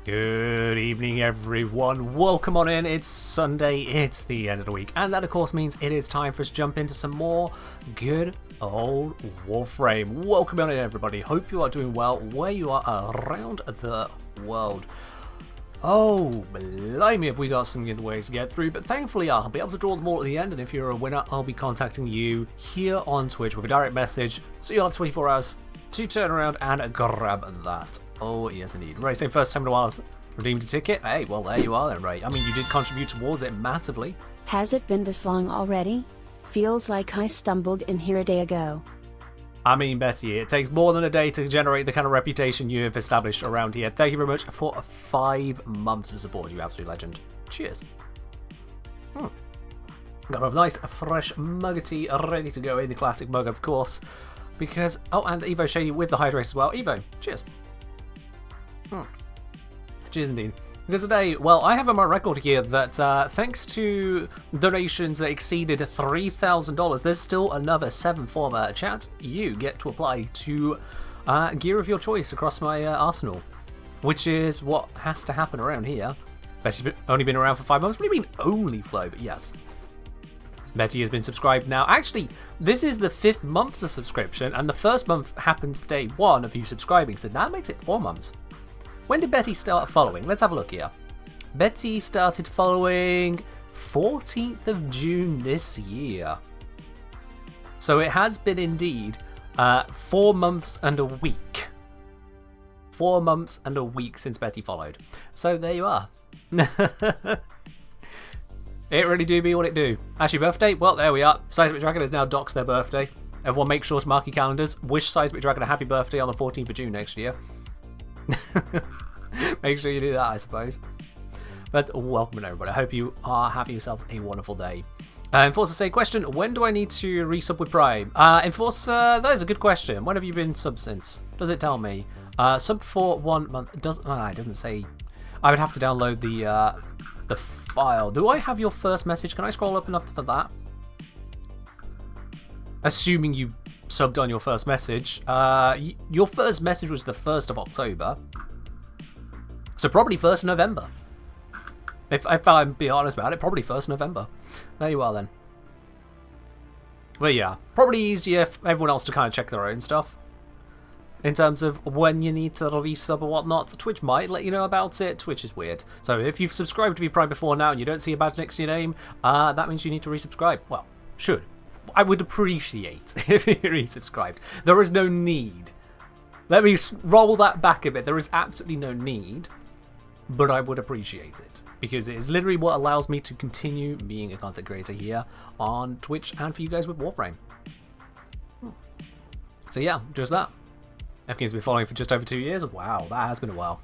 Good evening, everyone. Welcome on in. It's Sunday, it's the end of the week, and that of course means it is time for us to jump into some more good old Warframe. Welcome on in, everybody. Hope you are doing well where you are around the world. Oh, blimey, have we got some good ways to get through, but thankfully I'll be able to draw them all at the end, and if you're a winner, I'll be contacting you here on Twitch with a direct message, so you'll have 24 hours to turn around and grab that. Oh, yes indeed. Right, so first time in a while, redeemed a ticket. Hey, well, there you are then, right? I mean, you did contribute towards it massively. Has it been this long already? Feels like I stumbled in here a day ago. I mean, Betty, it takes more than a day to generate the kind of reputation you have established around here. Thank you very much for 5 months of support, you absolute legend. Cheers. Got a nice, fresh mug of tea ready to go in, the classic mug, of course. Because, oh, and Evo Shady with the hydrate as well. Evo, cheers. Cheers indeed. Because today, well, I have on my record here that thanks to donations that exceeded $3,000, there's still another 7 former chat. You get to apply to gear of your choice across my arsenal, which is what has to happen around here. Betty's only been around for 5 months. What do you mean only, Flo? But yes. Betty has been subscribed now. Actually, this is the 5th month of subscription, and the first month happens day 1 of you subscribing, so that makes it 4 months. When did Betty start following? Let's have a look here. Betty started following 14th of June this year. So it has been indeed 4 months and a week. 4 months and a week since Betty followed. So there you are. It really do be what it do. Actually, birthday? Well, there we are. Seismic Dragon has now doxed their birthday. Everyone make sure to mark your calendars. Wish Seismic Dragon a happy birthday on the 14th of June next year. Make sure you do that, I suppose. But welcome everybody. I hope you are having yourselves a wonderful day. Enforcer say, question, when do I need to resub with Prime? Enforcer, that is a good question. When have you been sub since? Does it tell me? Sub for 1 month. It doesn't say. I would have to download the file. Do I have your first message? Can I scroll up enough for that? Assuming you subbed on your first message. Your first message was the 1st of October. So probably 1st of November. If I'm being honest about it, probably 1st November. There you are then. But yeah, probably easier for everyone else to kind of check their own stuff. In terms of when you need to resub or whatnot, Twitch might let you know about it. Twitch is weird. So if you've subscribed to be Prime before now and you don't see a badge next to your name, that means you need to resubscribe. Well, should. I would appreciate if you resubscribed. There is no need. Let me roll that back a bit. There is absolutely no need, but I would appreciate it. Because it is literally what allows me to continue being a content creator here on Twitch and for you guys with Warframe. So yeah, just that. FK's been following for just over 2 years. Wow, that has been a while.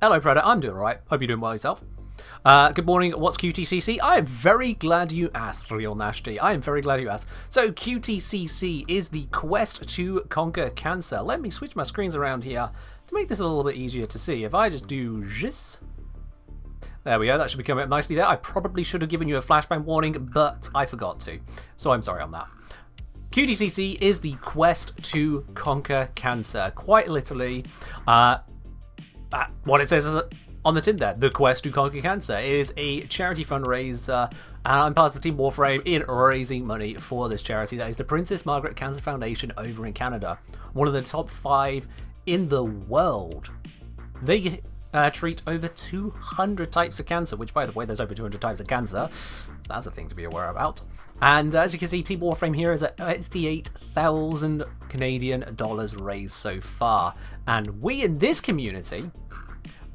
Hello, Predator. I'm doing alright. Hope you're doing well yourself. Good morning. What's QTCC? I am very glad you asked, Real Nashty. I am very glad you asked. So QTCC is the quest to conquer cancer. Let me switch my screens around here to make this a little bit easier to see. If I just do this. There we go. That should be coming up nicely there. I probably should have given you a flashbang warning, but I forgot to. So I'm sorry on that. QTCC is the quest to conquer cancer. Quite literally, what it says on the tin there, the quest to conquer cancer. It is a charity fundraiser, and I'm part of Team Warframe in raising money for this charity. That is the Princess Margaret Cancer Foundation over in Canada. One of the top 5 in the world. They treat over 200 types of cancer, which, by the way, there's over 200 types of cancer. That's a thing to be aware about. And as you can see, Team Warframe here is at 88,000 Canadian dollars raised so far. And we in this community,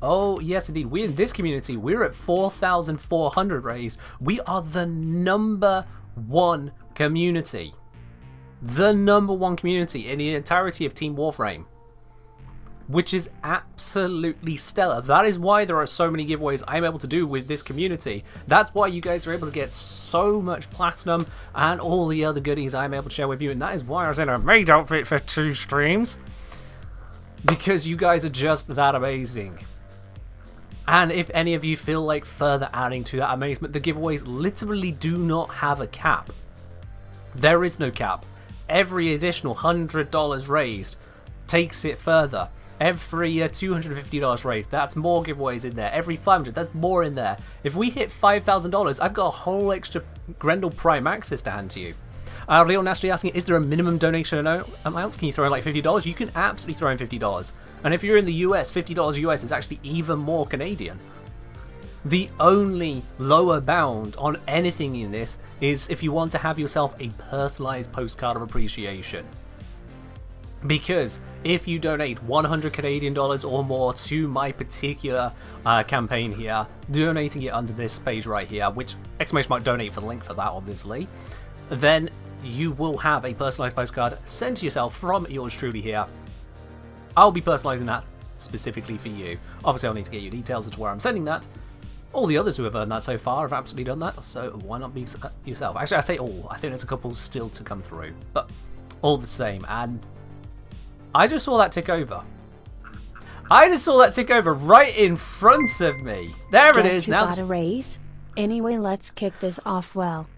oh yes indeed, we in this community, we're at 4,400 raised. We are the #1 community. The #1 community in the entirety of Team Warframe. Which is absolutely stellar. That is why there are so many giveaways I'm able to do with this community. That's why you guys are able to get so much platinum and all the other goodies I'm able to share with you. And that is why I was in a maid outfit for 2 streams. Because you guys are just that amazing. And if any of you feel like further adding to that amazement, the giveaways literally do not have a cap. There is no cap. Every additional $100 raised takes it further. Every $250 raise, that's more giveaways in there. Every 500, that's more in there. If we hit $5,000, I've got a whole extra Grendel Prime access to hand to you. Leon Ashley asking, is there a minimum donation amount? Can you throw in like $50? You can absolutely throw in $50. And if you're in the US, $50 US is actually even more Canadian. The only lower bound on anything in this is if you want to have yourself a personalized postcard of appreciation. Because if you donate 100 Canadian dollars or more to my particular campaign here, donating it under this page right here, which ! donate for the link for that obviously, then you will have a personalized postcard sent to yourself from yours truly here. I'll be personalizing that specifically for you. Obviously I'll need to get you details as to where I'm sending that. All the others who have earned that so far have absolutely done that, so why not be yourself? Actually I say all, I think there's a couple still to come through, but all the same. And I just saw that tick over. I just saw that tick over right in front of me. There Guess it is. Who Now got a raise? Anyway, let's kick this off well.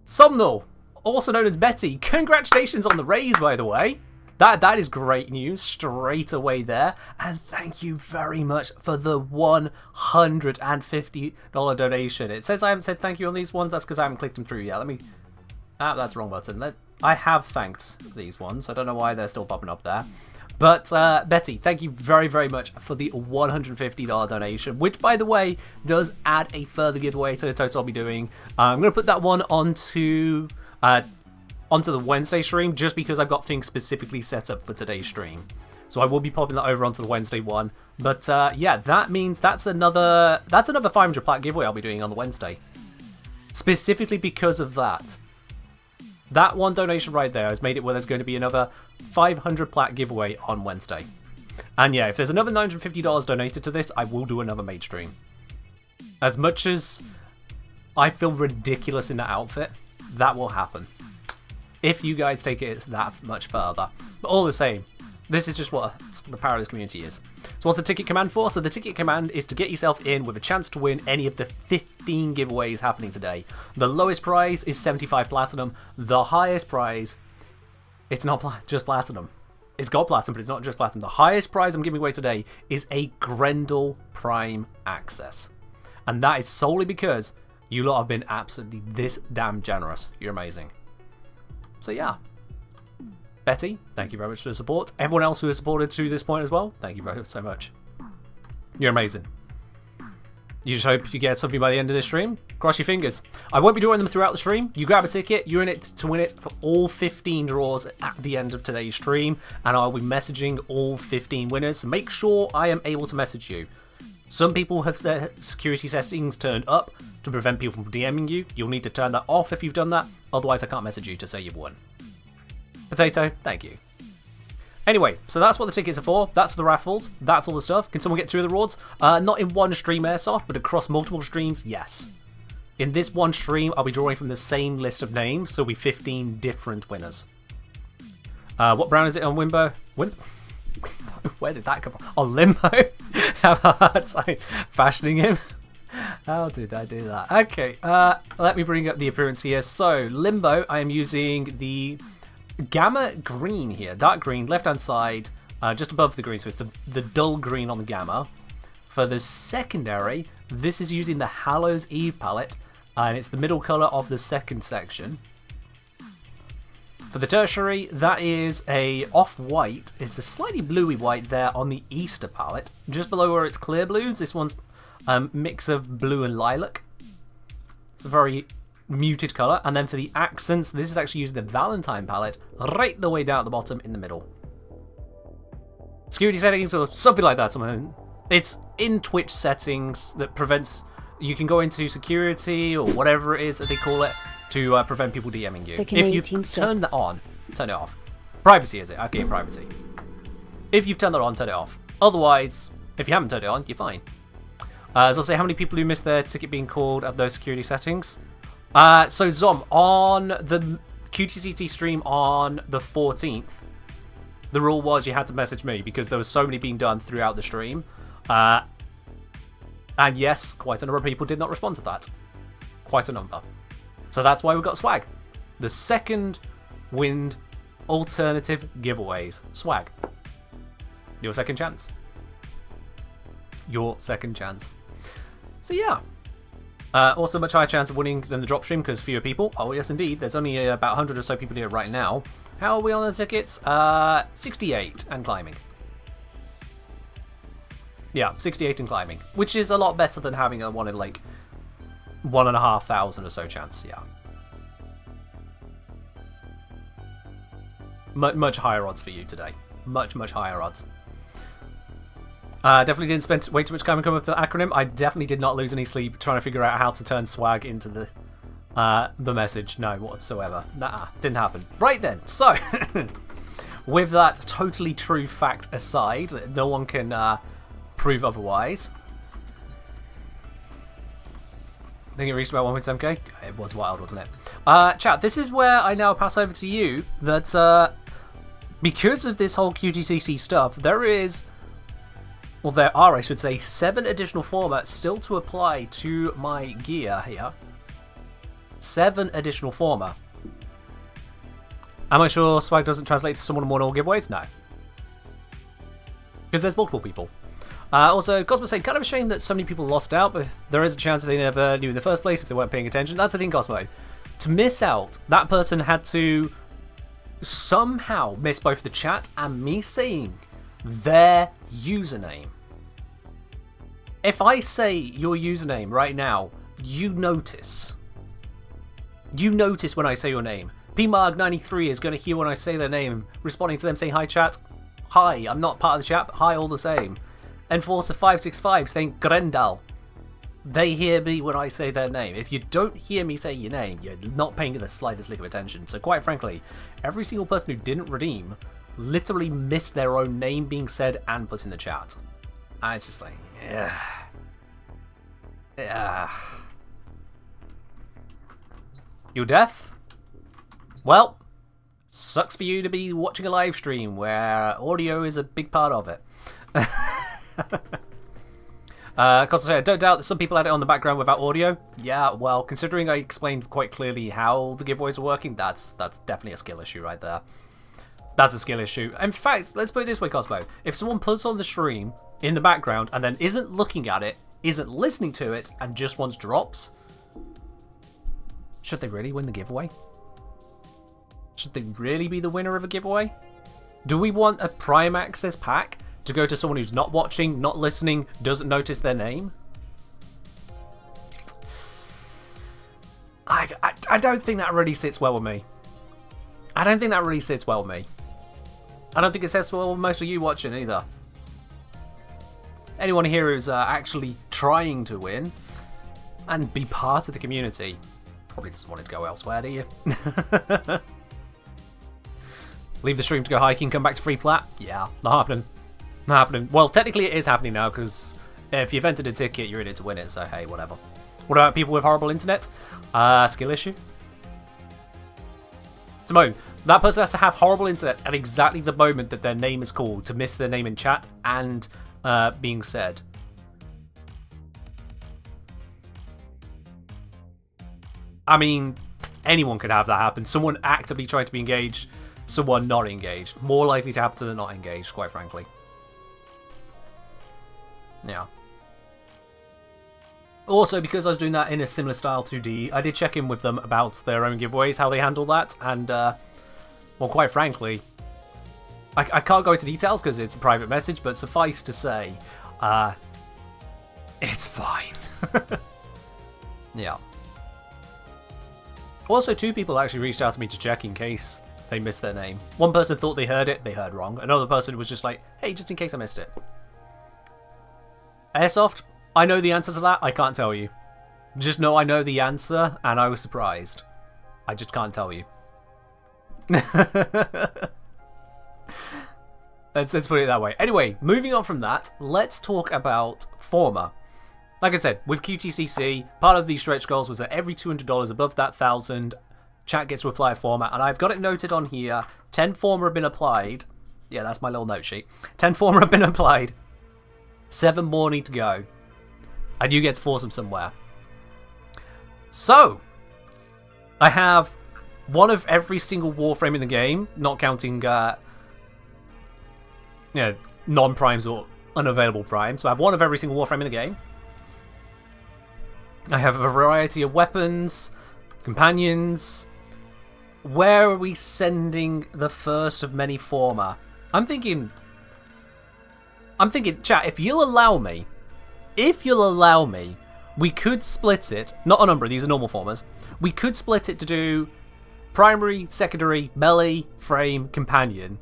Somnol, also known as Betty, congratulations on the raise, by the way. That is great news straight away there. And thank you very much for the $150 donation. It says I haven't said thank you on these ones. That's because I haven't clicked them through yet. Let me... that's the wrong button. I have thanked these ones. I don't know why they're still popping up there. But Betty, thank you very, very much for the $150 donation, which, by the way, does add a further giveaway to the total I'll be doing. I'm going to put that one onto the Wednesday stream, just because I've got things specifically set up for today's stream. So I will be popping that over onto the Wednesday one. But yeah, that means that's another 500 plat giveaway I'll be doing on the Wednesday. Specifically because of that. That one donation right there has made it where there's going to be another 500 plat giveaway on Wednesday. And yeah, if there's another $950 donated to this, I will do another maid stream. As much as I feel ridiculous in that outfit, that will happen. If you guys take it that much further. But all the same, this is just what the power of this community is. So what's the ticket command for? So the ticket command is to get yourself in with a chance to win any of the 15 giveaways happening today. The lowest prize is 75 platinum. The highest prize, it's not just platinum. It's got platinum, but it's not just platinum. The highest prize I'm giving away today is a Grendel Prime access. And that is solely because you lot have been absolutely this damn generous. You're amazing. So yeah. Betty, thank you very much for the support. Everyone else who has supported to this point as well, thank you very so much. You're amazing. You just hope you get something by the end of this stream. Cross your fingers. I won't be doing them throughout the stream. You grab a ticket, you're in it to win it for all 15 draws at the end of today's stream, and I'll be messaging all 15 winners. So make sure I am able to message you. Some people have their security settings turned up to prevent people from DMing you. You'll need to turn that off if you've done that, otherwise I can't message you to say you've won. Potato, thank you. Anyway, so that's what the tickets are for. That's the raffles. That's all the stuff. Can someone get 2 of the rewards? Not in one stream airsoft, but across multiple streams, yes. In this one stream, I'll be drawing from the same list of names, so it'll be 15 different winners. What brand is it on Wimbo? Where did that come from? On Limbo? Have a hard time fashioning him. How did I do that? Okay, let me bring up the appearance here. So, Limbo, I am using the Gamma green here, dark green, left hand side, just above the green, so it's the dull green on the Gamma. For the secondary, this is using the Hallows Eve palette, and it's the middle colour of the second section. For the tertiary, that is a off-white, it's a slightly bluey white there on the Easter palette. Just below where it's clear blues, this one's a mix of blue and lilac. It's a very muted colour. And then for the accents, this is actually using the Valentine palette right the way down at the bottom in the middle. Security settings or something like that. It's in Twitch settings that prevents, you can go into security or whatever it is that they call it to prevent people DMing you. If you turn that on, turn it off. Privacy is it? Okay, privacy. If you've turned that on, turn it off. Otherwise, if you haven't turned it on, you're fine. So I'll say how many people who missed their ticket being called at those security settings. So Zom, on the QTCT stream on the 14th, the rule was you had to message me because there was so many being done throughout the stream. And yes, quite a number of people did not respond to that. Quite a number. So that's why we got swag. The second wind alternative giveaways. Swag. Your second chance. Your second chance. So yeah. Also much higher chance of winning than the drop stream because fewer people. Oh yes indeed, there's only about 100 or so people here right now. How are we on the tickets? 68 and climbing. Yeah, 68 and climbing. Which is a lot better than having a one in like 1,500 or so chance, yeah. Much higher odds for you today. Much higher odds. Definitely didn't spend way too much time coming up with the acronym. I definitely did not lose any sleep trying to figure out how to turn swag into the message. No, whatsoever. Nah, didn't happen. Right then, so with that totally true fact aside, that no one can prove otherwise. I think it reached about 1.7k. It was wild, wasn't it? Chat, this is where I now pass over to you that because of this whole QTCC stuff, there are, I should say, 7 additional formats still to apply to my gear here. 7 additional format. Am I sure swag doesn't translate to someone more all giveaways? No. Because there's multiple people. Also, Cosmo saying, kind of a shame that so many people lost out, but there is a chance that they never knew in the first place if they weren't paying attention. That's the thing, Cosmo. To miss out, that person had to somehow miss both the chat and me saying their username. If I say your username right now, you notice. You notice when I say your name. PMarg93 is going to hear when I say their name, responding to them saying, hi chat. Hi, I'm not part of the chat, but hi all the same. Enforcer565 saying Grendel. They hear me when I say their name. If you don't hear me say your name, you're not paying the slightest lick of attention. So quite frankly, every single person who didn't redeem literally missed their own name being said and put in the chat. And it's just like, yeah. You're deaf? Well, sucks for you to be watching a live stream where audio is a big part of it. Costa, I don't doubt that some people had it on the background without audio. Yeah, well, considering I explained quite clearly how the giveaways are working, that's definitely a skill issue right there. That's a skill issue. In fact, let's put it this way, Cosmo. If someone puts on the stream in the background and then isn't looking at it, isn't listening to it, and just wants drops, should they really win the giveaway? Should they really be the winner of a giveaway? Do we want a Prime Access pack to go to someone who's not watching, not listening, doesn't notice their name? I don't think that really sits well with me. I don't think that really sits well with me. I don't think it sits well with most of you watching either. Anyone here who's actually trying to win and be part of the community probably doesn't want it to go elsewhere, do you? Leave the stream to go hiking, come back to free plat? Yeah, not happening. Not happening. Well, technically it is happening now, because if you've entered a ticket, you're in it to win it, so hey, whatever. What about people with horrible internet? Skill issue? Simone, that person has to have horrible internet at exactly the moment that their name is called to miss their name in chat and being said. I mean, anyone could have that happen. Someone actively trying to be engaged, someone not engaged. More likely to happen than not engaged, quite frankly. Yeah. Also, because I was doing that in a similar style 2D, I did check in with them about their own giveaways, how they handle that, and, well, quite frankly, I can't go into details because it's a private message, but suffice to say, it's fine. Yeah. Also, 2 people actually reached out to me to check in case they missed their name. One person thought they heard it, they heard wrong. Another person was just like, hey, just in case I missed it. Airsoft, I know the answer to that, I can't tell you. Just know I know the answer, and I was surprised. I just can't tell you. Let's put it that way. Anyway, moving on from that, let's talk about Forma. Like I said, with QTCC, part of these stretch goals was that every $200 above that 1,000, chat gets to apply a Forma, and I've got it noted on here. 10 Forma have been applied. Yeah, that's my little note sheet. 10 Forma have been applied. 7 more need to go. I do get to force them somewhere. So, I have one of every single Warframe in the game, not counting, non-primes or unavailable primes. So I have one of every single Warframe in the game. I have a variety of weapons, companions. Where are we sending the first of many former? I'm thinking, chat, if you'll allow me, we could split it, not a number, these are normal formers, we could split it to do primary, secondary, melee, frame, companion,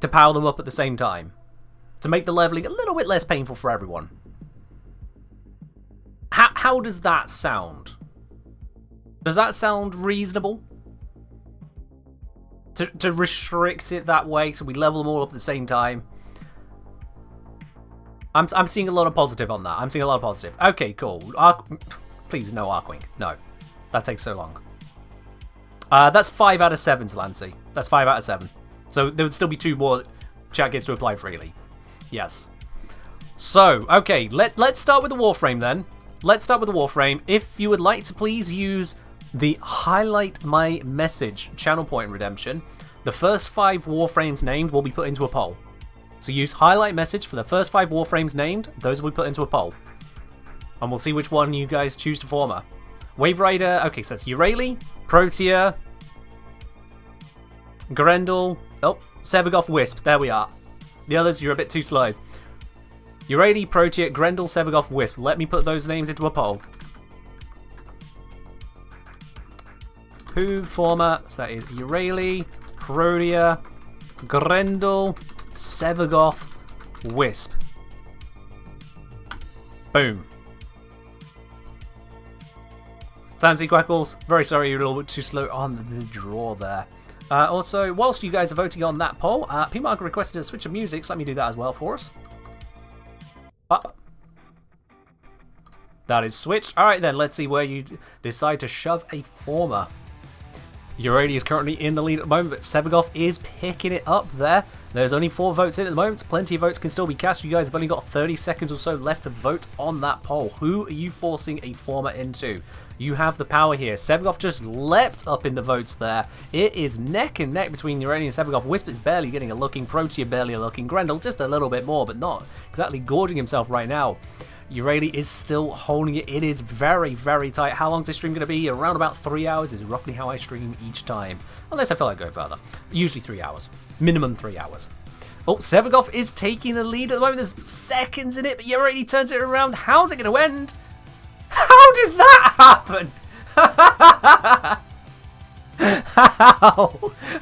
to power them up at the same time, to make the leveling a little bit less painful for everyone. How does that sound? Does that sound reasonable? To restrict it that way, so we level them all up at the same time. I'm seeing a lot of positive on that. I'm seeing a lot of positive. Okay, cool. Please, no Archwing. No. That takes so long. That's 5 out of 7, Lancy. That's 5 out of 7. So there would still be 2 more chat gets to apply freely. Yes. So, okay, let's start with the Warframe then. Let's start with the Warframe. If you would like to please use the highlight my message channel point redemption, the first 5 Warframes named will be put into a poll. So use highlight message for the first 5 Warframes named, those will be put into a poll. And we'll see which one you guys choose to former. Wave Rider, okay, so it's Uraeli, Protea, Grendel, oh, Sevagoth, Wisp, there we are. The others, you're a bit too slow. Uraeli, Protea, Grendel, Sevagoth, Wisp. Let me put those names into a poll. Who former, so that is Uraeli, Protea, Grendel, Sevagoth, Wisp. Boom. Tansy Quackles, very sorry you're a little bit too slow on the draw there. Also, whilst you guys are voting on that poll, P-Mark requested a switch of music, so let me do that as well for us. That is switched. Alright then, let's see where you decide to shove a former. Uraeli is currently in the lead at the moment, but Sevagoth is picking it up there. There's only 4 votes in at the moment. Plenty of votes can still be cast. You guys have only got 30 seconds or so left to vote on that poll. Who are you forcing a former into? You have the power here. Sevagoth just leapt up in the votes there. It is neck and neck between Uraeli and Sevagoth. Wisp is barely getting a looking. Protea barely a looking. Grendel just a little bit more, but not exactly gorging himself right now. Uraeli is still holding it. It is very, very tight. How long is this stream going to be? Around about 3 hours is roughly how I stream each time. Unless I feel like going further. Usually 3 hours. Minimum 3 hours. Oh, Sevagoth is taking the lead at the moment. There's seconds in it, but Uraeli turns it around. How's it going to end? How did that happen?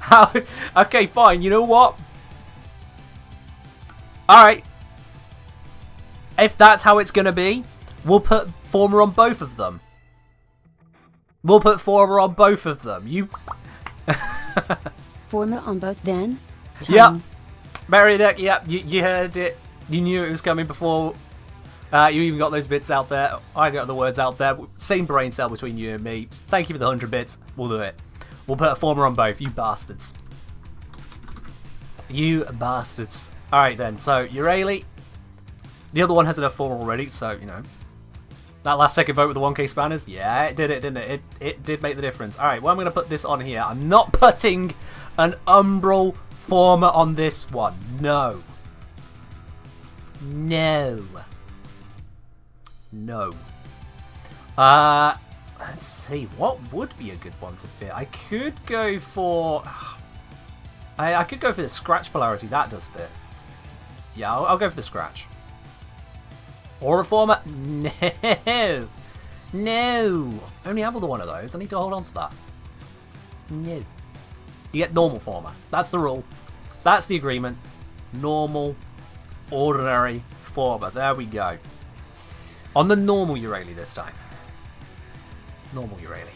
How? Okay, fine. You know what? Alright. If that's how it's going to be, we'll put former on both of them. We'll put former on both of them. You... Former on both then? Tom. Yep. Marionette, yep. You heard it. You knew it was coming before... you even got those bits out there. I got the words out there. Same brain cell between you and me. Thank you for the 100 bits. We'll do it. We'll put a former on both. You bastards. You bastards. Alright then. So, Uraeli. The other one has enough former already, so, you know. That last second vote with the 1k spanners. Yeah, it did it, didn't it? It did make the difference. Alright, well, I'm going to put this on here. I'm not putting an Umbral former on this one. No. No. No. Let's see. What would be a good one to fit? I could go for... I could go for the scratch polarity. That does fit. Yeah, I'll go for the scratch. Or a former? No. No. I only have the one of those. I need to hold on to that. No. You get normal former. That's the rule. That's the agreement. Normal, ordinary former. There we go. On the normal Uraeli this time. Normal Uraeli.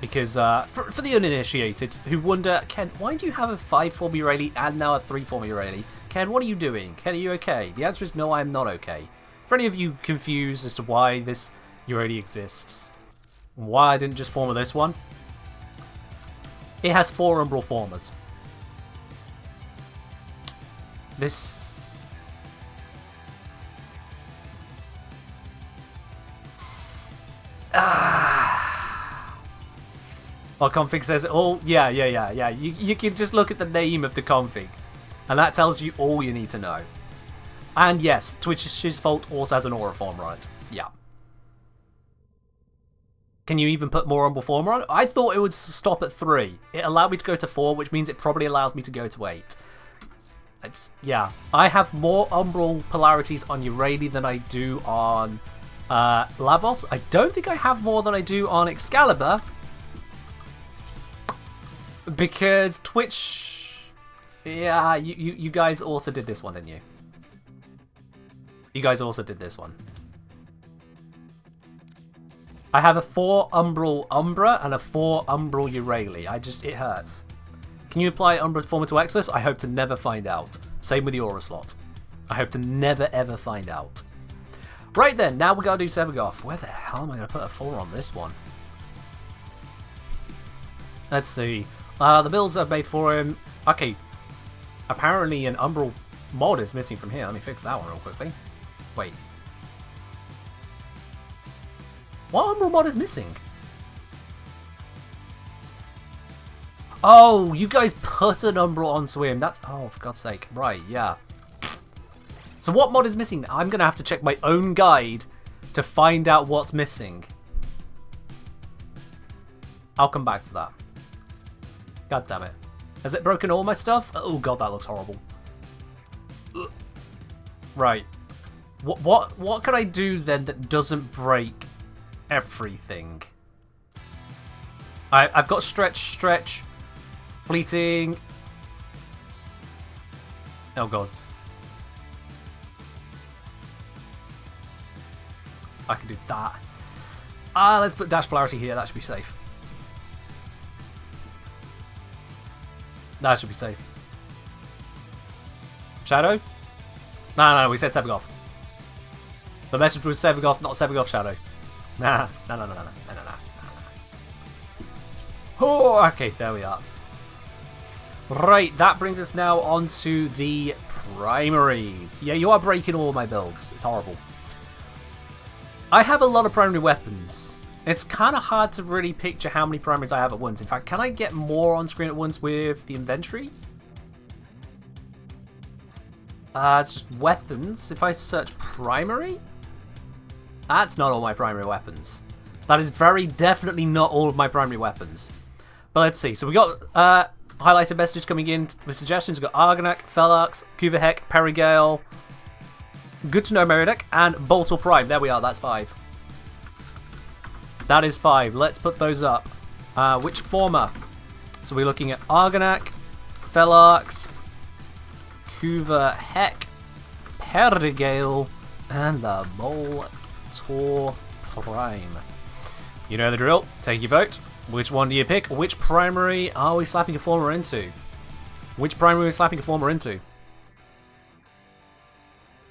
Because for the uninitiated who wonder, Ken, why do you have a 5-form Uraeli and now a 3-form Uraeli? Ken, what are you doing? Ken, are you okay? The answer is no, I am not okay. For any of you confused as to why this Uraeli exists, why I didn't just form this one, it has 4 Umbral formers. This... Well, config says, oh, yeah. You can just look at the name of the config. And that tells you all you need to know. And yes, Twitch's fault also has an aura former on it. Yeah. Can you even put more umbral former on it? I thought it would stop at 3. It allowed me to go to 4, which means it probably allows me to go to 8. Yeah. I have more umbral polarities on Eurali than I do on Lavos. I don't think I have more than I do on Excalibur. Because Twitch... Yeah, you guys also did this one, didn't you? You guys also did this one. I have a 4 Umbral Umbra and a 4 Umbral Eurali. It hurts. Can you apply Umbra Former to Exodus? I hope to never find out. Same with the Aura slot. I hope to never ever find out. Right then, now we gotta do Sevagoth. Where the hell am I gonna put a 4 on this one? Let's see. The builds I've made for him. Okay. Apparently an Umbral mod is missing from here. Let me fix that one real quickly. Wait. What Umbral mod is missing? Oh, you guys put an Umbral on Swim. That's... Oh, for God's sake. Right, yeah. So what mod is missing? I'm going to have to check my own guide to find out what's missing. I'll come back to that. God damn it. Has it broken all my stuff? Oh god, that looks horrible. Ugh. Right. What can I do then that doesn't break everything? I've got stretch, fleeting. Oh god. I can do that. Let's put dash polarity here. That should be safe. That should be safe. Shadow? No, we said Sevagoth. The message was Sevagoth, not Sevagoth Shadow. No. Oh, okay, there we are. Right, that brings us now onto the primaries. Yeah, you are breaking all my builds. It's horrible. I have a lot of primary weapons. It's kind of hard to really picture how many primaries I have at once. In fact, can I get more on screen at once with the inventory? It's just weapons. If I search primary, that's not all my primary weapons. That is very definitely not all of my primary weapons. But let's see. So we got highlighted messages coming in with suggestions. We've got Argonac, Felarx, Kuvahek, Perigale, Good to Know Meridek, and Boltal Prime. There we are. That's 5. That is 5. Let's put those up. Which former? So we're looking at Argonac, Felarx, Kuvahek, Perigale, and the Boltal Prime. You know the drill. Take your vote. Which one do you pick? Which primary are we slapping a former into? Which primary are we slapping a former into?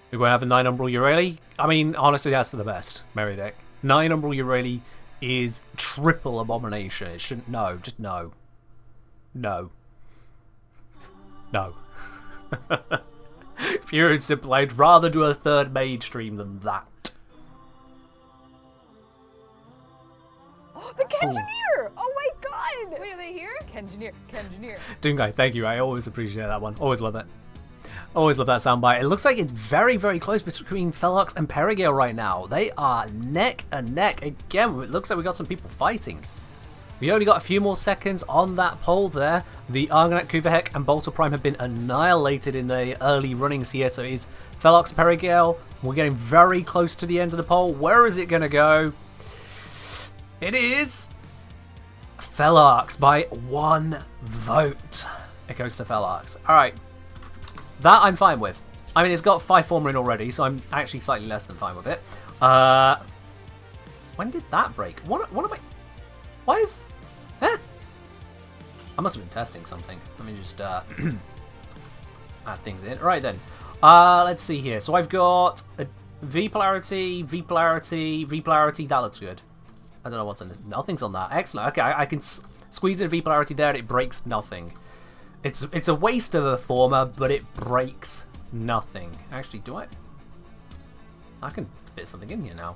We're going to have a 9 Umbral Eurali. I mean, honestly, that's for the best. Meridek. 9 Umbral Eurali is triple abomination. It shouldn't... No, just no. No. No. Pure and simple, I'd rather do a 3rd mage stream than that. The Kengineer! Oh my god! Wait, are they here? Kengineer. Doomguy, thank you. I always appreciate that one. Always love it. Always love that soundbite. It looks like it's very, very close between Felarx and Perigale right now. They are neck and neck. Again, it looks like we got some people fighting. We only got a few more seconds on that poll there. The Argonac, Kuvahek, and Boltal Prime have been annihilated in the early runnings here. So it is Felarx, Perigale. We're getting very close to the end of the poll. Where is it going to go? It is Felarx by 1 vote. It goes to Felarx. All right. That I'm fine with. I mean, it's got 5 former in already, so I'm actually slightly less than fine with it. When did that break? What am I... Why is... Eh? I must have been testing something. Let me just add things in. Right then. Let's see here. So I've got a V polarity, V polarity, V polarity. That looks good. I don't know what's in it. Nothing's on that. Excellent. Okay, I can squeeze in a V polarity there and it breaks nothing. It's a waste of a former, but it breaks nothing. Actually, do I? I can fit something in here now.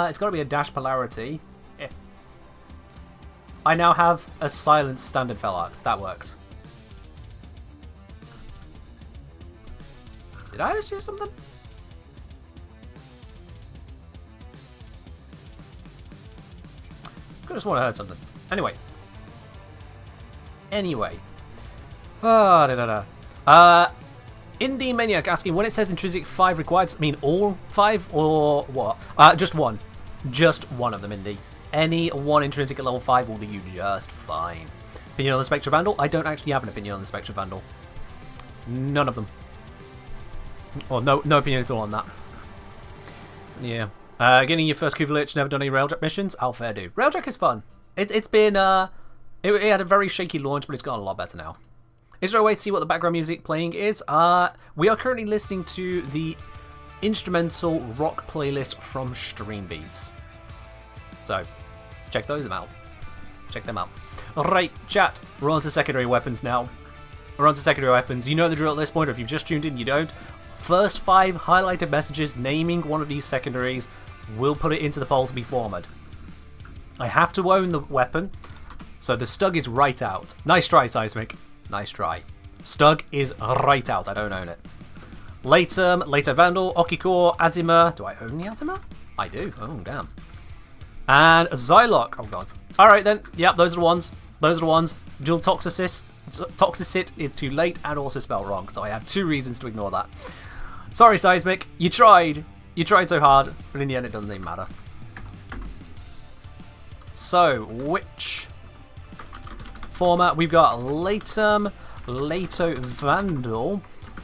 It's got to be a dash polarity. Eh. I now have a silent standard Felarx. That works. Did I just hear something? Could have sworn I heard something. Anyway. Indie Maniac asking, when it says intrinsic 5 required, does it mean all 5 or what? Just one. Just one of them, Indie. Any one intrinsic at level 5 will do you just fine. Opinion on the Spectre Vandal? I don't actually have an opinion on the Spectre Vandal. None of them. Or no opinion at all on that. Yeah. Getting your first Kuvalich, never done any Railjack missions? I'll fair do. Railjack is fun. It's been, it had a very shaky launch, but it's gotten a lot better now. Is there a way to see what the background music playing is? We are currently listening to the instrumental rock playlist from Streambeats. So, check those out. Check them out. Alright, chat. We're on to secondary weapons now. We're on to secondary weapons. You know the drill at this point, or if you've just tuned in, you don't. First 5 highlighted messages naming one of these secondaries will put it into the poll to be formed. I have to own the weapon, so the Stug is right out. Nice try, Seismic. Nice try. Stug is right out. I don't own it. Later Vandal, Okikor, Azima. Do I own the Azima? I do. Oh, damn. And Xylock. Oh, God. All right, then. Yep, those are the ones. Those are the ones. Dual Toxicit is too late and also spelled wrong, so I have 2 reasons to ignore that. Sorry, Seismic. You tried. You tried so hard, but in the end, it doesn't even matter. So, which format? We've got Latum, Lato Vandal,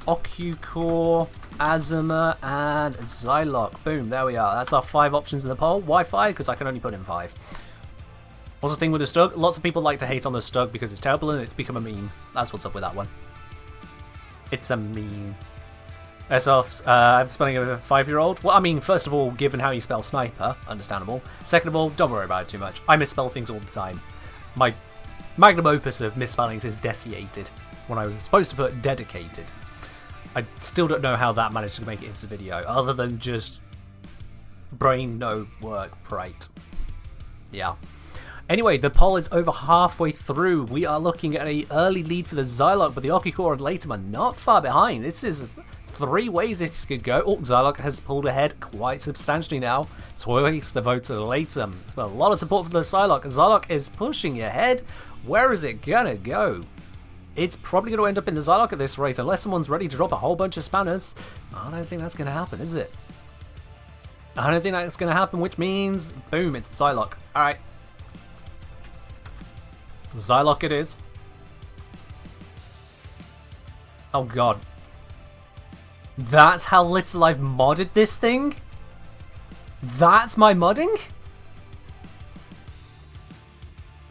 Okukor, Azima, and Xylock. Boom, there we are. That's our 5 options in the poll. Why 5? Because I can only put in 5. What's the thing with the Stug? Lots of people like to hate on the Stug because it's terrible and it's become a meme. That's what's up with that one. It's a meme. I'm spelling of a 5-year-old. Well, I mean, first of all, given how you spell sniper, understandable. Second of all, don't worry about it too much. I misspell things all the time. My magnum opus of misspellings is deciated, when I was supposed to put dedicated. I still don't know how that managed to make it into the video, other than just brain no work right. Yeah. Anyway, the poll is over halfway through. We are looking at an early lead for the Xylock, but the Okikor and Latum are not far behind. This is 3 ways it could go. Oh, Xylock has pulled ahead quite substantially now. Twice the vote to Latum. Well, a lot of support for the Xylock. Xylock is pushing ahead. Where is it gonna go? It's probably going to end up in the Xylock at this rate, unless someone's ready to drop a whole bunch of spanners. I don't think that's going to happen, is it? I don't think that's going to happen, which means, boom, it's the Xylock. Alright. Xylock it is. Oh god. That's how little I've modded this thing? That's my modding?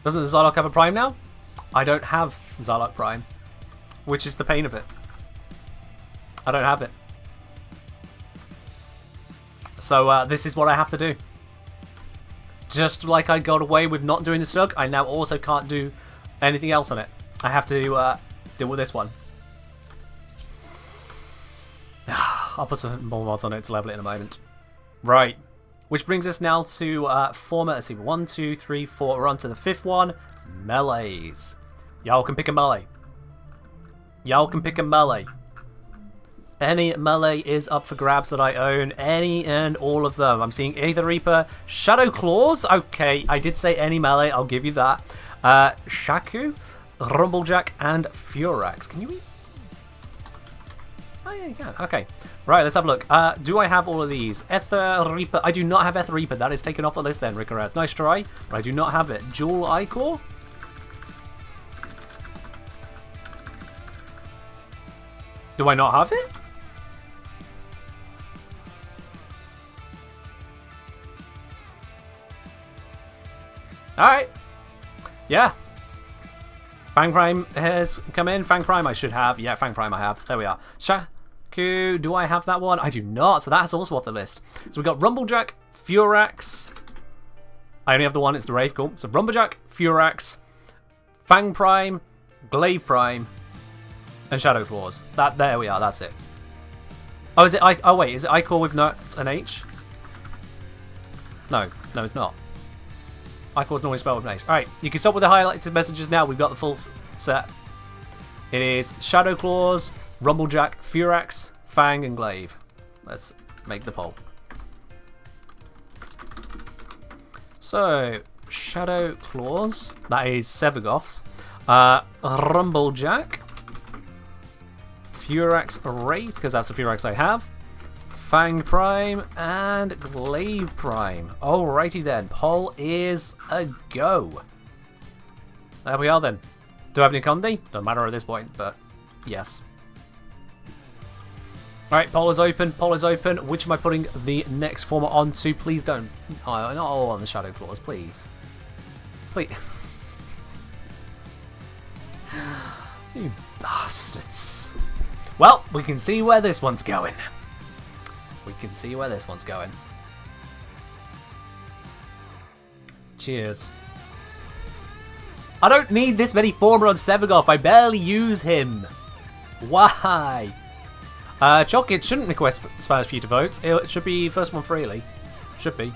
Doesn't the Xylock have a prime now? I don't have Xylock Prime, which is the pain of it. I don't have it. So this is what I have to do. Just like I got away with not doing the Stug, I now also can't do anything else on it. I have to deal with this one. I'll put some more mods on it to level it in a moment. Right. Which brings us now to format. Let's see, 1, 2, 3, 4. We're on to the 5th one. Melees. Y'all can pick a melee. Y'all can pick a melee. Any melee is up for grabs that I own. Any and all of them. I'm seeing Aether Reaper, Shadow Claws. Okay, I did say any melee. I'll give you that. Shaku, Rumblejack, and Furax. Can you eat? Oh, yeah, you can. Okay. Right, let's have a look. Do I have all of these? Aether Reaper. I do not have Aether Reaper. That is taken off the list then, Rickards. Nice try, but I do not have it. Jewel Ichor. Do I not have it? Alright. Yeah. Fang Prime has come in. Fang Prime I should have. Yeah, Fang Prime I have. There we are. Shaku, do I have that one? I do not, so that's also off the list. So we've got Rumblejack, Furax. I only have the one, it's the Rave, cool. So Rumblejack, Furax, Fang Prime, Glaive Prime, and Shadow Claws. There we are, that's it. Oh, is it oh wait, is it Ichor with not an H? No, it's not. Ichor's normally spelled with an H. Alright, you can stop with the highlighted messages now. We've got the full set. It is Shadow Claws, Rumblejack, Furax, Fang, and Glaive. Let's make the poll. So, Shadow Claws. That is Sevagoths. Rumblejack. Furax Wraith, because that's the Furax I have. Fang Prime and Glaive Prime. Alrighty then, poll is a go. There we are then. Do I have any Condi? Doesn't matter at this point, but yes. Alright, poll is open, poll is open. Which am I putting the next former onto? Please don't. Oh, not all on the Shadow Claws, please. Please. You bastards. Well, we can see where this one's going. We can see where this one's going. Cheers. I don't need this many former on Sevagoth. I barely use him. Why? Chalk, it shouldn't request Spanish for you to vote. It should be first one freely. Should be.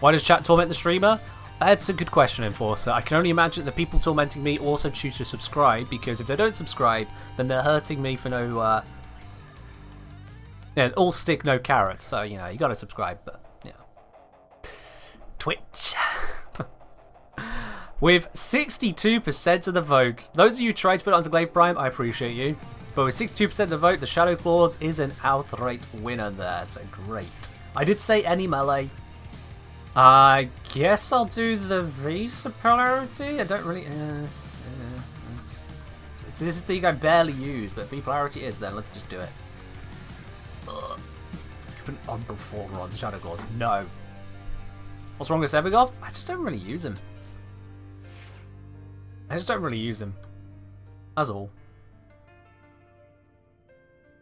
Why does chat torment the streamer? That's a good question, Enforcer. I can only imagine the people tormenting me also choose to subscribe, because if they don't subscribe, then they're hurting me for no... yeah, all stick, no carrot. So, you know, you gotta subscribe, but, yeah. Twitch. With 62% of the vote, those of you who tried to put it onto Glaive Prime, I appreciate you. But with 62% of the vote, the Shadow Claws is an outright winner there, so great. I did say any melee. I guess I'll do the Visa polarity. I don't really... this is the thing I barely use, but V polarity is then. Let's just do it. Ugh. Put an Umbral Former on the Shadow Claws. No. What's wrong with Sevagoth? I just don't really use him. I just don't really use him. That's all.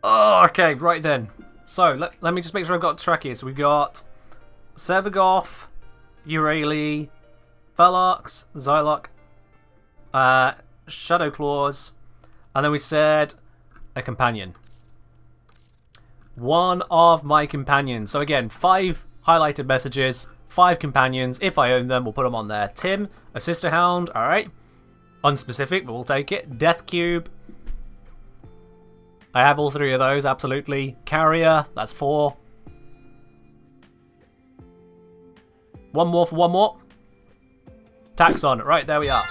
Oh, okay, right then. So, let me just make sure I've got the track here. So we've got Sevagoth, Eurali, Velox, Xylock, Shadow Claws, and then we said a companion. One of my companions. So again, 5 highlighted messages, 5 companions. If I own them, we'll put them on there. Tim, a Sister Hound, alright. Unspecific, but we'll take it. Death Cube. I have all 3 of those, absolutely. Carrier, that's 4. One more for one more. Taxon, right, there we are.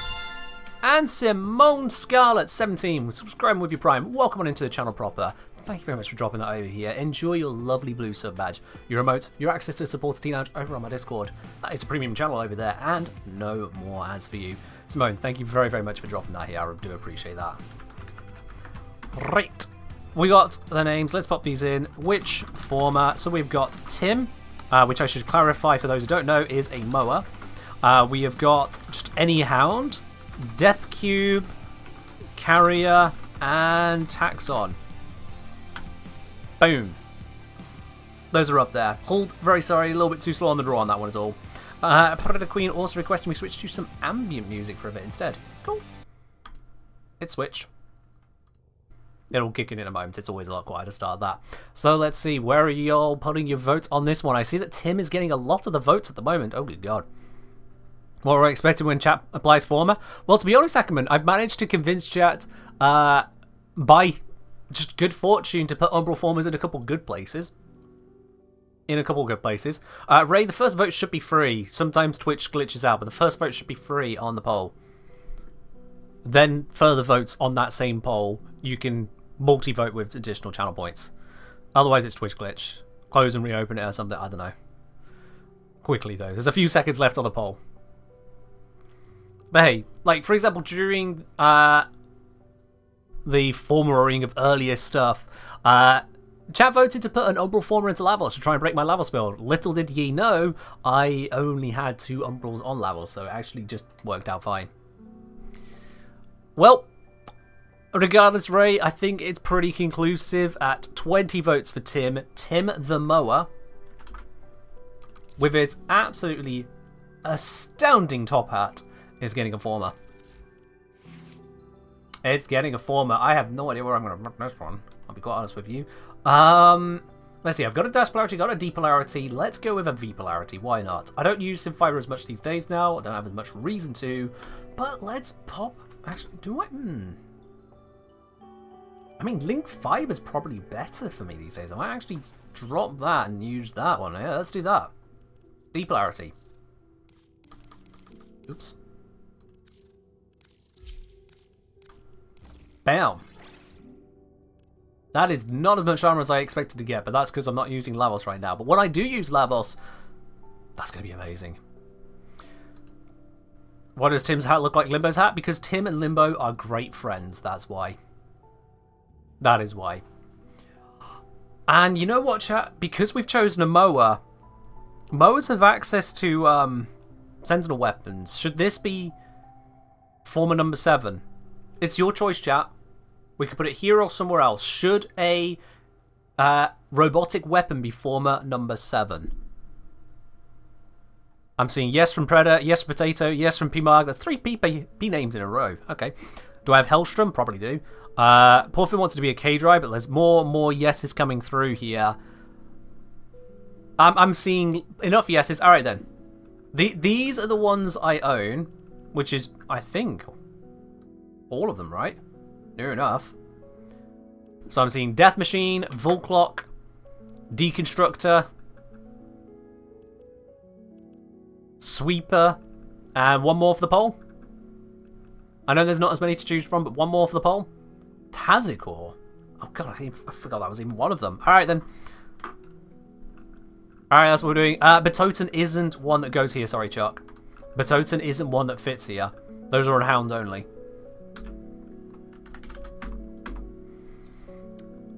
And Simone Scarlet, 17, subscribing with your Prime. Welcome on into the channel proper. Thank you very much for dropping that over here. Enjoy your lovely blue sub badge, your emotes, your access to support Teen Lounge over on my Discord. That is a premium channel over there, and no more ads for you. Simone, thank you very, very much for dropping that here. I do appreciate that. Right. We got the names. Let's pop these in. Which former? So we've got Tim, which I should clarify for those who don't know is a mower. We have got just any hound, Death Cube, Carrier, and Taxon. Boom. Those are up there. Hold, very sorry, a little bit too slow on the draw on that one is all. Predator Queen also requesting we switch to some ambient music for a bit instead. Cool. It switched. It'll kick in a moment. It's always a lot quieter to start that. So let's see. Where are y'all putting your votes on this one? I see that Tim is getting a lot of the votes at the moment. Oh, good God. What were I expecting when chat applies former? Well, to be honest, Ackerman, I've managed to convince chat by just good fortune to put Umbral Formers in a couple good places. Ray, the first vote should be free. Sometimes Twitch glitches out, but the first vote should be free on the poll. Then further votes on that same poll, you can multi-vote with additional channel points. Otherwise, it's Twitch glitch. Close and reopen it or something. I don't know. Quickly, though. There's a few seconds left on the poll. But hey, like, for example, during the formering of earlier stuff, chat voted to put an Umbral Former into Lavos to try and break my Lavos build. Little did ye know, I only had 2 Umbrals on Lavos, so it actually just worked out fine. Well, regardless, Ray, I think it's pretty conclusive at 20 votes for Tim. Tim the Mower, with his absolutely astounding top hat, is getting a former. It's getting a former. I have no idea where I'm going to run this one. I'll be quite honest with you. Let's see. I've got a dash polarity, got a D polarity. Let's go with a V polarity. Why not? I don't use Simfiber as much these days now. I don't have as much reason to. But let's pop. Actually, do I? I mean, Link Fiber's probably better for me these days. I might actually drop that and use that one. Yeah, let's do that. Depolarity. Oops. Bam. That is not as much armor as I expected to get, but that's because I'm not using Lavos right now. But when I do use Lavos, that's going to be amazing. What does Tim's hat look like Limbo's hat? Because Tim and Limbo are great friends, that's why. That is why. And you know what, chat? Because we've chosen a Moa, Moas have access to Sentinel weapons. Should this be former number 7? It's your choice, chat. We could put it here or somewhere else. Should a robotic weapon be former number 7? I'm seeing yes from Predator, yes from Potato, yes from P-Mark. That's 3 P names in a row. Okay. Do I have Hellstrom? Probably do. Porphin wants to be a K-Drive, but there's more yeses coming through here. I'm seeing enough yeses. All right, then. These are the ones I own, which is, I think, all of them, right? Near enough. So I'm seeing Death Machine, Volclock, Deconstructor, Sweeper, and one more for the poll. I know there's not as many to choose from, but one more for the poll. Tazikor. Oh god, I forgot that was even one of them. Alright then. Alright, that's what we're doing. Betoten isn't one that goes here, sorry Chuck. Betoten isn't one that fits here. Those are on Hound only.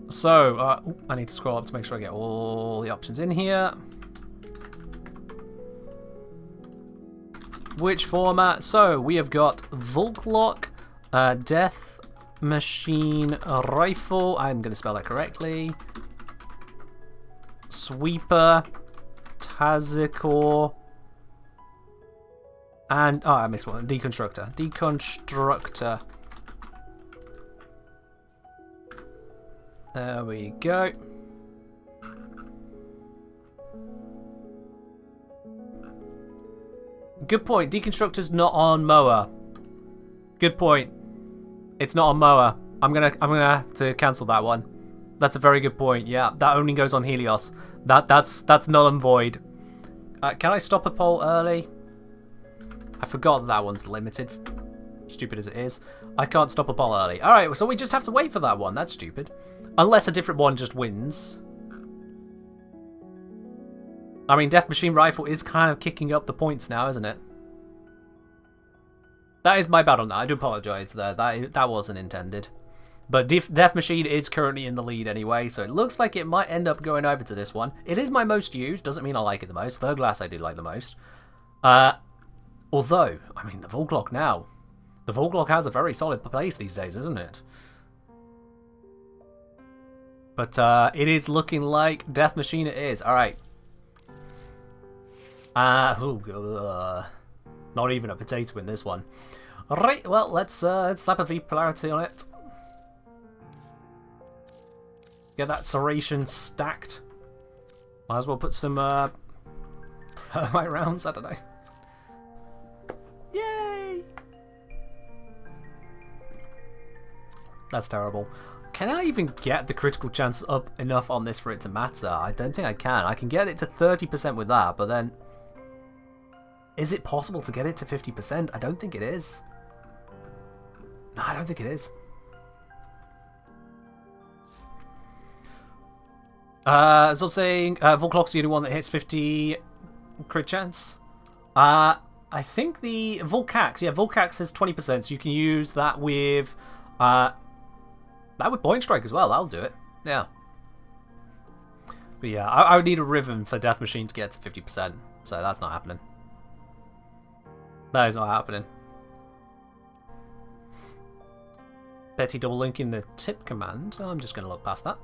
So, I need to scroll up to make sure I get all the options in here. Which format? So, we have got Volclock, Death Machine Rifle. I'm going to spell that correctly. Sweeper, Tazikor, and... oh, I missed one. Deconstructor. Deconstructor. There we go. Good point. Deconstructor's not on Moa. Good point. It's not on Moa. I'm gonna have to cancel that one. That's a very good point. Yeah, that only goes on Helios. That's null and void. Can I stop a poll early? I forgot that one's limited. Stupid as it is. I can't stop a poll early. Alright, so we just have to wait for that one. That's stupid. Unless a different one just wins. I mean, Death Machine Rifle is kind of kicking up the points now, isn't it? That is my bad on that. I do apologise there. That wasn't intended. But Death Machine is currently in the lead anyway, so it looks like it might end up going over to this one. It is my most used. Doesn't mean I like it the most. Verglass I do like the most. Although, I mean, the Volclock now. The Volclock has a very solid place these days, isn't it? But it is looking like Death Machine it is. Alright. Not even a potato in this one. Alright, well, let's slap a V polarity on it. Get that Serration stacked. Might as well put some thermite rounds, I don't know. Yay! That's terrible. Can I even get the critical chance up enough on this for it to matter? I don't think I can. I can get it to 30% with that, but then... is it possible to get it to 50%? I don't think it is. No, I don't think it is. As I'm saying, Volclock's the only one that hits 50 crit chance. I think the Volcax, yeah, Volcax has 20%, so you can use that with Point Strike as well. That'll do it. Yeah. But yeah, I would need a Riven for Death Machine to get to 50%, so that's not happening. That is not happening. Betty double linking the tip command. I'm just going to look past that.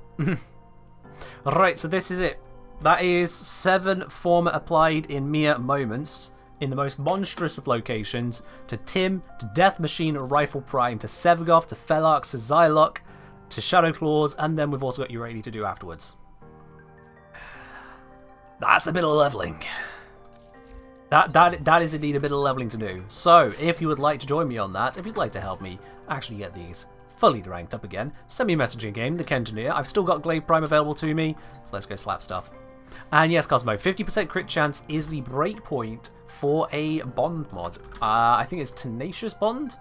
Right, so this is it. That is 7 former applied in mere moments in the most monstrous of locations to Tim, to Death Machine Rifle Prime, to Sevagoth, to Felarx, to Xylok, to Shadow Claws, and then we've also got Urani to do afterwards. That's a bit of leveling. That is indeed a bit of leveling to do. So, if you would like to join me on that, if you'd like to help me actually get these fully ranked up again. Semi-messaging game, the Kengineer. I've still got Glaive Prime available to me, so let's go slap stuff. And yes, Cosmo, 50% crit chance is the breakpoint for a Bond mod. I think it's Tenacious Bond?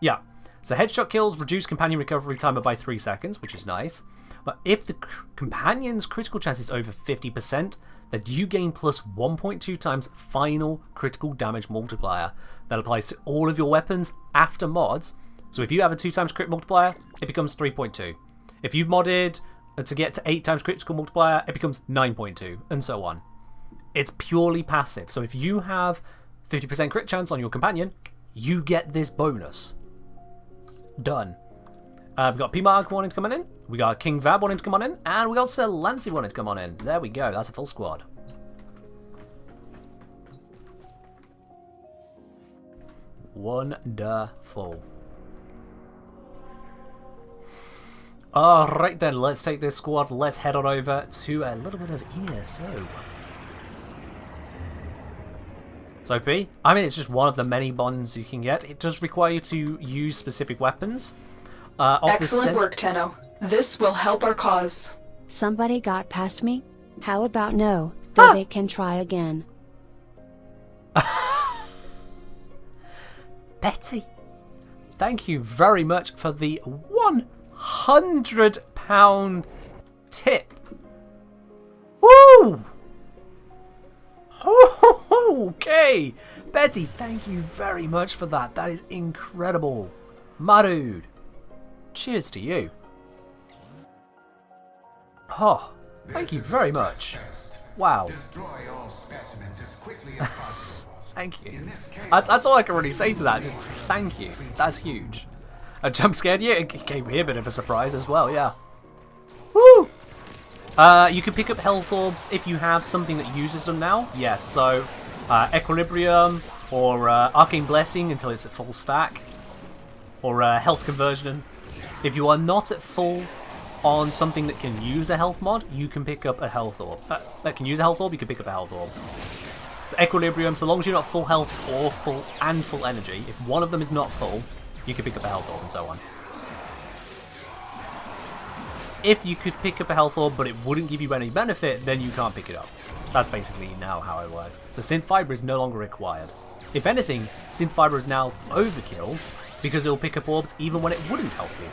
Yeah. So headshot kills reduce companion recovery timer by 3 seconds, which is nice. But if the companion's critical chance is over 50%, then you gain plus 1.2 times final critical damage multiplier. That applies to all of your weapons after mods. So if you have a 2 times crit multiplier, it becomes 3.2. If you've modded to get to 8 times critical multiplier, it becomes 9.2, and so on. It's purely passive. So if you have 50% crit chance on your companion, you get this bonus. Done. We've got P-Mark wanting to come on in, we got King Vab wanting to come on in, and we got Sir Lancy wanting to come on in. There we go, that's a full squad. Wonderful. Alright then, let's take this squad, let's head on over to a little bit of ESO. So P, I mean it's just one of the many bonds you can get. It does require you to use specific weapons. Excellent work, Tenno. This will help our cause. Somebody got past me? How about no, though they can try again. Betty, thank you very much for the £100 tip. Woo! Okay, Betty, thank you very much for that. That is incredible. My dude, cheers to you. Oh, thank you very much. Wow. Thank you. That's all I can really say to that. Just thank you. That's huge. A jump scared you? It gave me a bit of a surprise as well, yeah. Woo! You can pick up health orbs if you have something that uses them now. Yes, so Equilibrium or Arcane Blessing until it's at full stack. Or Health Conversion. If you are not at full on something that can use a health mod, you can pick up a health orb. That can use a health orb, you can pick up a health orb. So Equilibrium, so long as you're not full health or full energy, if one of them is not full, you can pick up a health orb and so on. If you could pick up a health orb but it wouldn't give you any benefit, then you can't pick it up. That's basically now how it works. So Synth Fiber is no longer required. If anything, Synth Fiber is now overkill because it'll pick up orbs even when it wouldn't help you.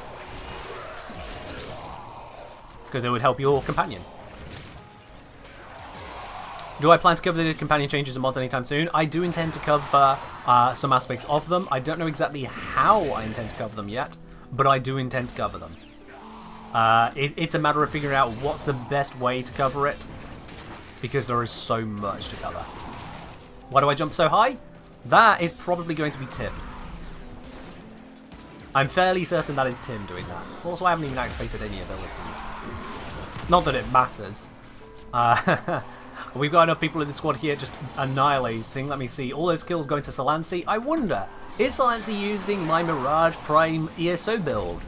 Because it would help your companion. Do I plan to cover the companion changes and mods anytime soon? I do intend to cover some aspects of them. I don't know exactly how I intend to cover them yet, but I do intend to cover them. It's a matter of figuring out what's the best way to cover it, because there is so much to cover. Why do I jump so high? That is probably going to be Tim. I'm fairly certain that is Tim doing that. Also, I haven't even activated any abilities. Not that it matters. We've got enough people in the squad here just annihilating. Let me see. All those kills going to Salancy. I wonder, is Salancy using my Mirage Prime ESO build?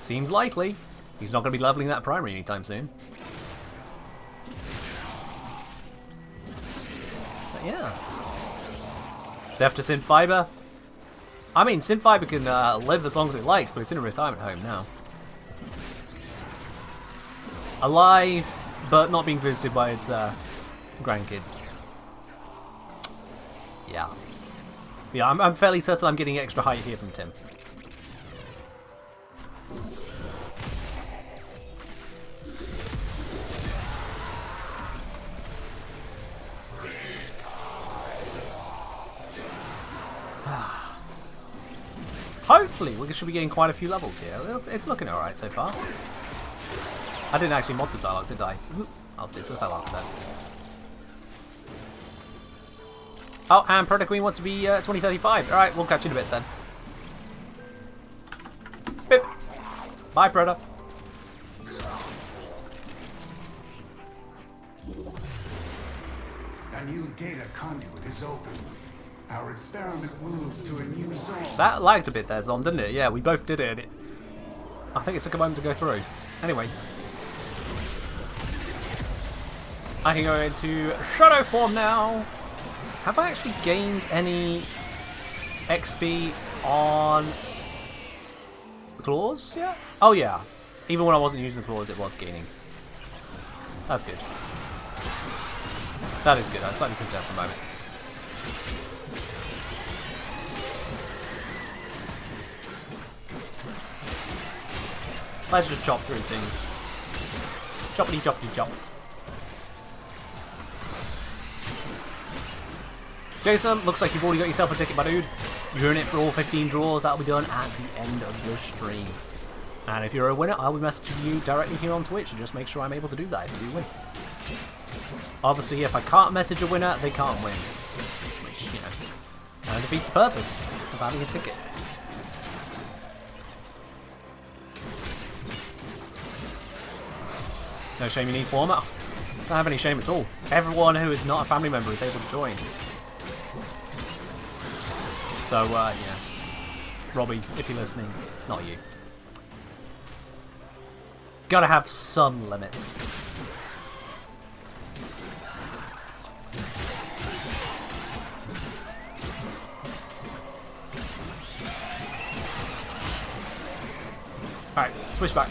Seems likely. He's not going to be leveling that primary anytime soon. But yeah. Death to Synth Fiber. I mean, Synth Fiber can live as long as it likes, but it's in a retirement home now. Alive, but not being visited by its grandkids. Yeah. Yeah, I'm fairly certain I'm getting extra height here from Tim. Hopefully, we should be getting quite a few levels here. It's looking alright so far. I didn't actually mod the Zylog, did I? I'll stick to the Zylog then. Oh, and Predator Queen wants to be 2035. Alright, we'll catch you in a bit then. Bip. Bye, Predator. A new data conduit is open. Our experiment moves to a new zone. That lagged a bit there, Zom, didn't it? Yeah, we both did it. I think it took a moment to go through. Anyway. I can go into Shadow Form now. Have I actually gained any XP on claws? Yeah. Oh yeah. Even when I wasn't using the claws, it was gaining. That's good. That is good. I'm slightly concerned for a moment. Let's just chop through things. Choppity choppity chop. Jason, looks like you've already got yourself a ticket, my dude. You're in it for all 15 draws. That'll be done at the end of the stream. And if you're a winner, I'll be messaging you directly here on Twitch and just make sure I'm able to do that if you do win. Obviously, if I can't message a winner, they can't win. Which, you know, defeats the purpose of having a ticket. No shame you need format. Don't have any shame at all. Everyone who is not a family member is able to join. So, yeah. Robbie, if you're listening, not you. Gotta have some limits. Alright, switch back.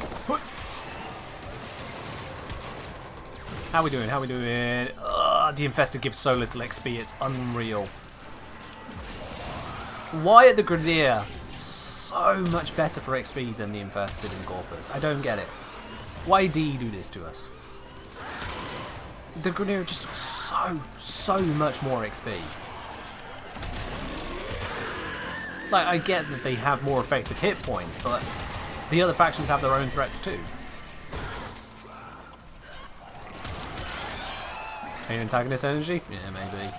How we doing? How we doing? The Infested gives so little XP, it's unreal. Why are the Grenadier so much better for XP than the Infested in Corpus? I don't get it. Why do you do this to us? The Grenadier are just so much more XP. Like, I get that they have more effective hit points, but the other factions have their own threats too. Main antagonist energy? Yeah, maybe.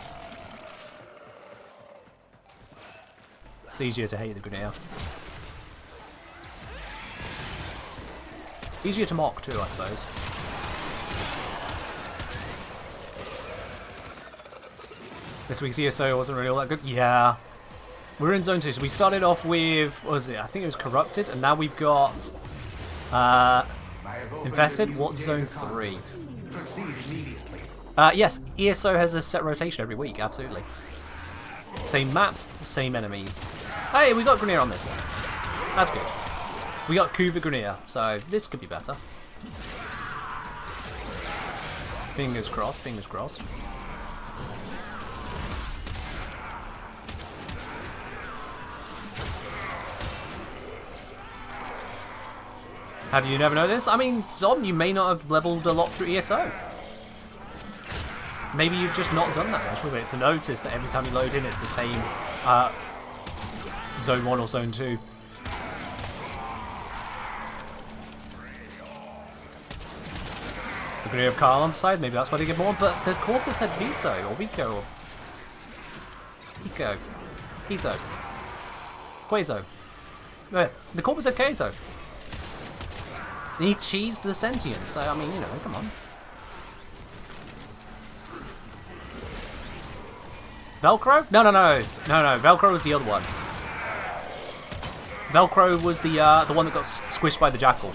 It's easier to hate the Grenadier. Easier to mock too, I suppose. This week's ESO wasn't really all that good. Yeah. We're in Zone 2, so we started off with, what was it? I think it was Corrupted, and now we've got Infested. What's Zone 3? Yes, ESO has a set rotation every week, absolutely. Same maps, same enemies. Hey, we got Grenadier on this one. That's good. We got Kuva Grenadier, so this could be better. Fingers crossed, fingers crossed. How do you never know this? I mean, Zom, you may not have leveled a lot through ESO. Maybe you've just not done that much with it to notice that every time you load in it's the same Zone 1 or Zone 2. The Grenadier of Carl on the side, maybe that's why they get more, but the Corpus had Viso, or Vico, or Pico, Piso, Quaso. The Corpus had Kato. And he cheesed the Sentient, so I mean, you know, come on. Velcro? No. Velcro was the other one. Velcro was the one that got squished by the Jackal.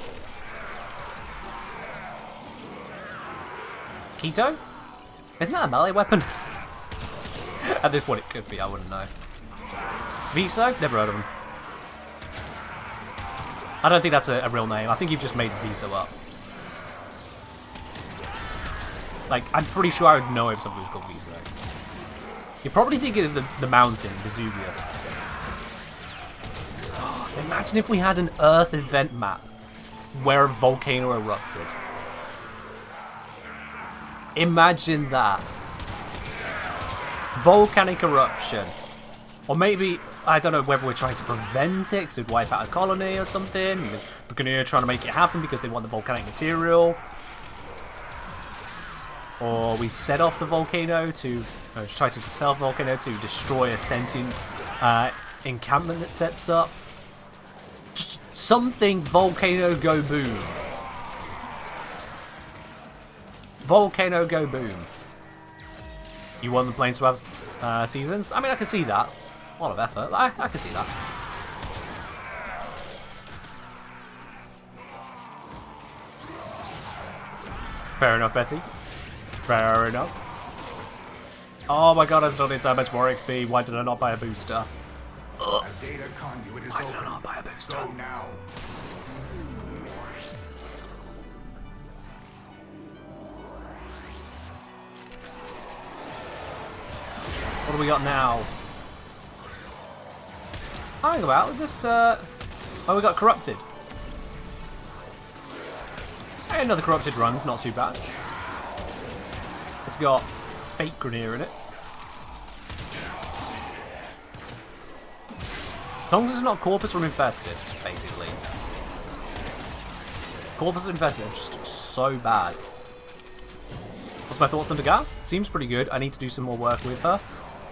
Keto? Isn't that a melee weapon? At this point it could be, I wouldn't know. Viso? Never heard of him. I don't think that's a real name. I think you've just made Viso up. Like, I'm pretty sure I would know if somebody was called Viso. You're probably thinking of the mountain, Vesuvius. Imagine if we had an Earth event map where a volcano erupted. Imagine that. Volcanic eruption. Or maybe, I don't know whether we're trying to prevent it because it'd wipe out a colony or something. The Grenadier trying to make it happen because they want the volcanic material. Or we set off the volcano to, try to set off the volcano to destroy a sentient encampment that sets up. Just something volcano go boom. Volcano go boom. You want the planes to have seasons? I mean, I can see that. A lot of effort. I can see that. Fair enough, Betty. Fair enough. Oh my god, I still need so much more XP. Why did I not buy a booster? A data conduit is Why did I open. not buy a booster? Go now. What do we got now? Hang about, is this, oh, we got corrupted. Hey, another corrupted run's not too bad. It's got fake Grenier in it. As long as it's not Corpus or Infested, basically. Corpus and Infested are just so bad. What's my thoughts on Degas? Seems pretty good. I need to do some more work with her.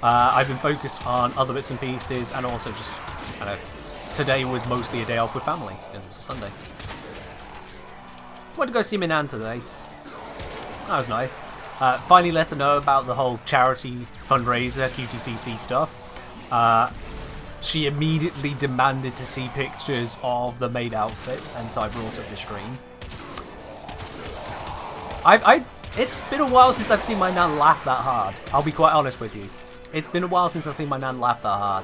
I've been focused on other bits and pieces, and also just, I don't know, today was mostly a day off with family, because it's a Sunday. Went to go see my nan today. That was nice. Finally let her know about the whole charity fundraiser, QTCC stuff. She immediately demanded to see pictures of the maid outfit, and so I brought up the stream. It's been a while since I've seen my nan laugh that hard. I'll be quite honest with you. It's been a while since I've seen my nan laugh that hard.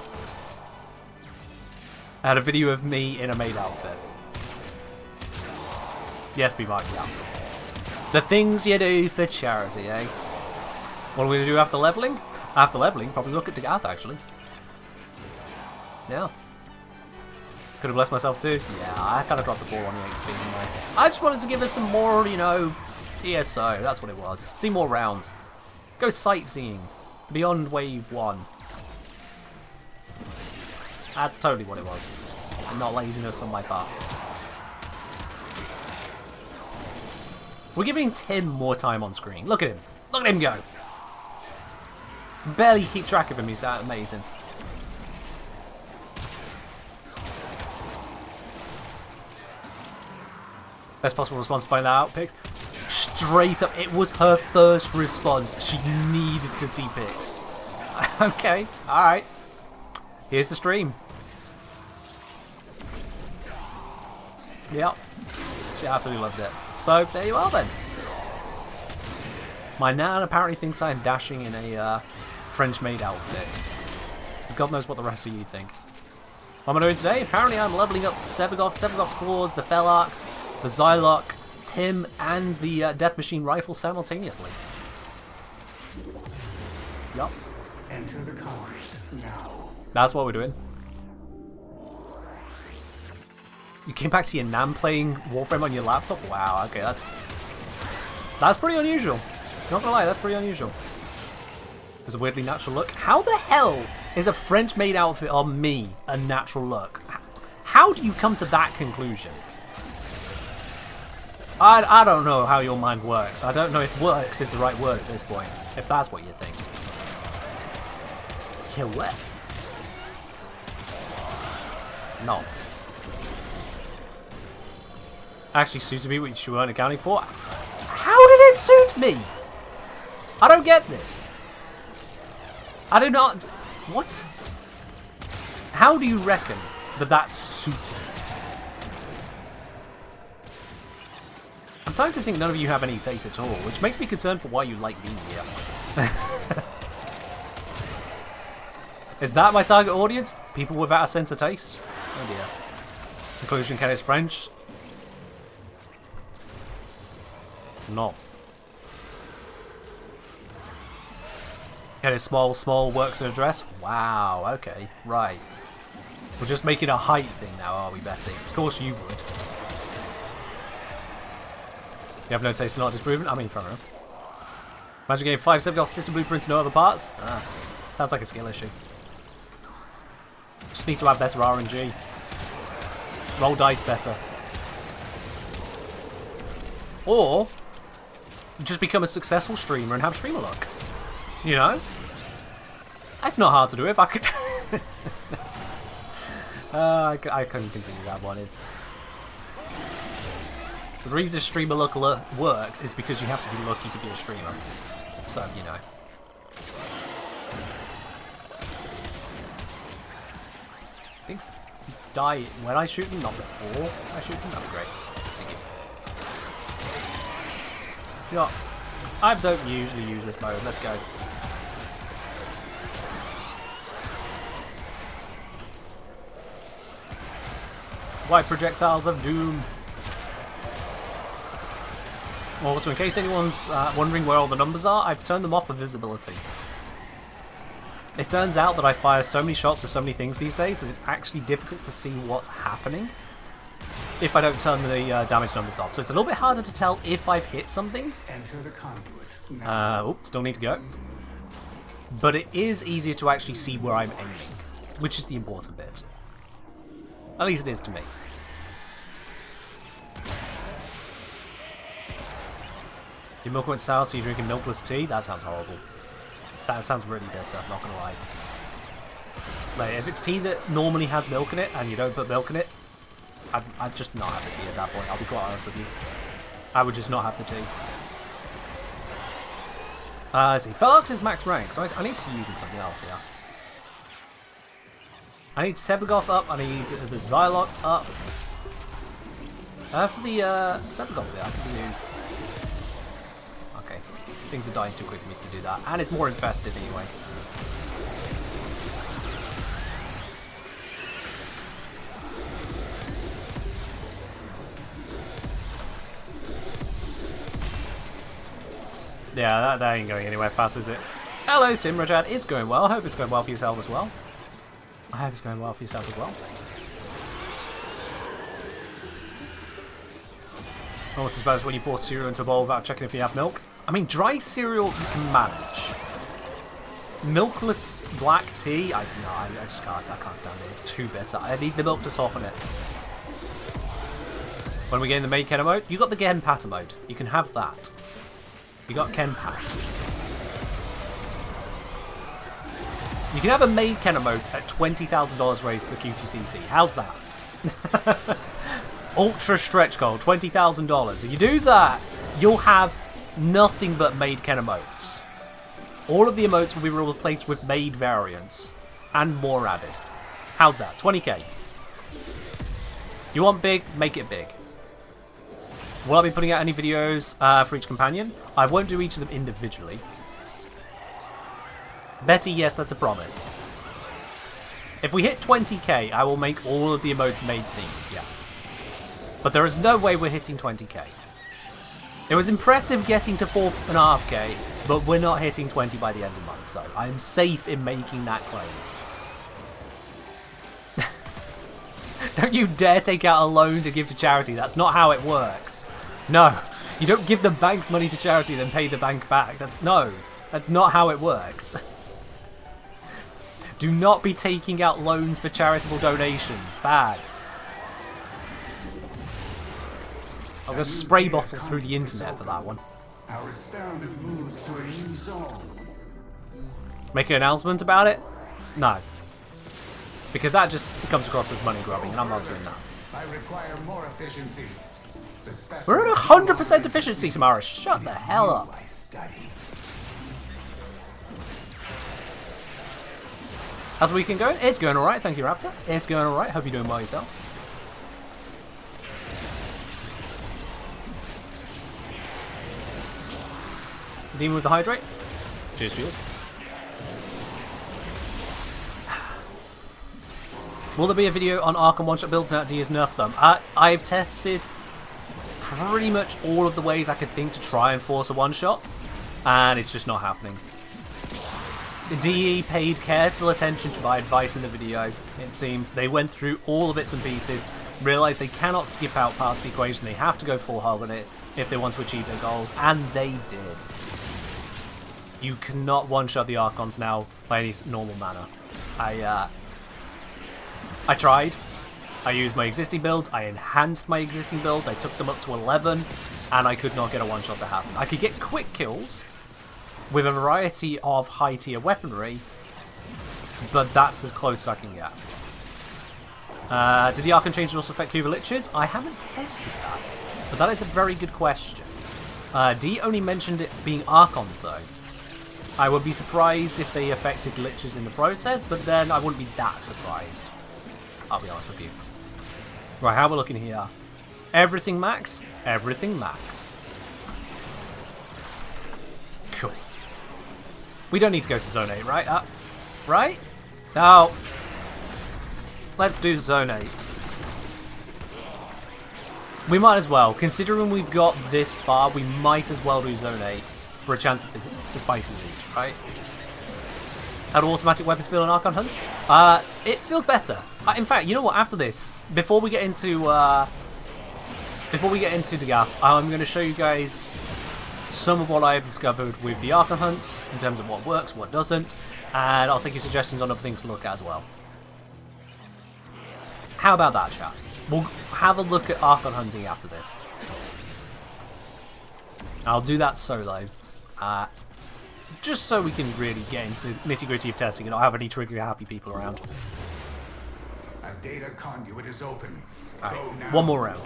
I had a video of me in a maid outfit. Yes, be Mike, yeah. The things you do for charity, eh? What are we going to do after leveling? After leveling, probably look at Degath, actually. Yeah. Could have blessed myself too. Yeah, I kind of dropped the ball on the XP anyway. I just wanted to give it some more, you know, ESO. That's what it was. See more rounds. Go sightseeing. Beyond Wave 1. That's totally what it was. And not laziness on my part. We're giving Tim more time on screen. Look at him. Look at him go. Barely keep track of him. He's that amazing. Best possible response to find that out, Pix. Straight up, it was her first response. She needed to see Pix. Okay, alright. Here's the stream. Yep. She absolutely loved it. So, there you are then. My nan apparently thinks I'm dashing in a French maid outfit. God knows what the rest of you think. What am I doing today? Apparently I'm leveling up Sevagoth's claws, the Felarks, the Zylok, Tim, and the Death Machine rifle simultaneously. Yup. Enter the combat now. That's what we're doing. You came back to your nan playing Warframe on your laptop? Wow, okay, that's pretty unusual. Not gonna lie, that's pretty unusual. There's a weirdly natural look. How the hell is a French maid outfit on me a natural look? How do you come to that conclusion? I don't know how your mind works. I don't know if works is the right word at this point, if that's what you think. Yeah, what? No. Actually suited me, which you weren't accounting for. How did it suit me? I don't get this. I do not... What? How do you reckon that that's suited? I'm starting to think none of you have any taste at all, which makes me concerned for why you like being here. Is that my target audience? People without a sense of taste? Oh dear. Conclusion, Ken is French. No. Ken is small, works in a dress? Wow, okay, right. We're just making a height thing now, are we, Betty? Of course you would. You have no taste in art disproven? I mean, fair enough. Imagine getting 5 7 off system blueprints, no other parts? Ah, sounds like a skill issue. Just need to have better RNG. Roll dice better. Or just become a successful streamer and have streamer luck. You know? That's not hard to do if I could... I couldn't continue that one. It's... The reason streamer luck works is because you have to be lucky to be a streamer. So, you know. Things die when I shoot them, not before I shoot them. That'd be great. Thank you. Yeah, I don't usually use this mode. Let's go. White projectiles of doom. Also, in case anyone's wondering where all the numbers are, I've turned them off for visibility. It turns out that I fire so many shots to so many things these days that it's actually difficult to see what's happening if I don't turn the damage numbers off. So it's a little bit harder to tell if I've hit something. Enter the conduit. Now. Still need to go. But it is easier to actually see where I'm aiming, which is the important bit. At least it is to me. Your milk went sour, so you're drinking milkless tea? That sounds horrible. That sounds really bitter, not gonna lie. Like, if it's tea that normally has milk in it, and you don't put milk in it, I'd just not have the tea at that point, I'll be quite honest with you. I would just not have the tea. Let's see, Felarx is max rank, so I need to be using something else here. I need Sebagoth up, I need the Xylok up. For the Sebagoth bit, I can do... Okay, things are dying too quick for me to do that, and it's more infested anyway. Yeah, that ain't going anywhere fast, is it? Hello, Tim Rajad. It's going well. I hope it's going well for yourself as well. I hope it's going well for yourself as well. Also, suppose when you pour cereal into a bowl without checking if you have milk. I mean, dry cereal you can manage. Milkless black tea, I just can't. I can't stand it. It's too bitter. I need the milk to soften it. When we get in the main Kenner mode, you got the Gen Patter mode. You can have that. You got Ken Pat. You can have a maid Kenner mode at $20,000 raised for QTCC. How's that? Ultra stretch goal, $20,000. If you do that, you'll have nothing but maid Kenner modes. All of the emotes will be replaced with maid variants and more added. How's that? 20k. You want big? Make it big. Will I be putting out any videos for each companion? I won't do each of them individually. Betty, yes, that's a promise. If we hit 20k, I will make all of the emotes maid themed, yes. But there is no way we're hitting 20k. It was impressive getting to 4.5k, but we're not hitting 20 by the end of the month, so I'm safe in making that claim. Don't you dare take out a loan to give to charity, that's not how it works. No, you don't give the bank's money to charity then pay the bank back. No, that's not how it works. Do not be taking out loans for charitable donations. Bad. I'll go spray bottle through the internet for that one. Our experiment moves to a new zone. Make an announcement about it? No. Because that just comes across as money grubbing, and I'm not doing that. I require more efficiency. We're at 100% efficiency tomorrow. Shut the hell up. How's the weekend going? It's going alright, thank you, Raptor. It's going alright. Hope you're doing well yourself. Demon with the hydrate. Cheers, cheers. Will there be a video on Archon one-shot builds now to use nerf them? I've tested pretty much all of the ways I could think to try and force a one-shot, and it's just not happening. The DE paid careful attention to my advice in the video, it seems. They went through all the bits and pieces, realised they cannot skip out past the equation, they have to go full hog on it if they want to achieve their goals, and they did. You cannot one-shot the Archons now by any normal manner. I tried. I used my existing builds, I enhanced my existing builds, I took them up to 11, and I could not get a one-shot to happen. I could get quick kills with a variety of high-tier weaponry, but that's as close as I can get. Did the Archon changes also affect Cuba Liches? I haven't tested that, but that is a very good question. D only mentioned it being Archons, though. I would be surprised if they affected Liches in the process, but then I wouldn't be that surprised. I'll be honest with you. Right, how we're looking here. Everything max? Everything max. Cool. We don't need to go to Zone 8, right? Right? No. Let's do Zone 8. We might as well. Considering we've got this far, we might as well do Zone 8 for a chance at the spicy loot, right? how do automatic weapons feel in Archon hunts? It feels better. In fact, you know what? After this, before we get into Degath, I'm going to show you guys some of what I have discovered with the Archon hunts in terms of what works, what doesn't, and I'll take your suggestions on other things to look at as well. How about that, chat? We'll have a look at Archon hunting after this. I'll do that solo, just so we can really get into the nitty-gritty of testing and not have any trigger-happy people around. A data conduit is open. All right, Go now. one more round.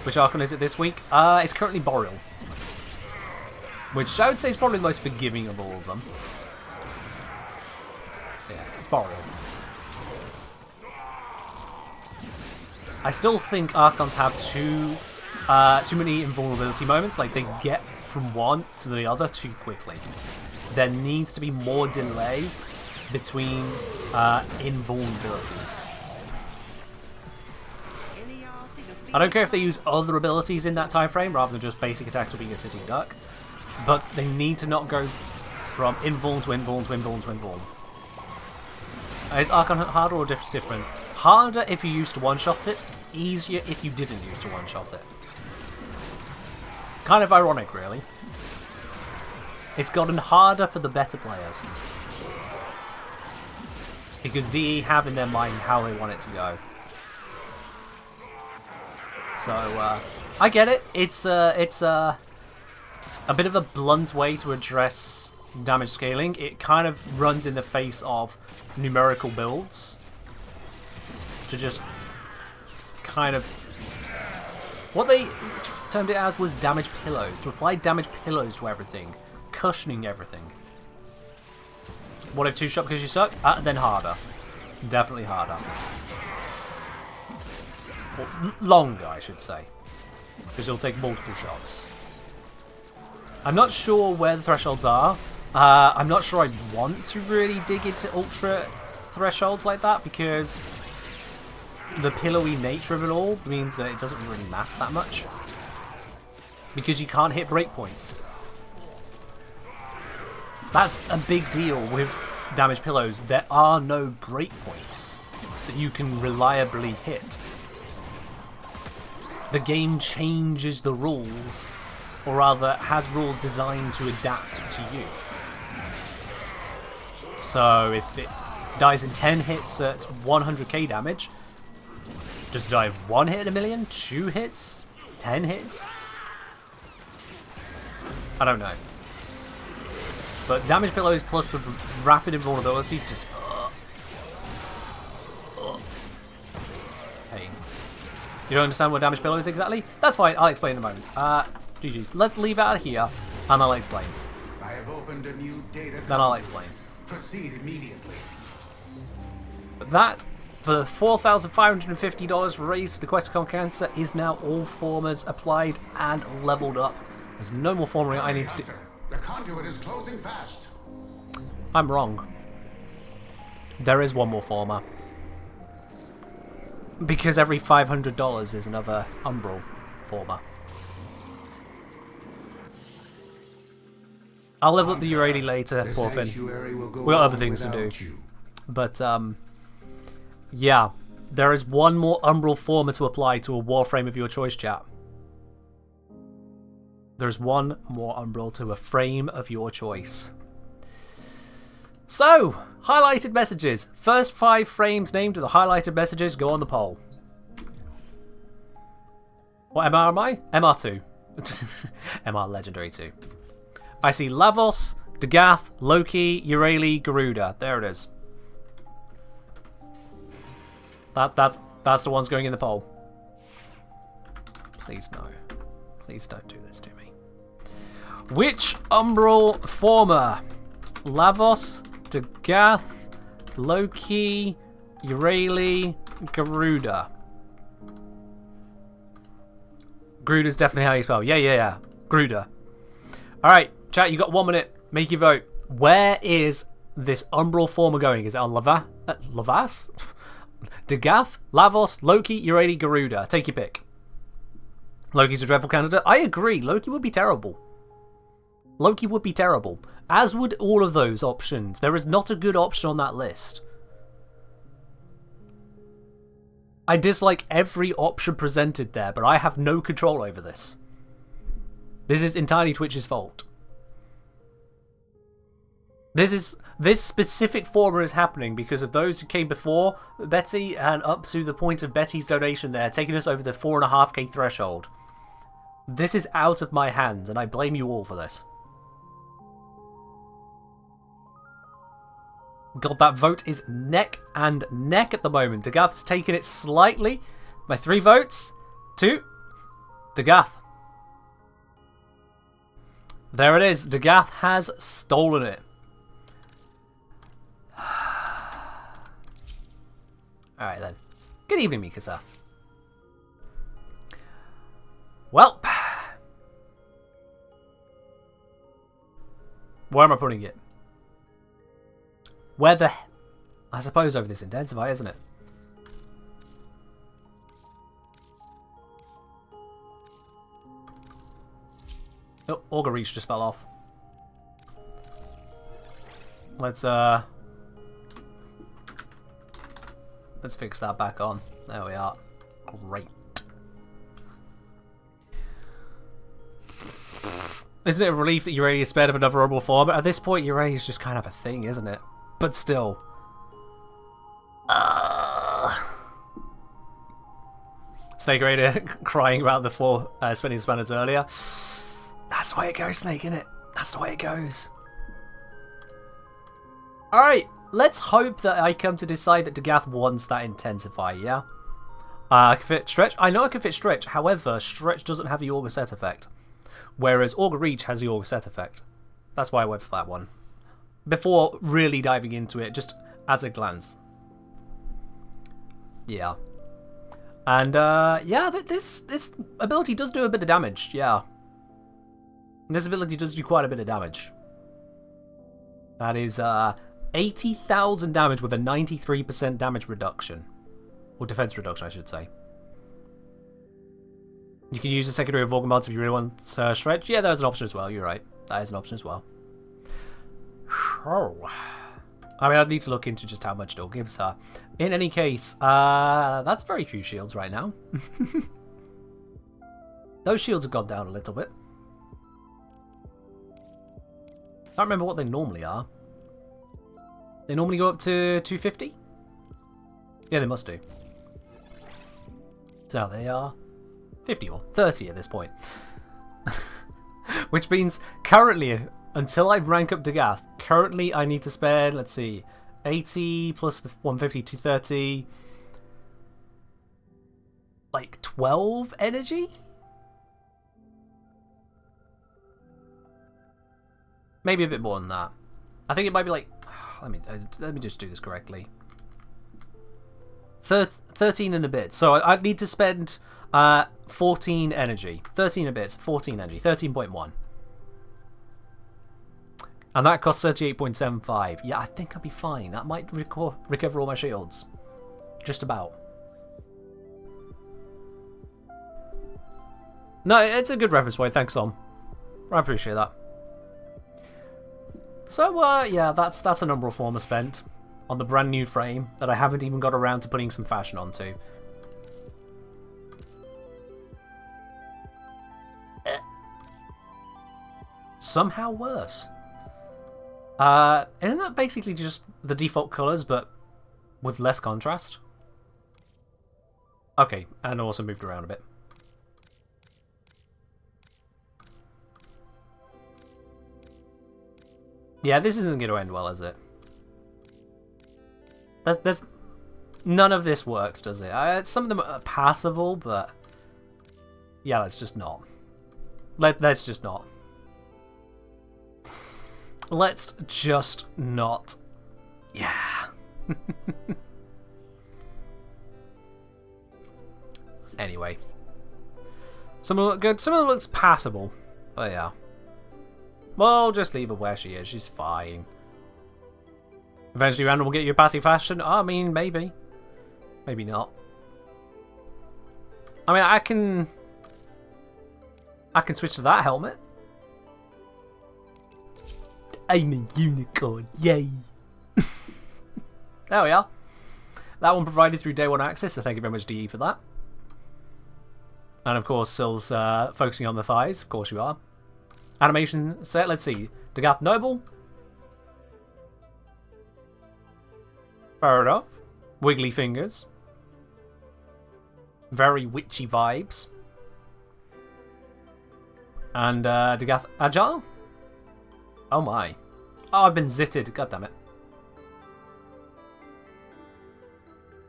Which Archon is it this week? It's currently Boreal, which I would say is probably the most forgiving of all of them. So yeah, it's Boreal. I still think Archons have too many invulnerability moments. Like, they get from one to the other too quickly. There needs to be more delay between invulnerabilities. I don't care if they use other abilities in that time frame rather than just basic attacks or being a sitting duck, but they need to not go from invuln to invuln to invuln to invuln. Is Archon harder or different? Harder if you used to one-shot it, easier if you didn't use to one-shot it. Kind of ironic, really. It's gotten harder for the better players, because DE have in their mind how they want it to go. So, I get it. It's a bit of a blunt way to address damage scaling. It kind of runs in the face of numerical builds to just kind of... What they termed it as was damage pillows. To apply damage pillows to everything. Cushioning everything. What if two-shot because you suck? Then harder. Definitely harder. Or longer, I should say. Because it'll take multiple shots. I'm not sure where the thresholds are. I'm not sure I want to really dig into ultra thresholds like that, because the pillowy nature of it all means that it doesn't really matter that much. Because you can't hit breakpoints. That's a big deal with damage pillows. There are no breakpoints that you can reliably hit. The game changes the rules, or rather has rules designed to adapt to you. So if it dies in 10 hits at 100k damage, does it die 1 hit at a million? 2 hits? 10 hits? I don't know. But damage pillows plus the rapid invulnerability is just... Pain. You don't understand what damage pillow is exactly? That's fine, I'll explain in a moment. GG's. Let's leave it out here, and I'll explain. I have opened a new data. Then I'll explain. Proceed immediately. That, for $4,550 raised for the quest to conquer cancer, is now all formers applied and leveled up. There's no more formering I need to do. The conduit is closing fast. I'm wrong. There is one more former. Because every $500 is another Umbral former. I'll level up the Urani later, poor Finn. We've got other things to do. But, yeah. There is one more Umbral former to apply to a Warframe of your choice, chat. There's one more Umbral to a frame of your choice. So, highlighted messages. First 5 frames named with the highlighted messages go on the poll. What MR am I? MR2. MR Legendary 2. I see Lavos, Degath, Loki, Urali, Garuda. There it is. That's the ones going in the poll. Please no. Please don't do this to me. Which Umbral former? Lavos, Degath, Loki, Urali, Garuda. Garuda's definitely how you spell. Yeah. Garuda. Alright, chat, you got 1 minute. Make your vote. Where is this Umbral former going? Is it on Lavas? Degath, Lavos, Loki, Urali, Garuda. Take your pick. Loki's a dreadful candidate. I agree. Loki would be terrible. Loki would be terrible, as would all of those options. There is not a good option on that list. I dislike every option presented there, but I have no control over this. This is entirely Twitch's fault. This specific formula is happening because of those who came before Betty and up to the point of Betty's donation there, taking us over the 4.5k threshold. This is out of my hands, and I blame you all for this. God, that vote is neck and neck at the moment. Dagath has taken it slightly by 3 votes to Dagath. There it is. Dagath has stolen it. Alright then. Good evening, Mikasa. Well. Where am I putting it? Where the... I suppose over this intensify, isn't it? Oh, Auger Reach just fell off. Let's fix that back on. There we are. Great. Isn't it a relief that Uranus is spared of another horrible form? At this point, Uranus is just kind of a thing, isn't it? But still. Snake Raider crying about the 4 spinning spanners earlier. That's the way it goes, Snake, innit? That's the way it goes. Alright, let's hope that I come to decide that Dagath wants that Intensify, yeah? I can fit Stretch. I know I can fit Stretch, however, Stretch doesn't have the Auger Set effect. Whereas Auger Reach has the Auger Set effect. That's why I went for that one. Before really diving into it, just as a glance. Yeah. And, yeah, this ability does do a bit of damage, yeah. This ability does do quite a bit of damage. That is, 80,000 damage with a 93% damage reduction. Or defense reduction, I should say. You can use a secondary of Organ mods if you really want Stretch. Yeah, there's an option as well, you're right. That is an option as well. Oh. I mean, I'd need to look into just how much it all gives her. In any case, that's very few shields right now. Those shields have gone down a little bit. I don't remember what they normally are. They normally go up to 250? Yeah, they must do. So they are 50 or 30 at this point. Which means currently, until I rank up Dagath, currently I need to spend, let's see, 80 plus the 150, 230, like 12 energy? Maybe a bit more than that. I think it might be like, let me just do this correctly. 13 and a bit. So I'd need to spend 14 energy. 13 and a bit, 14 energy, 13.1. And that costs 38.75. Yeah, I think I'll be fine. That might recover all my shields. Just about. No, it's a good reference point. Thanks, Om. I appreciate that. So, yeah, that's a number of former spent on the brand new frame that I haven't even got around to putting some fashion onto. Somehow worse. Isn't that basically just the default colours, but with less contrast? Okay, and also moved around a bit. Yeah, this isn't going to end well, is it? There's none of this works, does it? Some of them are passable, but yeah, let's just not. Let's just not. Let's just not. Yeah. Anyway, some of them look good. Some of them looks passable, but yeah. Well, just leave her where she is. She's fine. Eventually, Randall will get you a passive fashion. I mean, maybe. Maybe not. I mean, I can switch to that helmet. I'm a unicorn. Yay. There we are. That one provided through day one access, so thank you very much, DE, for that. And of course, Sill's focusing on the thighs. Of course you are. Animation set. Let's see. Dagath Noble. Fair enough. Wiggly fingers. Very witchy vibes. And Dagath Agile. Oh my. Oh, I've been zitted. God damn it.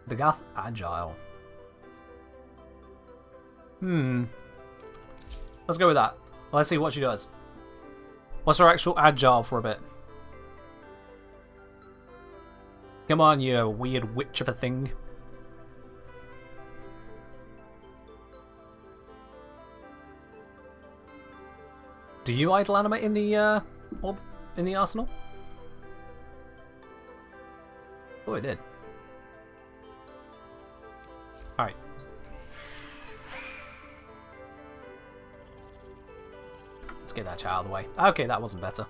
Dagath Agile. Let's go with that. Let's see what she does. What's her actual Agile for a bit? Come on, you weird witch of a thing. Do you idle animate in the arsenal? Oh, it did. All right. Let's get that child out of the way. Okay, that wasn't better.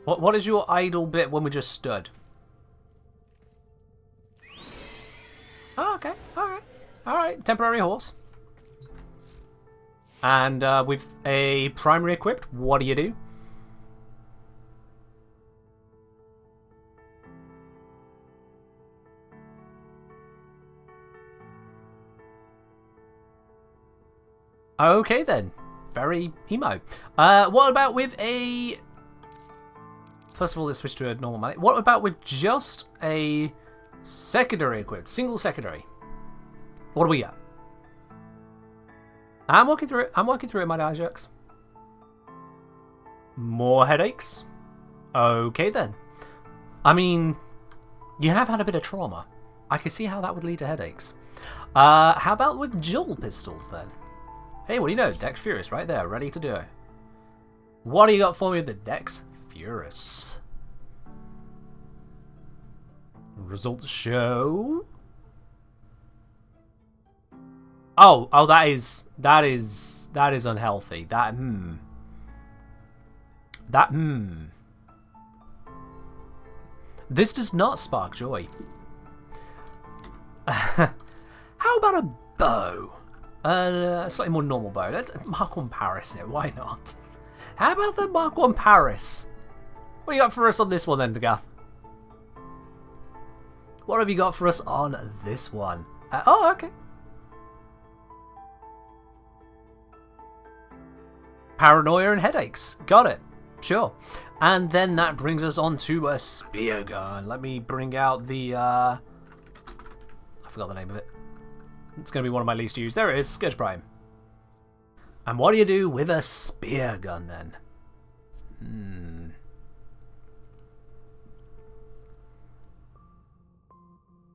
What is your idle bit when we just stood? Oh, okay. All right. All right. Temporary horse. And with a primary equipped, what do you do? Okay then. Very emo. What about with a... First of all, let's switch to a normal money. What about with just a secondary equipped? Single secondary. What do we got? I'm walking through it. I'm walking through it, my Ajax. More headaches? Okay then. I mean, you have had a bit of trauma. I can see how that would lead to headaches. How about with dual pistols then? Hey, what do you know? Dex Furious right there, ready to do. What do you got for me with the Dex Furious? Results show... Oh, that is unhealthy. This does not spark joy. How about a bow? A slightly more normal bow. Let's Mark 1 Paris it. Why not? How about the Mark 1 Paris? What do you got for us on this one then, Dagath? What have you got for us on this one? Oh, okay. Paranoia and headaches. Got it. Sure. And then that brings us on to a spear gun. Let me bring out the... I forgot the name of it. It's going to be one of my least used. There it is. Scourge Prime. And what do you do with a spear gun then?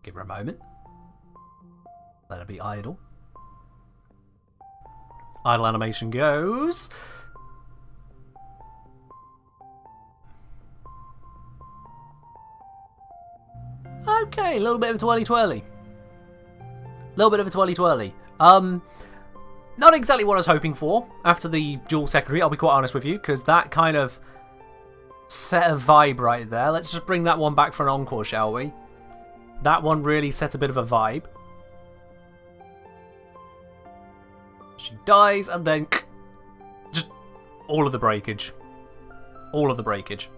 Give her a moment. Let her be idle. Idle animation goes. Okay, a little bit of a twirly-twirly. Little bit of a twirly-twirly. Not exactly what I was hoping for after the dual secondary, I'll be quite honest with you, because that kind of set a vibe right there. Let's just bring that one back for an encore, shall we? That one really set a bit of a vibe. She dies, and then just all of the breakage. All of the breakage.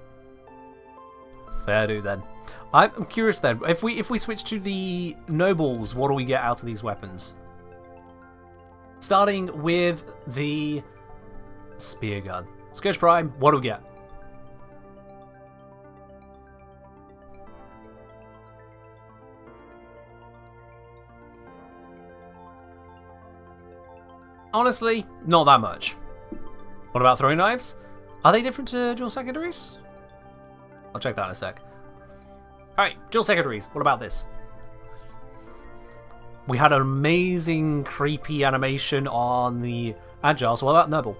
Fair do then. I'm curious then, if we switch to the nobles, what do we get out of these weapons? Starting with the spear gun. Scourge Prime, what do we get? Honestly, not that much. What about throwing knives? Are they different to dual secondaries? I'll check that in a sec. Alright, dual secondaries. What about this? We had an amazing creepy animation on the Agile, so what about Noble?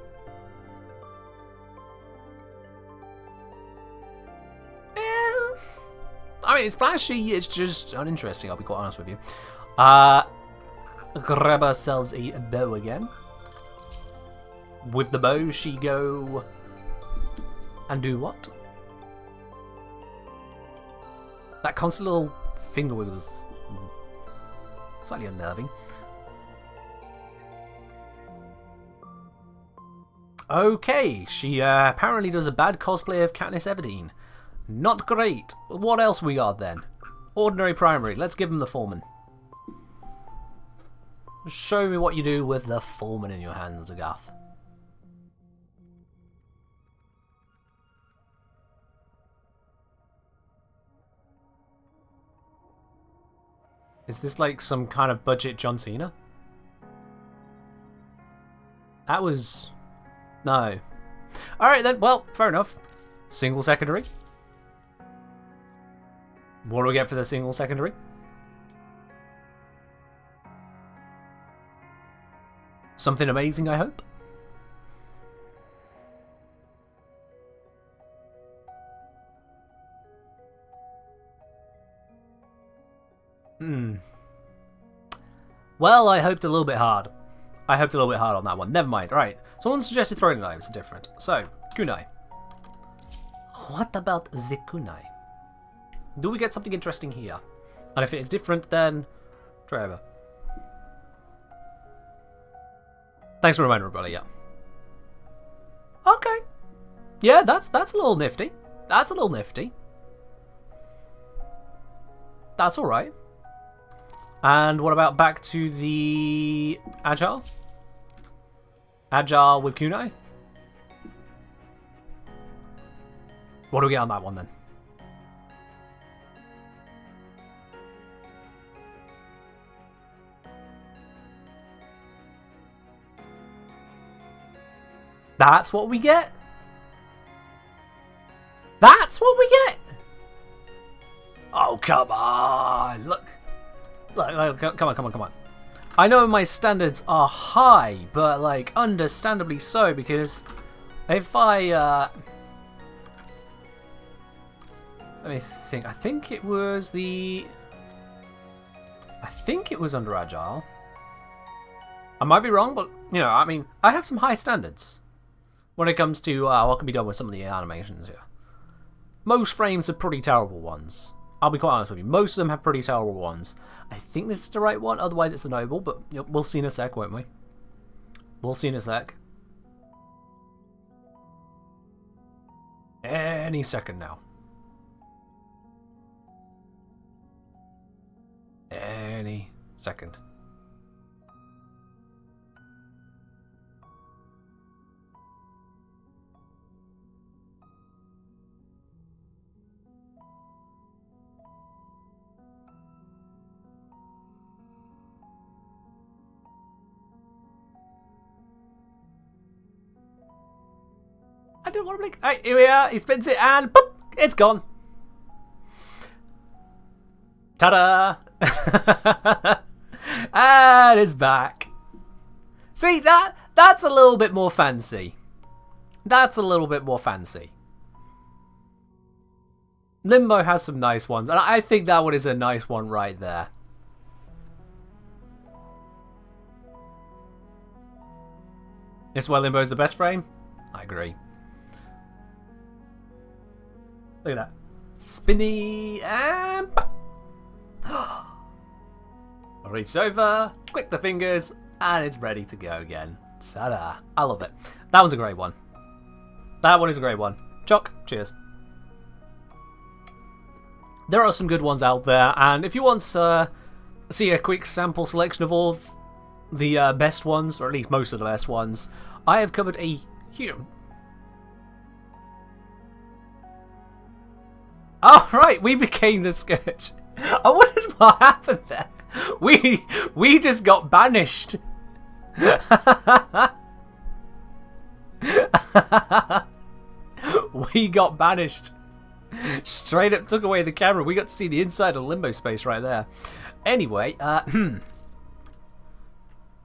I mean, it's flashy, it's just uninteresting, I'll be quite honest with you. Grab ourselves a bow again. With the bow, she go And do what? That constant little finger wiggle is slightly unnerving. Okay, she apparently does a bad cosplay of Katniss Everdeen. Not great. What else we got then? Ordinary primary. Let's give him the foreman. Show me what you do with the foreman in your hands, Agath. Is this like some kind of budget John Cena? That was... No. Alright then, well, fair enough. Single secondary. What do we get for the single secondary? Something amazing, I hope. Well, I hoped a little bit hard. I hoped a little bit hard on that one. Never mind. Right. Someone suggested throwing knives. Different. So, kunai. What about the kunai? Do we get something interesting here? And if it is different, then try over. Thanks for reminding everybody, yeah. Okay. Yeah, that's a little nifty. That's a little nifty. That's alright. And what about back to the Agile? Agile with kunai? What do we get on that one then? That's what we get? That's what we get? Oh, come on. Look, come on. I know my standards are high, but, like, understandably so, because if I, let me think. I think it was under Agile. I might be wrong, but, you know, I mean, I have some high standards when it comes to what can be done with some of the animations here. Most frames are pretty terrible ones. I'll be quite honest with you. Most of them have pretty terrible ones. I think this is the right one, otherwise it's the noble, but you know, we'll see in a sec, won't we? We'll see in a sec. Any second now. Any second. I didn't want to blink. Alright, here we are. He spins it and boop, it's gone. Ta-da! And it's back. See, that's a little bit more fancy. That's a little bit more fancy. Limbo has some nice ones, and I think that one is a nice one right there. Is why Limbo is the best frame? I agree. Look at that. Spinny and... Reach over, click the fingers, and it's ready to go again. Ta-da. I love it. That one's a great one. That one is a great one. Choc, cheers. There are some good ones out there, and if you want to see a quick sample selection of all of the best ones, or at least most of the best ones, I have covered a huge... Oh, right, we became the Scourge. I wondered what happened there. We just got banished. We got banished. Straight up took away the camera. We got to see the inside of Limbo space right there. Anyway,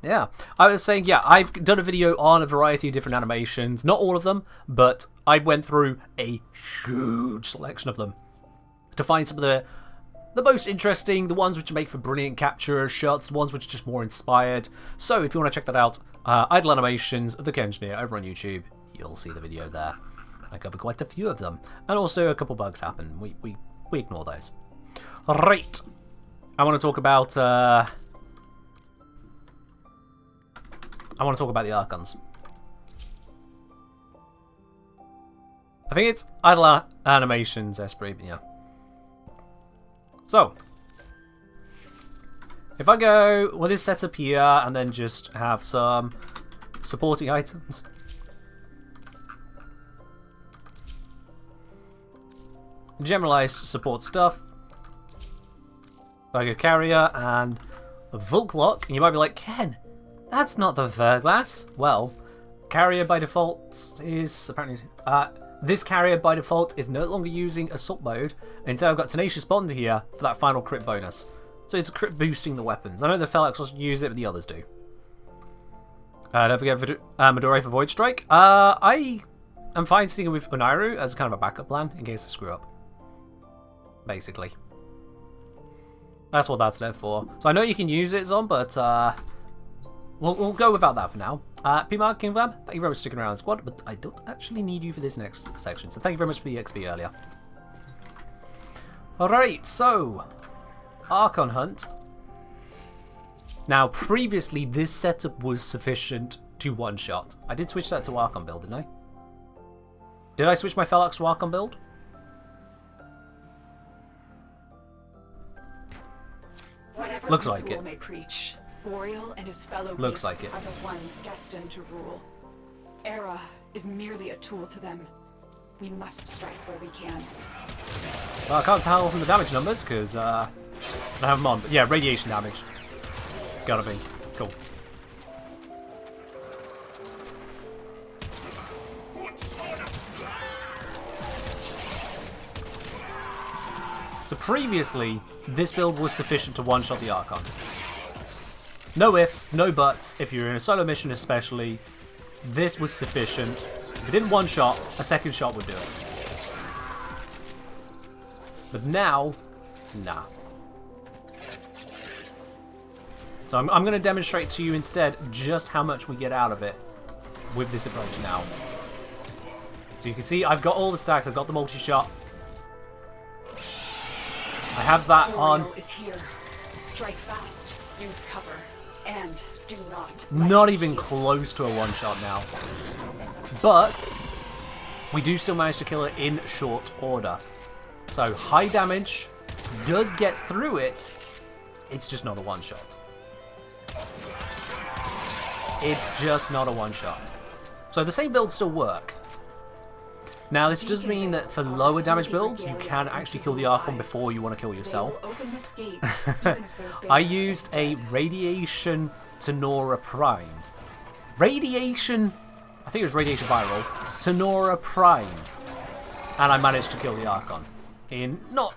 yeah, I was saying, yeah, I've done a video on a variety of different animations. Not all of them, but I went through a huge selection of them to find some of the most interesting, the ones which make for brilliant capture shots, the ones which are just more inspired. So if you want to check that out, Idle Animations, The Kengineer, over on YouTube, you'll see the video there. I cover quite a few of them. And also a couple bugs happen. We ignore those. Right. I want to talk about the Archons. I think it's idle animations, Esprit, yeah. So, if I go with this setup here and then just have some supporting items. Generalized support stuff. I go carrier and a Volklock, and you might be like, Ken, that's not the Verglass. Well, carrier by default is apparently this carrier by default is no longer using assault mode. Instead, I've got Tenacious Bond here for that final crit bonus. So it's crit boosting the weapons. I know the Felix will use it, but the others do. Don't forget Midori for Void Strike. I am fine sticking with Unairu as kind of a backup plan in case I screw up. Basically. That's what that's there for. So I know you can use it, Zon, but we'll go without that for now. P-Mark, King Vlad, thank you very much for sticking around, squad, but I don't actually need you for this next section, so thank you very much for the XP earlier. Alright, so Archon Hunt. Now, previously, this setup was sufficient to one-shot. I did switch that to Archon build, didn't I? Did I switch my Felox to Archon build? Whatever Looks this like it. may preach, Boreal and his fellow Looks beasts like it. are the ones destined to rule. Era is merely a tool to them. We must strike where we can. Well, I can't tell from the damage numbers because I don't have them on. But yeah, radiation damage. It's gotta be. Cool. So previously, this build was sufficient to one-shot the Archon. No ifs, no buts. If you're in a solo mission especially, this was sufficient. If it didn't one-shot, a second shot would do it. But now, nah. So I'm going to demonstrate to you instead just how much we get out of it with this approach now. So you can see I've got all the stacks, I've got the multi-shot. I have that on. Is here. Strike fast, use cover, and do not. Not even close to a one-shot now. But we do still manage to kill it in short order. So high damage does get through it. It's just not a one-shot. It's just not a one-shot. So the same builds still work. Now this does mean that for lower damage builds, you can actually kill the Archon before you want to kill yourself. I used a Radiation Tenora Prime. Radiation, I think it was Radiation Viral, Tenora Prime. And I managed to kill the Archon. In not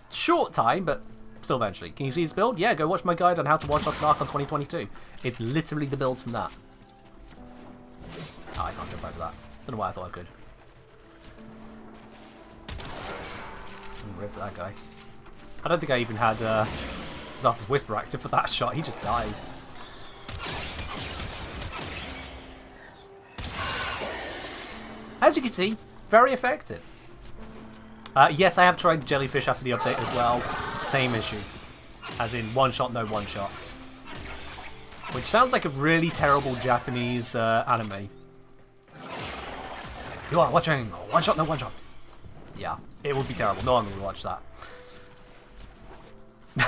short time, but still eventually. Can you see his build? Yeah, go watch my guide on how to one-shot an Archon 2022. It's literally the builds from that. Oh, I can't jump over that. Don't know why I thought I could. Rip that guy. I don't think I even had Zarth's Whisper active for that shot. He just died. As you can see, very effective. Yes, I have tried Jellyfish after the update as well. Same issue. As in, one shot, no one shot. Which sounds like a really terrible Japanese anime. You are watching one shot, no one shot. Yeah, it would be terrible. No one would watch that. I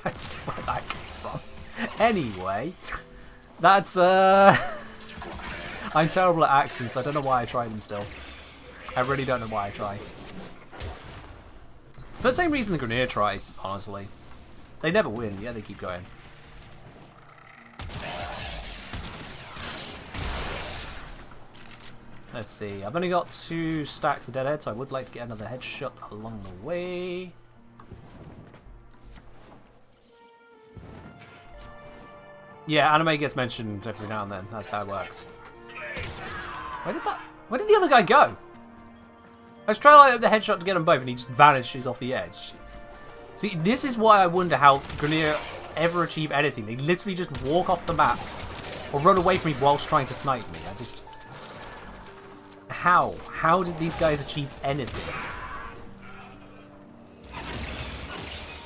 don't know where that came from. Anyway, that's I'm terrible at accents. I don't know why I try them still. I really don't know why I try. For the same reason the Grenadier try, honestly. They never win, yeah, they keep going. Let's see, I've only got 2 stacks of deadhead, so I would like to get another headshot along the way. Yeah, anime gets mentioned every now and then, that's how it works. Where did the other guy go? I was trying to light up the headshot to get them both and he just vanishes off the edge. See, this is why I wonder how Grenadier ever achieve anything. They literally just walk off the map or run away from me whilst trying to snipe me. How? How did these guys achieve anything?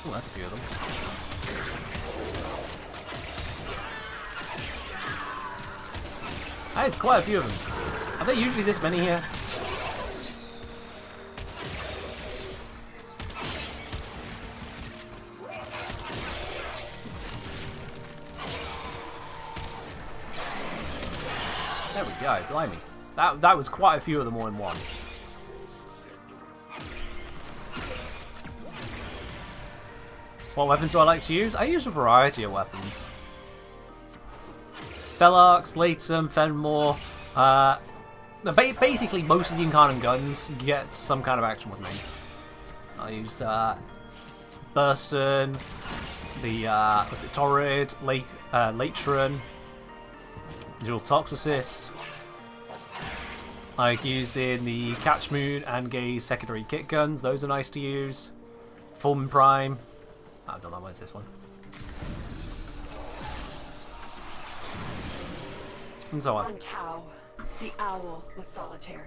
Oh, that's a few of them. Hey, it's quite a few of them. Are there usually this many here? There we go, blimey. That was quite a few of them all in one. What weapons do I like to use? I use a variety of weapons. Felarx, Latham, Fenmore. Basically, most of the Incarnate guns get some kind of action with me. I use Burston, the what's it, Torrid, Latron, Dual Toxicist. I like using the Catch Moon and Gaze secondary kit guns. Those are nice to use. Fulmin Prime. I don't know where's this one. And so on. On Tau, the owl was solitary.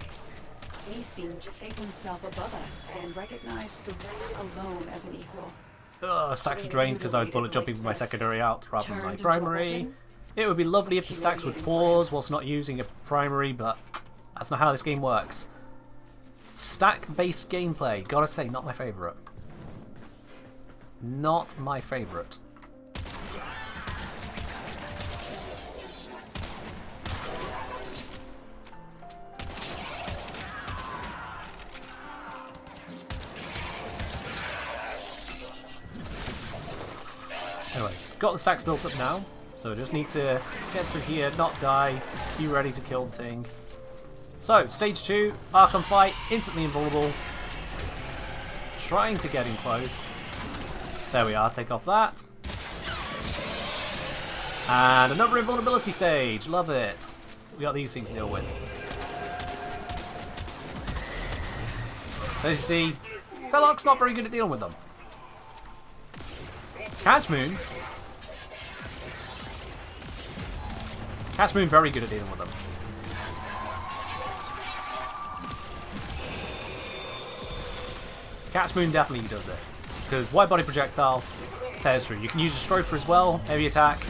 He seemed to think himself above us and recognized the ram alone as an equal. Ugh, stacks are drained because I was bullet jumping with my secondary out rather than my primary. It would be lovely if the stacks would pause whilst not using a primary, but that's not how this game works. Stack-based gameplay, gotta say, not my favourite. Not my favourite. Anyway, got the stacks built up now, so just need to get through here, not die, be ready to kill the thing. So, stage 2, Archon fight, instantly invulnerable. Trying to get in close. There we are, take off that. And another invulnerability stage, love it. We got these things to deal with. As you see, Felarx's not very good at dealing with them. Catch Moon, very good at dealing with them. Catch Moon definitely does it. Because wide body projectile tears through. You can use a Stropher as well, heavy attack.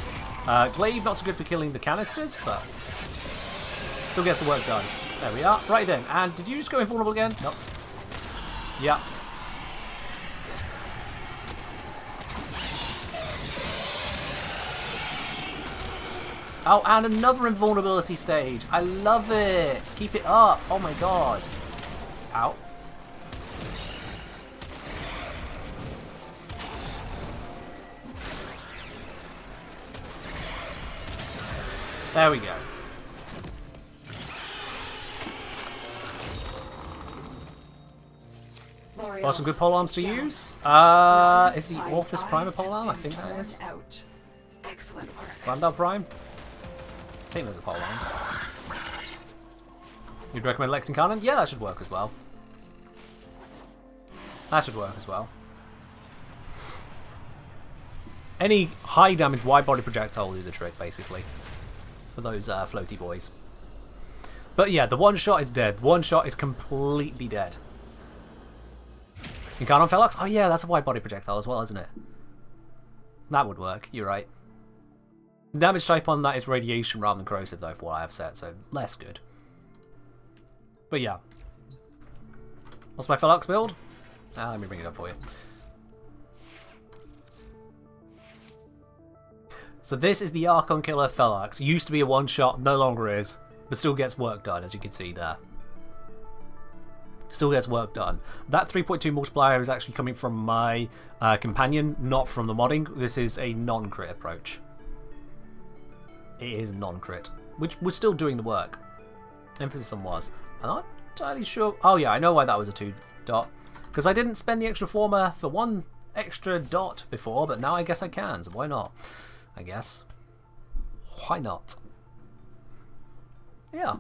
Glaive, not so good for killing the canisters, but still gets the work done. There we are. Right then. And did you just go invulnerable again? Nope. Yeah. Oh, and another invulnerability stage. I love it. Keep it up. Oh my god. Ow. There we go. Got some good polearms to use. Is the Orphis Primer polearm? I think that is. Excellent work. Randall Prime? I think those are polearms. You'd recommend Lex Incarnate? Yeah, that should work as well. That should work as well. Any high damage wide body projectile will do the trick, basically. For those floaty boys. But yeah, the one shot is dead. One shot is completely dead. Incarnate Felarx? Oh yeah, that's a wide body projectile as well, isn't it? That would work, you're right. Damage type on that is radiation rather than corrosive though, for what I have set, so less good. But yeah. What's my Felarx build? Let me bring it up for you. So this is the Archon Killer Felarx. Used to be a one-shot, no longer is, but still gets work done, as you can see there. Still gets work done. That 3.2 multiplier is actually coming from my companion, not from the modding. This is a non-crit approach. It is non-crit, which was still doing the work. Emphasis on was. I'm not entirely sure. Oh yeah, I know why that was a 2 dot. Because I didn't spend the extra former for 1 extra dot before, but now I guess I can, so why not? I guess. Why not? Yeah.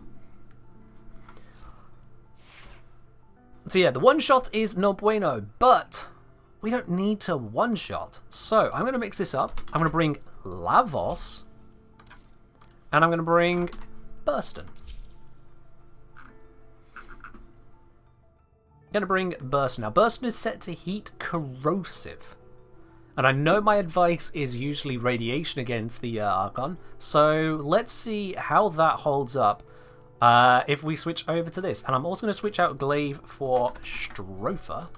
So yeah, the one-shot is no bueno, but we don't need to one-shot. So I'm going to mix this up. I'm going to bring Lavos, and I'm going to bring Burston. Gonna bring Bursten. Now, Bursten is set to heat corrosive. And I know my advice is usually radiation against the Archon, so let's see how that holds up if we switch over to this. And I'm also going to switch out Glaive for Stropher.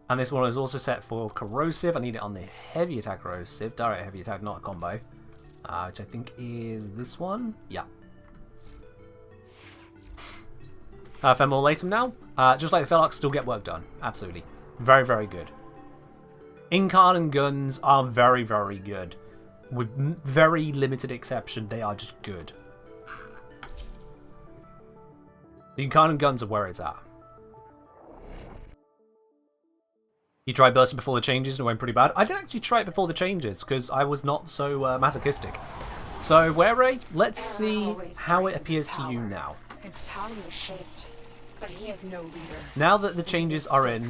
And this one is also set for corrosive. I need it on the heavy attack corrosive, direct heavy attack, not a combo, which I think is this one. Yeah. Femoral Latum now. Just like the Felarks, still get work done. Absolutely. Very, very good. Incarnate guns are very, very good. With very limited exception, they are just good. The Incarnate guns are where it's at. You tried Bursting before the changes and it went pretty bad. I didn't actually try it before the changes because I was not so masochistic. So, Were, let's see how it appears to you now. It's how he was shaped. But he is no leader. Now that the changes are in,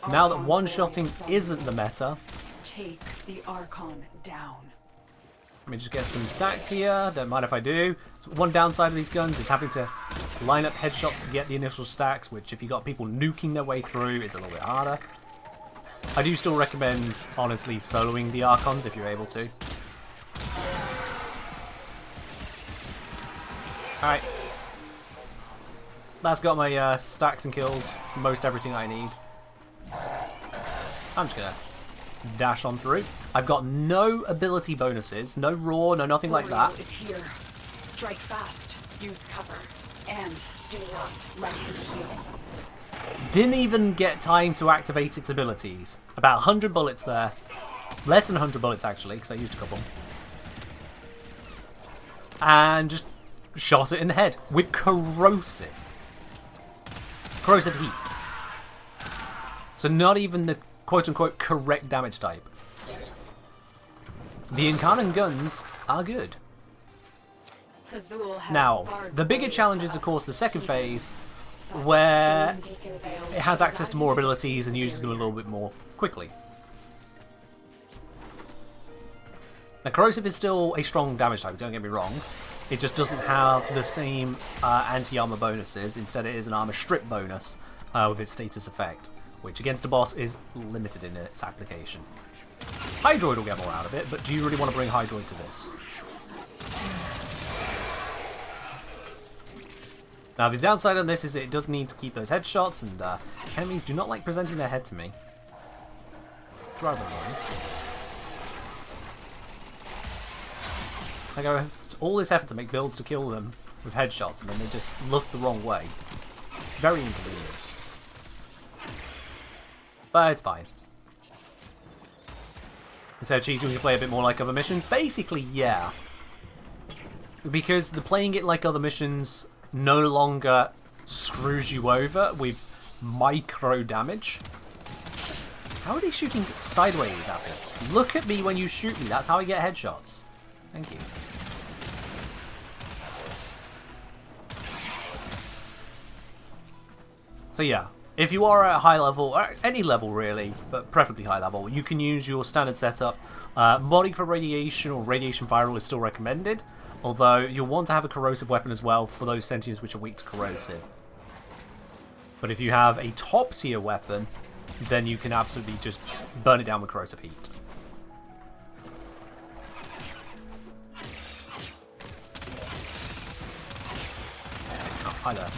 now that one-shotting isn't the meta, take the Archon down. Let me just get some stacks here, don't mind if I do. So one downside of these guns is having to line up headshots to get the initial stacks, which if you got people nuking their way through, is a little bit harder. I do still recommend, honestly, soloing the Archons if you're able to. Alright. That's got my stacks and kills, most everything I need. I'm just gonna dash on through. I've got no ability bonuses, no raw, no nothing like that. Is here. Strike fast, use cover, and do not let him heal. Didn't even get time to activate its abilities. About 100 bullets there. Less than 100 bullets actually, because I used a couple. And just shot it in the head with corrosive. Corrosive heat. So not even the quote-unquote correct damage type. The Incarnate guns are good. Now, the bigger challenge is of course the second phase, where it has access to more abilities and uses them a little bit more quickly. Now, corrosive is still a strong damage type, don't get me wrong. It just doesn't have the same anti-armor bonuses. Instead, it is an armor strip bonus with its status effect, which against the boss is limited in its application. Hydroid will get more out of it, but do you really want to bring Hydroid to this? Now, the downside on this is it does need to keep those headshots, and enemies do not like presenting their head to me. It's rather annoying. I go, it's all this effort to make builds to kill them with headshots, and then they just look the wrong way. Very inconvenient. But it's fine. Instead of cheesy, we can play a bit more like other missions. Basically, yeah. Because the playing it like other missions no longer screws you over with micro damage. How is he shooting sideways at me? Look at me when you shoot me. That's how I get headshots. Thank you. So yeah, if you are at a high level, or any level really, but preferably high level, you can use your standard setup. Modding for radiation or radiation viral is still recommended, although you'll want to have a corrosive weapon as well for those sentients which are weak to corrosive. But if you have a top tier weapon, then you can absolutely just burn it down with corrosive heat. Oh, hi there.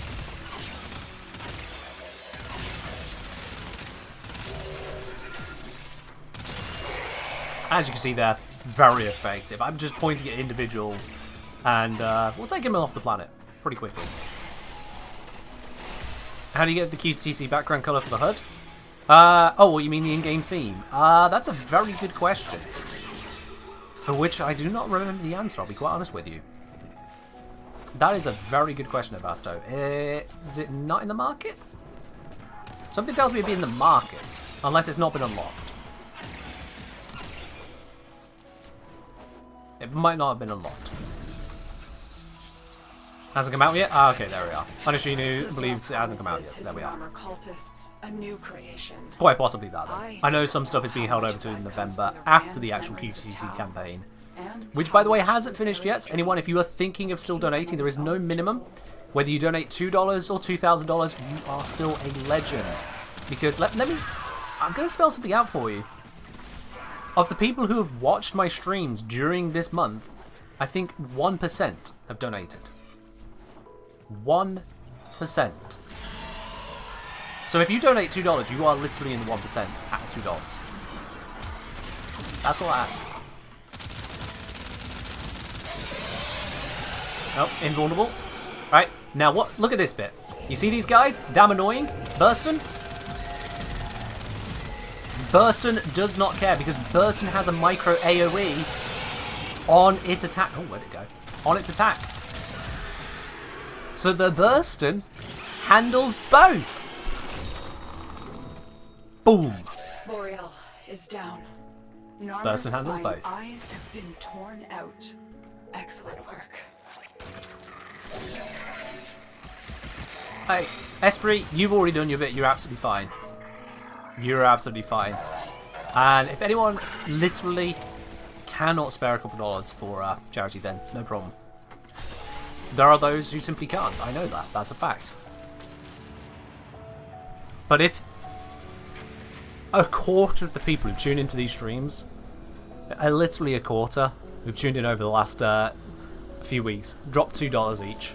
As you can see there, very effective. I'm just pointing at individuals, and we'll take them off the planet pretty quickly. How do you get the QTC background color for the HUD? Oh, you mean the in-game theme? That's a very good question, for which I do not remember the answer, I'll be quite honest with you. That is a very good question, Basto. Is it not in the market? Something tells me it'd be in the market, unless it's not been unlocked. It might not have been unlocked. Hasn't come out yet? Ah, okay, there we are. Unishinu believes it hasn't come out yet, so there we are. Quite possibly that, though. I know some stuff is being held over to in November after the actual QTC campaign, which, by the way, hasn't finished yet. Anyone, if you are thinking of still donating, there is no minimum. Whether you donate $2 or $2,000, you are still a legend. Because I'm going to spell something out for you. Of the people who have watched my streams during this month, I think 1% have donated. 1%. So if you donate $2, you are literally in the 1% at $2. That's all I ask. Oh, invulnerable. Alright, now what? Look at this bit. You see these guys? Damn annoying. Burston. Burston does not care because Burston has a micro AoE on its attack. Oh, where'd it go? On its attacks. So the Burston handles both. Boom. Boreal is down. Burston handles Narmer's both. eyes have been torn out. Excellent work. Hey, Esprit, you've already done your bit. You're absolutely fine. You're absolutely fine. And if anyone literally cannot spare a couple dollars for charity, then no problem. There are those who simply can't. I know that. That's a fact. But if a quarter of the people who tune into these streams, literally a quarter who've tuned in over the last few weeks, dropped $2 each,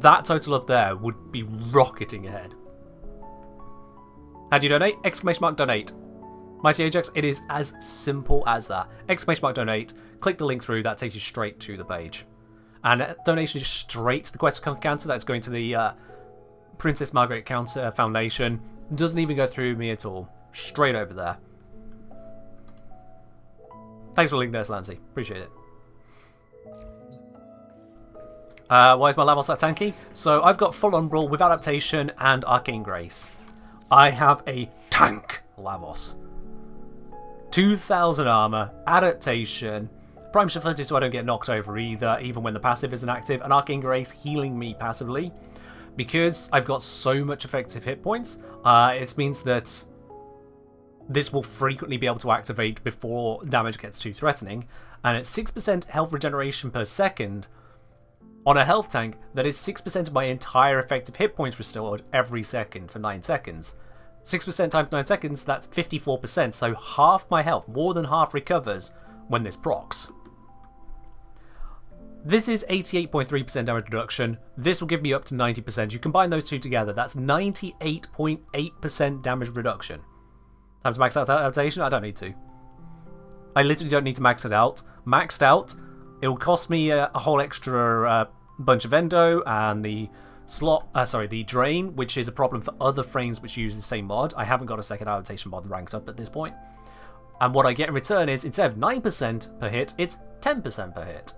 that total up there would be rocketing ahead. How do you donate? Exclamation mark donate. Mighty Ajax, it is as simple as that. Exclamation mark donate. Click the link through, that takes you straight to the page. And donation is straight to the Quest to Conquer Cancer. That's going to the Princess Margaret Cancer Foundation. Doesn't even go through me at all. Straight over there. Thanks for the link there, Slancy. Appreciate it. Why is my Lavos that tanky? So I've got full Umbral with adaptation and Arcane Grace. I have a tank Lavos. 2,000 armor, adaptation, Prime Shuffler so I don't get knocked over either, even when the passive isn't active, and Arcane Grace healing me passively. Because I've got so much effective hit points, it means that this will frequently be able to activate before damage gets too threatening, and at 6% health regeneration per second, on a health tank, that is 6% of my entire effective hit points restored every second for 9 seconds. 6% times 9 seconds, that's 54%, so half my health, more than half, recovers when this procs. This is 88.3% damage reduction. This will give me up to 90%. You combine those two together, that's 98.8% damage reduction. Time to max out adaptation? I don't need to. I literally don't need to max it out. Maxed out, it will cost me a whole extra bunch of endo and the the drain, which is a problem for other frames which use the same mod. I haven't got a second adaptation mod ranked up at this point. And what I get in return is, instead of 9% per hit, it's 10% per hit.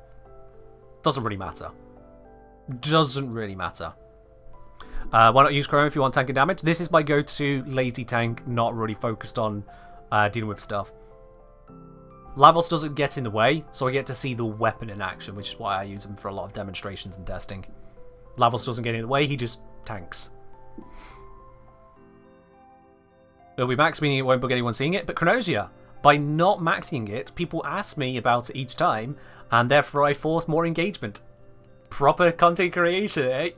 Doesn't really matter. Doesn't really matter. Why not use Chrome if you want tank and damage? This is my go-to lazy tank, not really focused on dealing with stuff. Lavos doesn't get in the way, so I get to see the weapon in action, which is why I use him for a lot of demonstrations and testing. Lavos doesn't get in the way, he just tanks. It'll be max, meaning it won't bug anyone seeing it, but Chronosia, by not maxing it, people ask me about it each time, and therefore I force more engagement. Proper content creation, eh?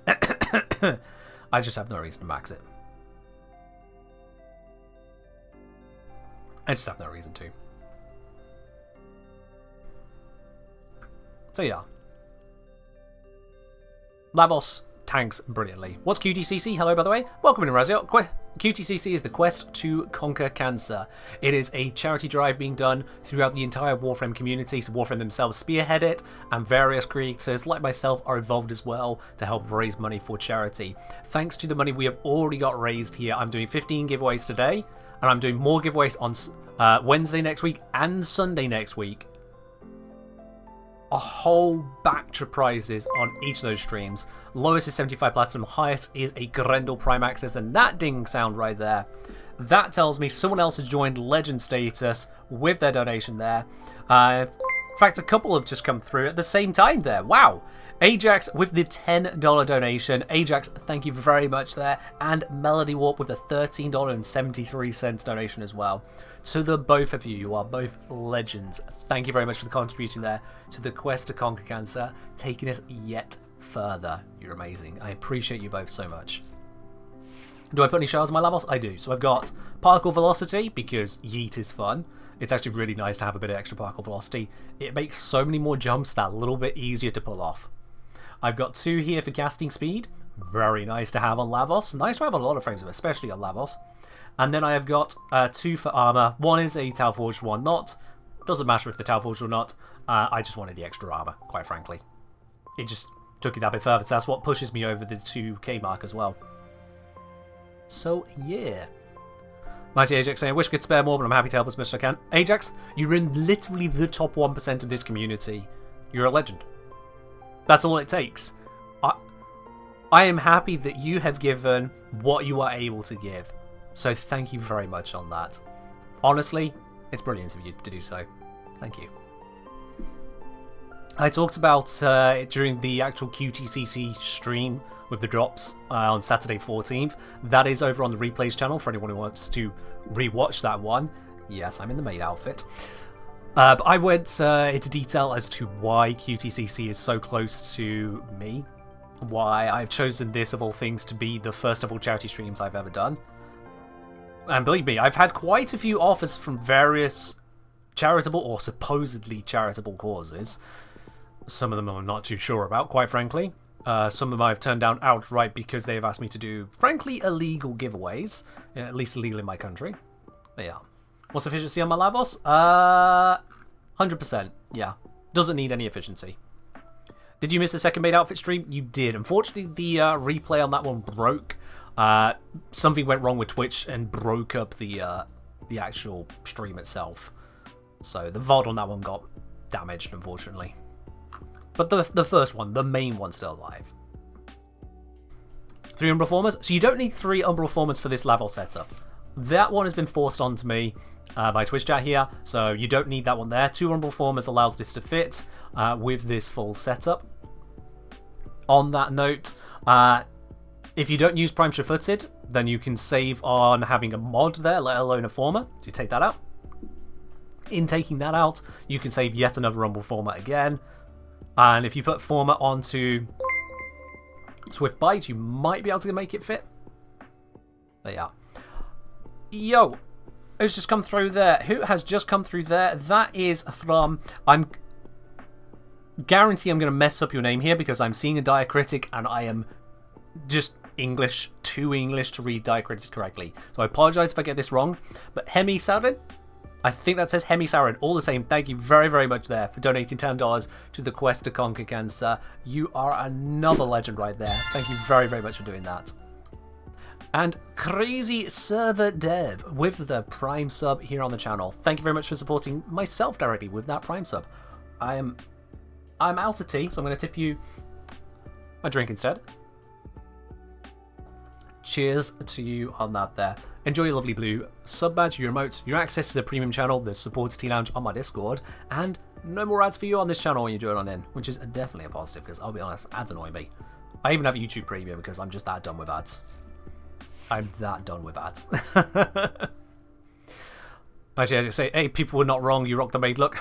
I just have no reason to max it. I just have no reason to. So yeah. Lavos tanks brilliantly. What's QTCC? Hello, by the way. Welcome in, Razio. QTCC is the Quest to Conquer Cancer. It is a charity drive being done throughout the entire Warframe community, so Warframe themselves spearhead it, and various creators like myself are involved as well to help raise money for charity. Thanks to the money we have already got raised here, I'm doing 15 giveaways today, and I'm doing more giveaways on Wednesday next week and Sunday next week. A whole batch of prizes on each of those streams. Lowest is 75 platinum, highest is a Grendel Prime Access, and that ding sound right there, that tells me someone else has joined legend status with their donation there. In fact, a couple have just come through at the same time there. Wow! Ajax with the $10 donation. Ajax, thank you very much there. And Melody Warp with a $13.73 donation as well. To the both of you, you are both legends. Thank you very much for contributing there to the Quest to Conquer Cancer, taking us yet further. You're amazing. I appreciate you both so much. Do I put any shards on my Lavos? I do. So I've got particle velocity because yeet is fun. It's actually really nice to have a bit of extra particle velocity. It makes so many more jumps that little bit easier to pull off. I've got 2 here for casting speed. Very nice to have on Lavos. Nice to have on a lot of frames, especially on Lavos. And then I have got 2 for armor. One is a Tau Forged, one not. Doesn't matter if the Tau Forged or not. I just wanted the extra armor, quite frankly. It just took it a bit further. So that's what pushes me over the 2k mark as well. So, yeah. Mighty Ajax saying, I wish I could spare more, but I'm happy to help as much as I can. Ajax, you're in literally the top 1% of this community. You're a legend. That's all it takes. I am happy that you have given what you are able to give. So thank you very much on that. Honestly, it's brilliant of you to do so. Thank you. I talked about during the actual QTCC stream with the drops on Saturday 14th. That is over on the replays channel for anyone who wants to rewatch that one. Yes, I'm in the maid outfit. But I went into detail as to why QTCC is so close to me. Why I've chosen this, of all things, to be the first of all charity streams I've ever done. And believe me, I've had quite a few offers from various charitable or supposedly charitable causes. Some of them I'm not too sure about, quite frankly. Some of them I've turned down outright because they've asked me to do, frankly, illegal giveaways. At least illegal in my country. But yeah. What's efficiency on my Lavos? 100%. Yeah. Doesn't need any efficiency. Did you miss the second maid outfit stream? You did. Unfortunately, the replay on that one broke. Something went wrong with Twitch and broke up the actual stream itself. So the VOD on that one got damaged, unfortunately. But the first one, the main one's still alive. 3 Umbral Formers. So you don't need 3 Umbral Formers for this level setup. That one has been forced onto me by Twitch chat here, so you don't need that one there. 2 Umbral Formers allows this to fit with this full setup. On that note, if you don't use Prime Shafooted, then you can save on having a mod there, let alone a Former. So you take that out. In taking that out, you can save yet another Umbral Former again. And if you put Former onto Swift Bite, you might be able to make it fit. But yeah. Yo, who's just come through there? Who has just come through there? That is from... I'm guarantee I'm going to mess up your name here because I'm seeing a diacritic and I am just English, too English to read diacritics correctly. So I apologize if I get this wrong. But Hemi Saurin, I think that says Hemi Saurin. All the same, thank you very, very much there for donating $10 to the quest to conquer cancer. You are another legend right there. Thank you very, very much for doing that. And Crazy Server Dev with the Prime sub here on the channel. Thank you very much for supporting myself directly with that Prime sub. I'm out of tea, so I'm going to tip you a drink instead. Cheers to you on that there. Enjoy your lovely blue sub badge, your emotes, your access to the premium channel, the support tea lounge on my Discord, and no more ads for you on this channel when you join on in, which is definitely a positive because I'll be honest, ads annoy me. I even have YouTube Premium because I'm just that done with ads. I'm that done with ads. Actually, I just say, hey, people were not wrong. You rock the maid look.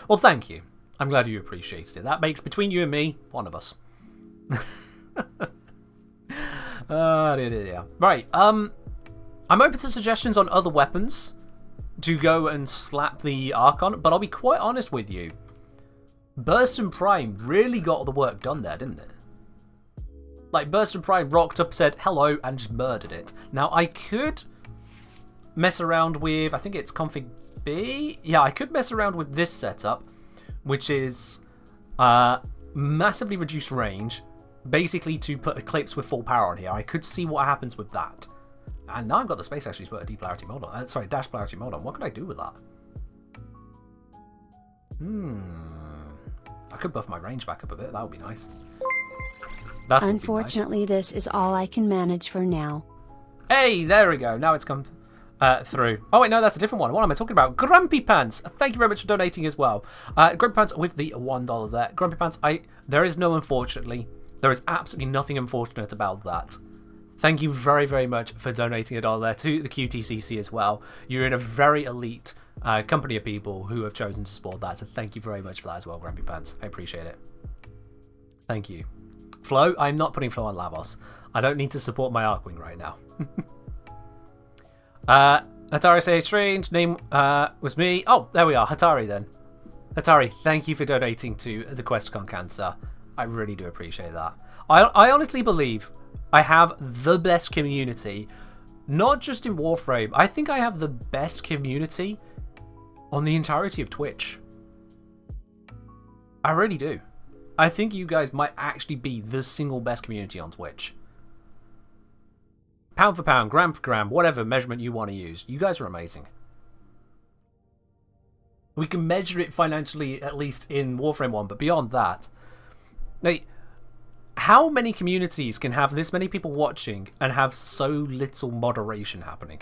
Well, thank you. I'm glad you appreciated it. That makes, between you and me, one of us. Yeah. Right. I'm open to suggestions on other weapons to go and slap the Archon, but I'll be quite honest with you. Burst and Prime really got the work done there, didn't it? Like, Burst and Prime rocked up, said hello, and just murdered it. Now, I could mess around with, I think it's config B? Yeah, I could mess around with this setup, which is massively reduced range, basically to put Eclipse with full power on here. I could see what happens with that. And now I've got the space actually to put a depolarity mod on. Sorry, dash polarity mod on. What could I do with that? I could buff my range back up a bit. That would be nice. Unfortunately, this is all I can manage for now. Hey, there we go. Now it's come through. Oh, wait, no, that's a different one. What am I talking about? Grumpy Pants. Thank you very much for donating as well. Grumpy Pants with the $1 there. Grumpy Pants, there is no unfortunately. There is absolutely nothing unfortunate about that. Thank you very, very much for donating $1 there to the QTCC as well. You're in a very elite company of people who have chosen to support that. So thank you very much for that as well, Grumpy Pants. I appreciate it. Thank you. Flo, I'm not putting Flo on Lavos. I don't need to support my Archwing right now. Hatari say strange name was me. Oh, there we are. Hatari then. Hatari, thank you for donating to the QuestCon Cancer. I really do appreciate that. I honestly believe I have the best community, not just in Warframe. I think I have the best community on the entirety of Twitch. I really do. I think you guys might actually be the single best community on Twitch. Pound for pound, gram for gram, whatever measurement you want to use. You guys are amazing. We can measure it financially, at least in Warframe 1, but beyond that... Like, how many communities can have this many people watching and have so little moderation happening?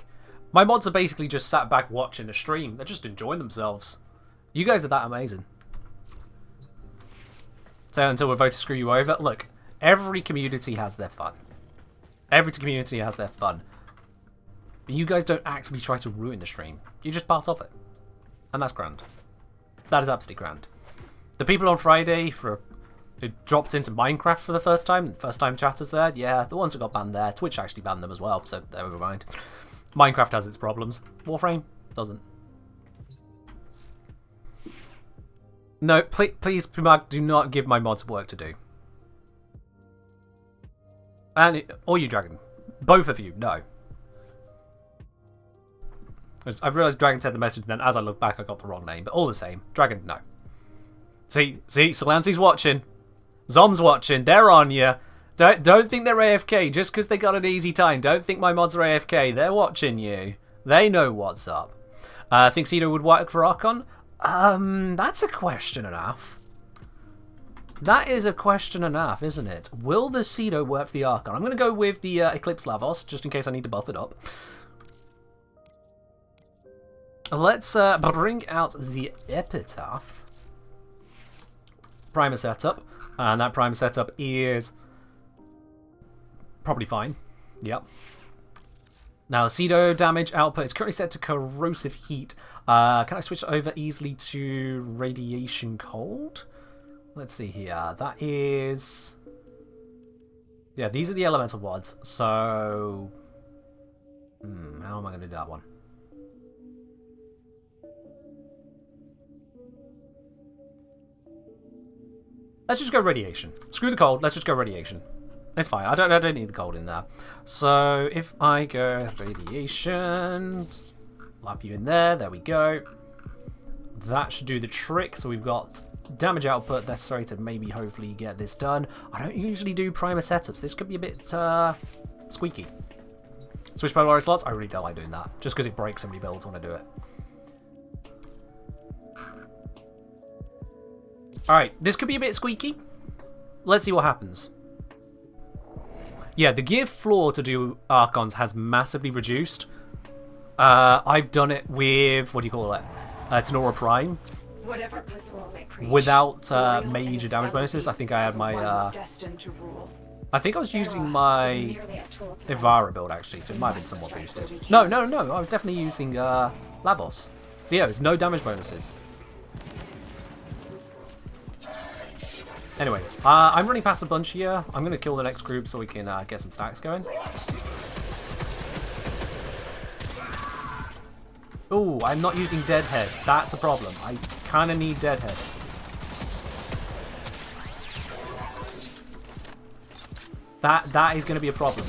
My mods are basically just sat back watching a stream. They're just enjoying themselves. You guys are that amazing. So until we're voted to screw you over, look, every community has their fun. Every community has their fun. But you guys don't actually try to ruin the stream. You're just part of it. And that's grand. That is absolutely grand. The people on Friday who dropped into Minecraft for the first time chatters there, yeah, the ones that got banned there, Twitch actually banned them as well, so never mind. Minecraft has its problems. Warframe doesn't. No, please, Primark, do not give my mods work to do. Or you, Dragon. Both of you, no. I've realised Dragon said the message, and then as I look back, I got the wrong name. But all the same, Dragon, no. See, Solansi's watching. Zom's watching. They're on you. Don't think they're AFK just because they got an easy time. Don't think my mods are AFK. They're watching you. They know what's up. Think Cedo would work for Archon? That's a question enough. That is a question enough, isn't it? Will the Cedo work for the Archon? I'm going to go with the Eclipse Lavos, just in case I need to buff it up. Let's bring out the Epitaph. Primer setup. And that primer setup is probably fine. Yep. Now, Cedo damage output is currently set to corrosive heat. Can I switch over easily to radiation cold? Let's see here. That is... Yeah, these are the elemental ones. So... how am I going to do that one? Let's just go radiation. Screw the cold. Let's just go radiation. It's fine. I don't need the cold in there. So if I go radiation, lap you in there. There we go. That should do the trick. So we've got damage output necessary to maybe hopefully get this done. I don't usually do primer setups. This could be a bit squeaky. Switch Polaris slots. I really don't like doing that. Just because it breaks so many builds when I do it. Alright, this could be a bit squeaky. Let's see what happens. Yeah, the gear floor to do Archons has massively reduced. I've done it with, what do you call it? Tenora Prime. Without major damage bonuses. I think I had my... I think I was using my Ivara build, actually, so it might have been somewhat boosted. No, I was definitely using Lavos. So yeah, there's no damage bonuses. Anyway, I'm running past a bunch here. I'm going to kill the next group so we can get some stacks going. Ooh, I'm not using Deadhead. That's a problem. I kind of need Deadhead. That is going to be a problem.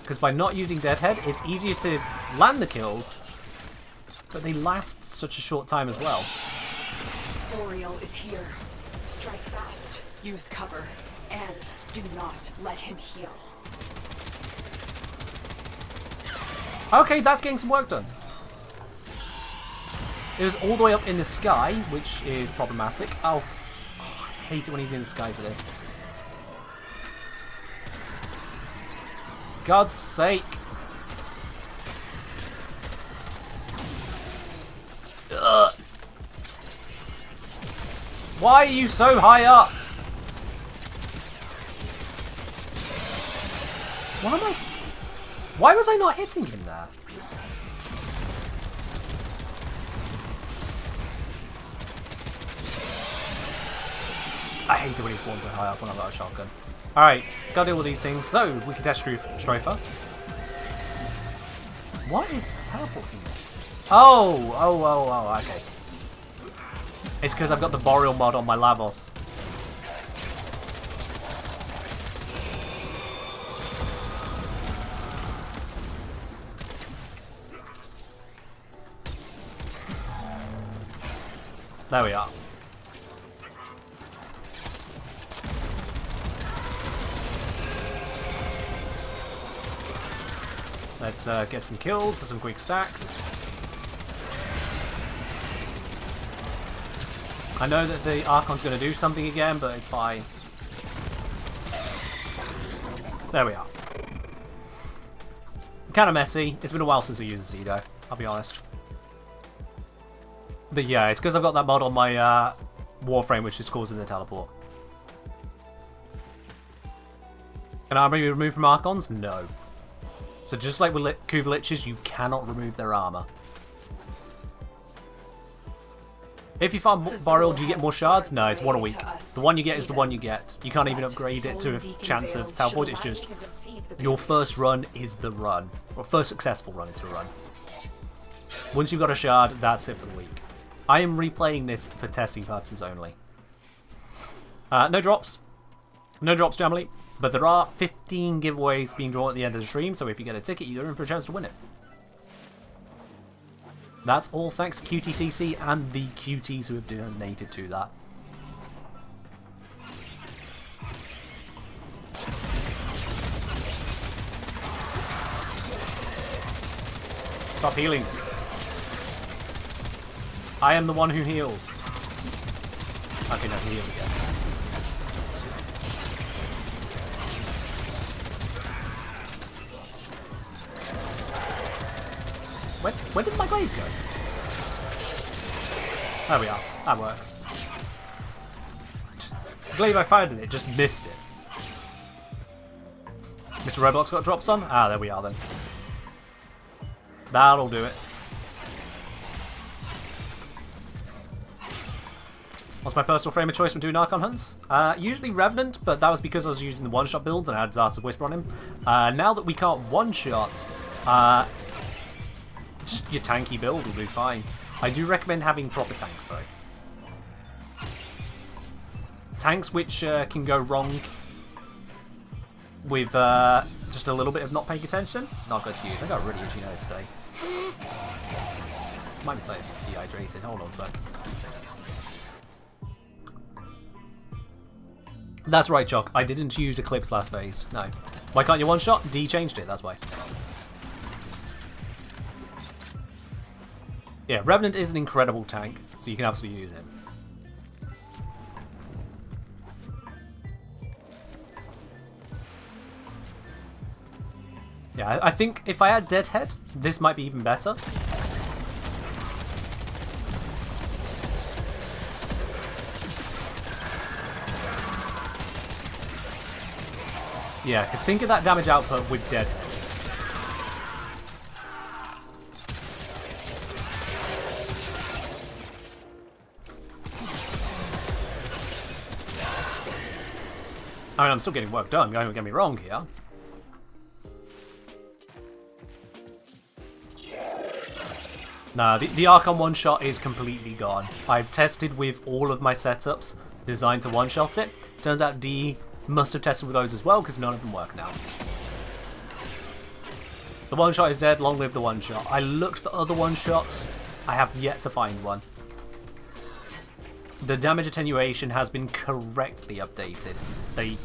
Because by not using Deadhead, it's easier to land the kills, but they last such a short time as well. Boreal is here. Strike fast, use cover, and do not let him heal. Okay, that's getting some work done. It was all the way up in the sky, which is problematic. Oh, I hate it when he's in the sky for this. God's sake. Ugh. Why are you so high up? Why was I not hitting him there? I hate it when he spawns so high up when I've got a shotgun. Alright, gotta deal with these things. So, we can test Strifer. What is teleporting me? Oh, okay. It's because I've got the Boreal mod on my Lavos. There we are. Let's get some kills for some quick stacks. I know that the Archon's going to do something again, but it's fine. There we are. Kind of messy. It's been a while since I used Zedo, I'll be honest. But yeah, it's because I've got that mod on my Warframe, which is causing the teleport. Can armor be removed from Archons? No. So just like with Kuvaliches, you cannot remove their armor. If you farm Boreal, do you get more shards? No, it's one a week. The one you get is the one you get. You can't even upgrade it to a chance of teleport. It's just your first run is the run. Or first successful run is the run. Once you've got a shard, that's it for the week. I am replaying this for testing purposes only. No drops. No drops, generally. But there are 15 giveaways being drawn at the end of the stream, so if you get a ticket, you're in for a chance to win it. That's all thanks to QTCC and the QTs who have donated to that. Stop healing. I am the one who heals. Okay, no, heal again. Where did my glaive go? There we are. That works. The glaive I fired in it just missed it. Mr. Roblox got drops on? Ah, there we are then. That'll do it. What's my personal frame of choice when doing Archon hunts? Usually Revenant, but that was because I was using the one-shot builds and I had Zart's Whisper on him. Now that we can't one-shot, just your tanky build will do fine. I do recommend having proper tanks though. Tanks which can go wrong with just a little bit of not paying attention. Not good to use. I got a really itchy nose today. Might be slightly dehydrated. Hold on a sec. That's right, Jock. I didn't use Eclipse last phase. No. Why can't you one-shot? D changed it, that's why. Yeah, Revenant is an incredible tank, so you can absolutely use him. Yeah, I think if I had Deadhead, this might be even better. Yeah, because think of that damage output with Deadhead. I mean, I'm still getting work done, don't get me wrong here. Nah, the Archon one-shot is completely gone. I've tested with all of my setups designed to one-shot it. Turns out D must have tested with those as well, because none of them work now. The one-shot is dead, long live the one-shot. I looked for other one-shots, I have yet to find one. The damage attenuation has been correctly updated. They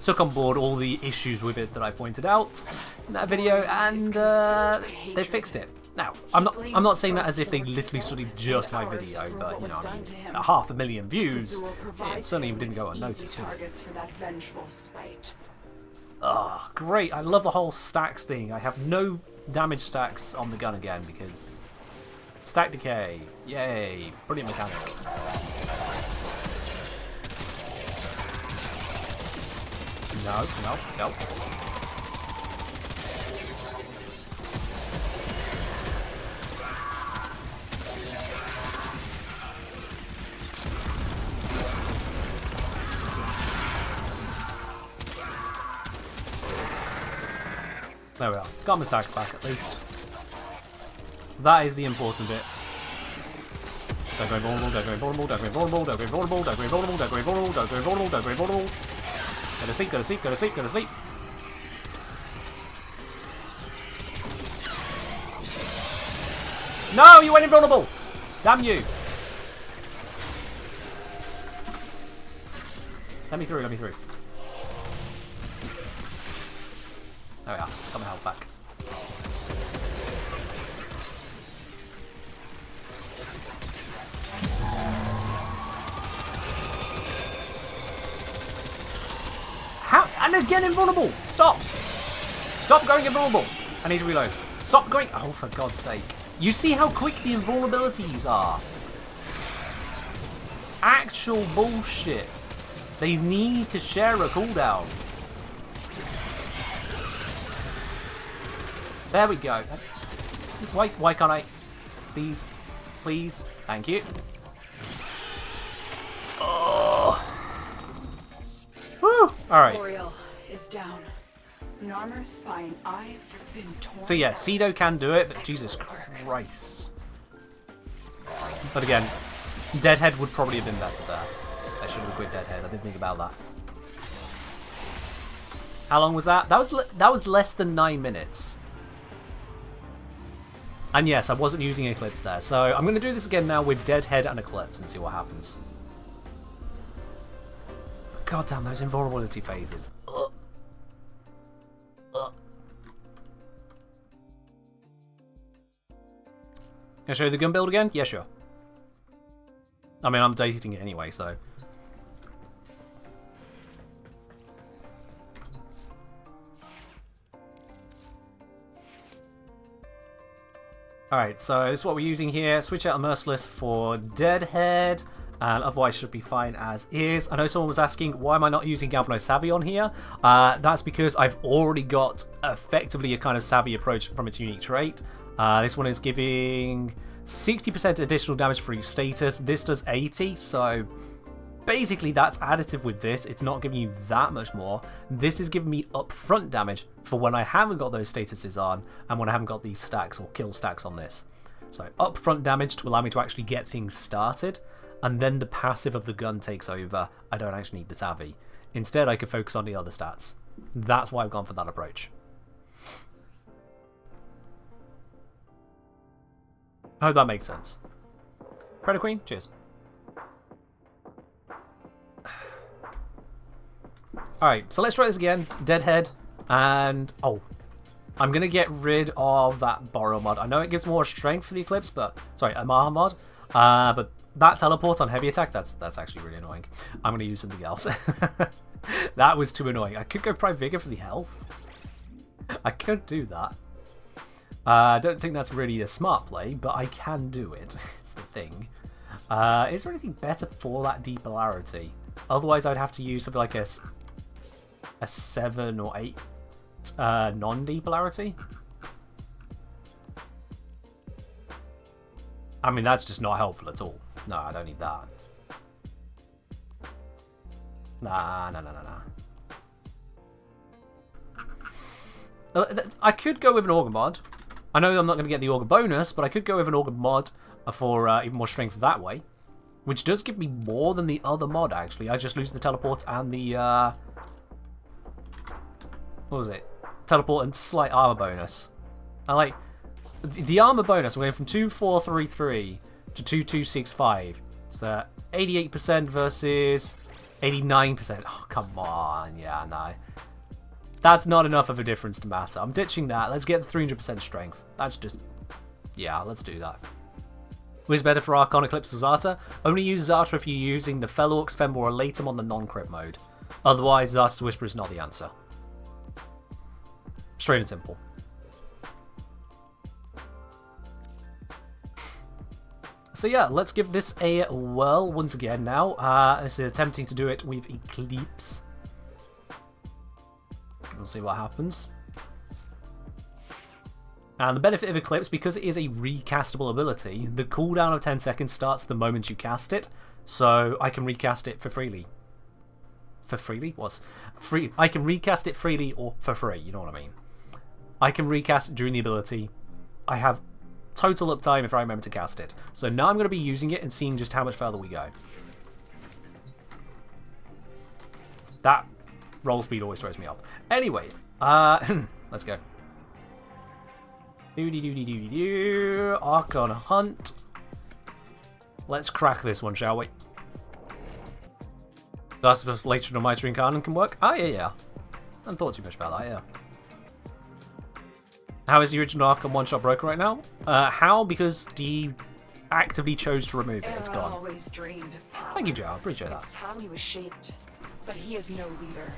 took on board all the issues with it that I pointed out in that video, and they fixed it. Now, I'm not saying that as if they literally studied just my video, but you know, I mean, at 500,000 views, it certainly didn't go unnoticed. Ah, great! I love the whole stacks thing. I have no damage stacks on the gun again because stack decay. Yay! Brilliant mechanic. No. There we are. Got my stacks back at least. That is the important bit. Don't go vulnerable, don't go vulnerable, don't go vulnerable, don't go vulnerable, don't go vulnerable, don't go vulnerable, don't go vulnerable, don't go vulnerable. Go to sleep, go to sleep, go to sleep, go to sleep. No, you went invulnerable! Damn you! Let me through, let me through. There we are, got my health back. How? And again invulnerable! Stop! Stop going invulnerable! I need to reload. Stop going... Oh, for God's sake. You see how quick the invulnerabilities are? Actual bullshit. They need to share a cooldown. There we go. Why can't I? Please. Please. Thank you. Oh. Woo! Alright. Oriel is down. Narmer's spine eyes have been torn. So yeah, out. Cedo can do it, but Jesus Christ. But again, Deadhead would probably have been better there. I should have quit Deadhead. I didn't think about that. How long was that? That was less than 9 minutes. And yes, I wasn't using Eclipse there, so I'm going to do this again now with Deadhead and Eclipse and see what happens. God damn, those invulnerability phases. Ugh. Ugh. Can I show you the gun build again? Yeah, sure. I mean, I'm dating it anyway, so... Alright, so this is what we're using here. Switch out Merciless for Deadhead, and otherwise should be fine as is. I know someone was asking, why am I not using Galvanized Savvy on here? That's because I've already got effectively a kind of Savvy approach from its unique trait. This one is giving 60% additional damage for each status. This does 80, so basically that's additive with this. It's not giving you that much more. This is giving me upfront damage for when I haven't got those statuses on and when I haven't got these stacks or kill stacks on this. So upfront damage to allow me to actually get things started, and then the passive of the gun takes over. I don't actually need the Savvy. Instead, I could focus on the other stats. That's why I've gone for that approach. I hope that makes sense. Predator Queen, cheers. Alright, so let's try this again. Deadhead, and... oh. I'm going to get rid of that Borrow mod. I know it gives more strength for the Eclipse, but... sorry, Amaha mod. But that teleport on heavy attack, that's actually really annoying. I'm going to use something else. That was too annoying. I could go Prime Vigor for the health. I could do that. I don't think that's really a smart play, but I can do it. It's the thing. Is there anything better for that depolarity? Otherwise, I'd have to use something like a 7 or 8 non-depolarity. I mean, that's just not helpful at all. No, I don't need that. Nah. I could go with an Augur mod. I know I'm not going to get the Augur bonus, but I could go with an Augur mod for even more strength that way. Which does give me more than the other mod, actually. I just lose the teleport and the... what was it? Teleport and slight armor bonus. I like... the armor bonus, I'm going from 2433 to 2265. So 88% versus 89%. Oh, come on. Yeah, no. That's not enough of a difference to matter. I'm ditching that. Let's get the 300% strength. That's just... yeah, let's do that. Which is better for Archon, Eclipse, or Zata? Only use Zata if you're using the Felorx, Femor, or Latum on the non-crit mode. Otherwise, Zata's Whisper is not the answer. Straight and simple. So yeah, let's give this a whirl once again now. This is attempting to do it with Eclipse. We'll see what happens. And the benefit of Eclipse, because it is a recastable ability, the cooldown of 10 seconds starts the moment you cast it, so I can recast it for freely. For freely? What's free? I can recast it freely or for free, you know what I mean. I can recast it during the ability. I have total uptime if I remember to cast it. So now I'm going to be using it and seeing just how much further we go. That roll speed always throws me off. Anyway, let's go. Doody-doody-doody-doo. Archon Hunt. Let's crack this one, shall we? That's later on my stream Incarnate can work. Oh, yeah. I hadn't thought too much about that, yeah. How is the original Archon one-shot broken right now? How? Because D actively chose to remove it. It's gone. Always dreamed of power. Thank you, Joe. I appreciate that. It's how he was shaped. But he is no leader.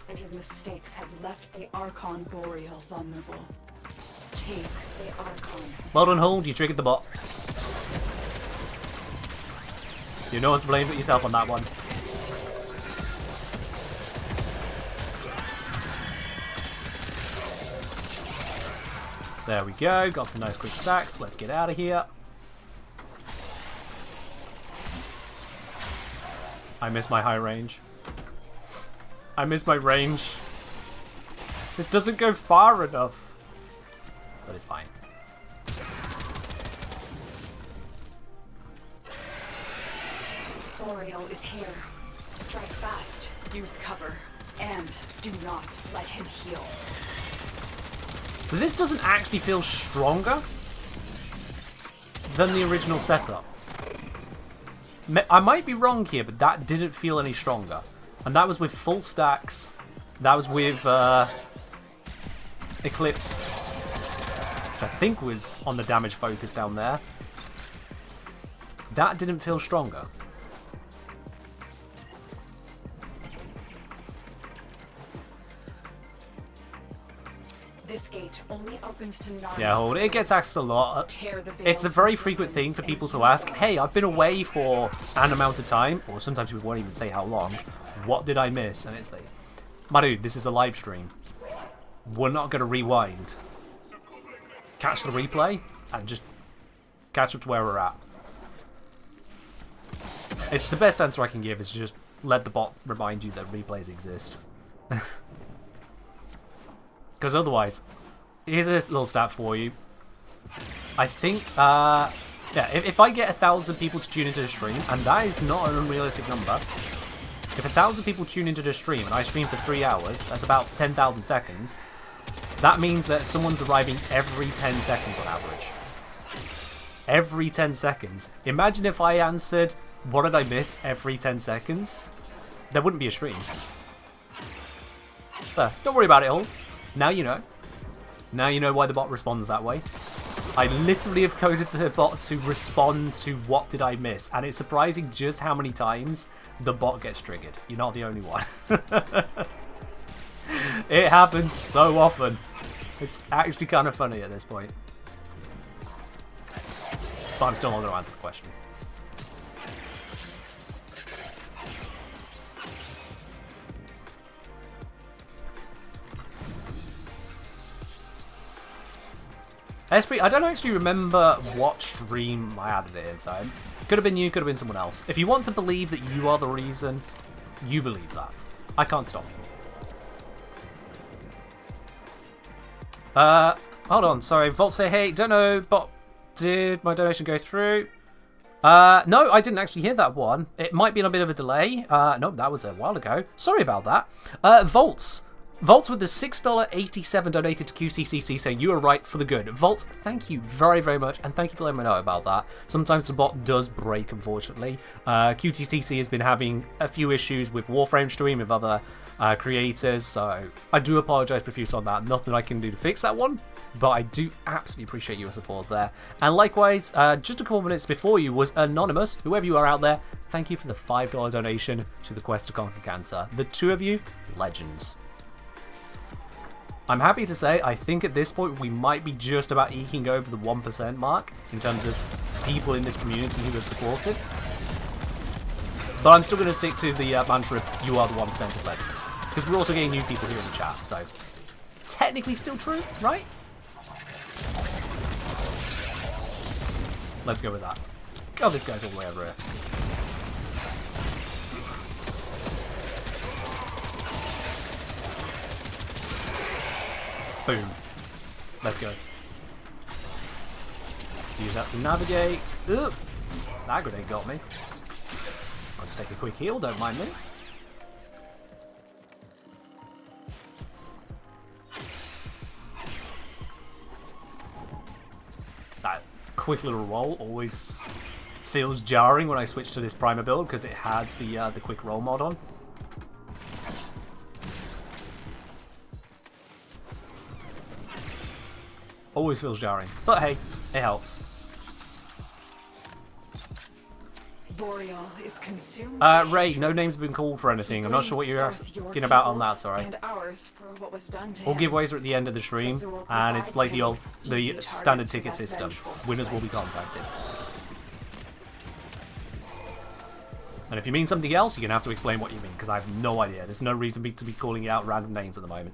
And his mistakes have left the Archon Boreal vulnerable. Take the Archon. Well done, Hold. You triggered the bot. You're no one to blame but yourself on that one. There we go. Got some nice quick stacks. Let's get out of here. I miss my high range. I miss my range. This doesn't go far enough. But it's fine. Boreal is here. Strike fast, use cover, and do not let him heal. So this doesn't actually feel stronger than the original setup. I might be wrong here, but that didn't feel any stronger. And that was with full stacks. That was with Eclipse, which I think was on the damage focus down there. That didn't feel stronger. This gate only opens to 9. Yeah, Hold. It gets asked a lot. It's a very frequent thing for people to ask, hey, I've been away for an amount of time, or sometimes we won't even say how long. What did I miss? And it's like, my dude, this is a live stream. We're not going to rewind. Catch the replay and just catch up to where we're at. It's the best answer I can give is just let the bot remind you that replays exist. Because otherwise, here's a little stat for you. I think, yeah, if I get 1,000 people to tune into the stream, and that is not an unrealistic number, if 1,000 people tune into the stream and I stream for 3 hours, that's about 10,000 seconds, that means that someone's arriving every 10 seconds on average. Every 10 seconds. Imagine if I answered, what did I miss every 10 seconds? There wouldn't be a stream. But don't worry about it all. Now you know. Now you know why the bot responds that way. I literally have coded the bot to respond to what did I miss. And it's surprising just how many times the bot gets triggered. You're not the only one. It happens so often. It's actually kind of funny at this point. But I'm still not going to answer the question. Esprit, I don't actually remember what stream I added it inside. Could have been you, could have been someone else. If you want to believe that you are the reason, you believe that. I can't stop you. Hold on, sorry. Volt say, hey, don't know, but did my donation go through? No, I didn't actually hear that one. It might be on a bit of a delay. No, that was a while ago. Sorry about that. Volts with the $6.87 donated to QCCC saying you are right for the good. Volts, thank you very, very much, and thank you for letting me know about that. Sometimes the bot does break, unfortunately. QCCC has been having a few issues with Warframe stream, with other creators, so I do apologise profuse on that. Nothing I can do to fix that one, but I do absolutely appreciate your support there. And likewise, just a couple minutes before you was Anonymous, whoever you are out there, thank you for the $5 donation to the Quest to Conquer Cancer. The two of you, legends. I'm happy to say, I think at this point we might be just about eking over the 1% mark in terms of people in this community who have supported. But I'm still going to stick to the mantra of you are the 1% of legends. Because we're also getting new people here in the chat, so technically still true, right? Let's go with that. Oh, this guy's all the way over here. Boom. Let's go. Use that to navigate. Ugh. That grenade got me. I'll just take a quick heal, don't mind me. That quick little roll always feels jarring when I switch to this primer build because it has the quick roll mod on. Always feels jarring, but hey, it helps. Boreal is consumed. Ray, no name's been called for anything. I'm not sure what you're asking about on that, sorry. And ours for what was done to All him. giveaways are at the end of the stream, and it's like the standard ticket system. Winners will be contacted. And if you mean something else, you're going to have to explain what you mean, because I have no idea. There's no reason to be calling out random names at the moment.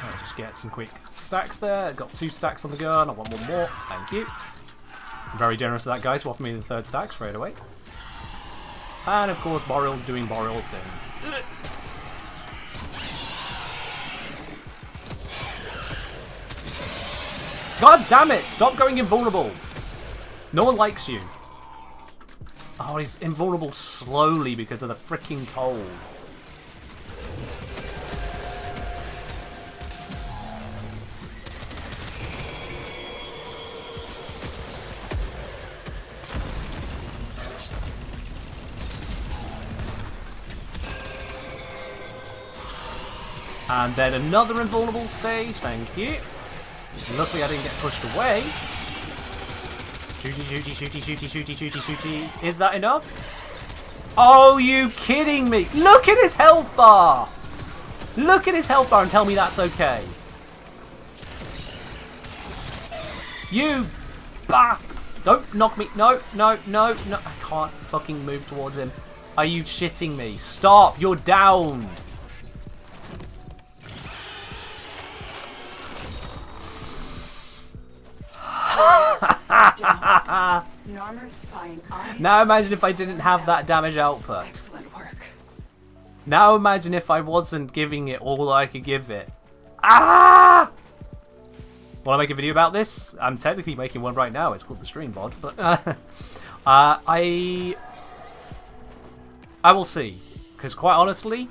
I'll just get some quick stacks there. Got 2 stacks on the gun. I want 1 more. Thank you. I'm very generous of that guy to offer me the 3rd stack straight away. And of course, Boreal's doing Boreal things. God damn it! Stop going invulnerable! No one likes you. Oh, he's invulnerable slowly because of the freaking cold. And then another invulnerable stage, thank you. Luckily I didn't get pushed away. Shooty, shooty, shooty, shooty, shooty, shooty, shooty. Is that enough? Oh, you kidding me? Look at his health bar! Look at his health bar and tell me that's okay. You bastard! Don't knock me. No, no, no, no. I can't fucking move towards him. Are you shitting me? Stop! You're downed! Now imagine if I didn't have that damage output. Excellent work. Now imagine if I wasn't giving it all I could give it. Ah! Want to make a video about this? I'm technically making one right now. It's called the Stream Bod, but I will see, because quite honestly,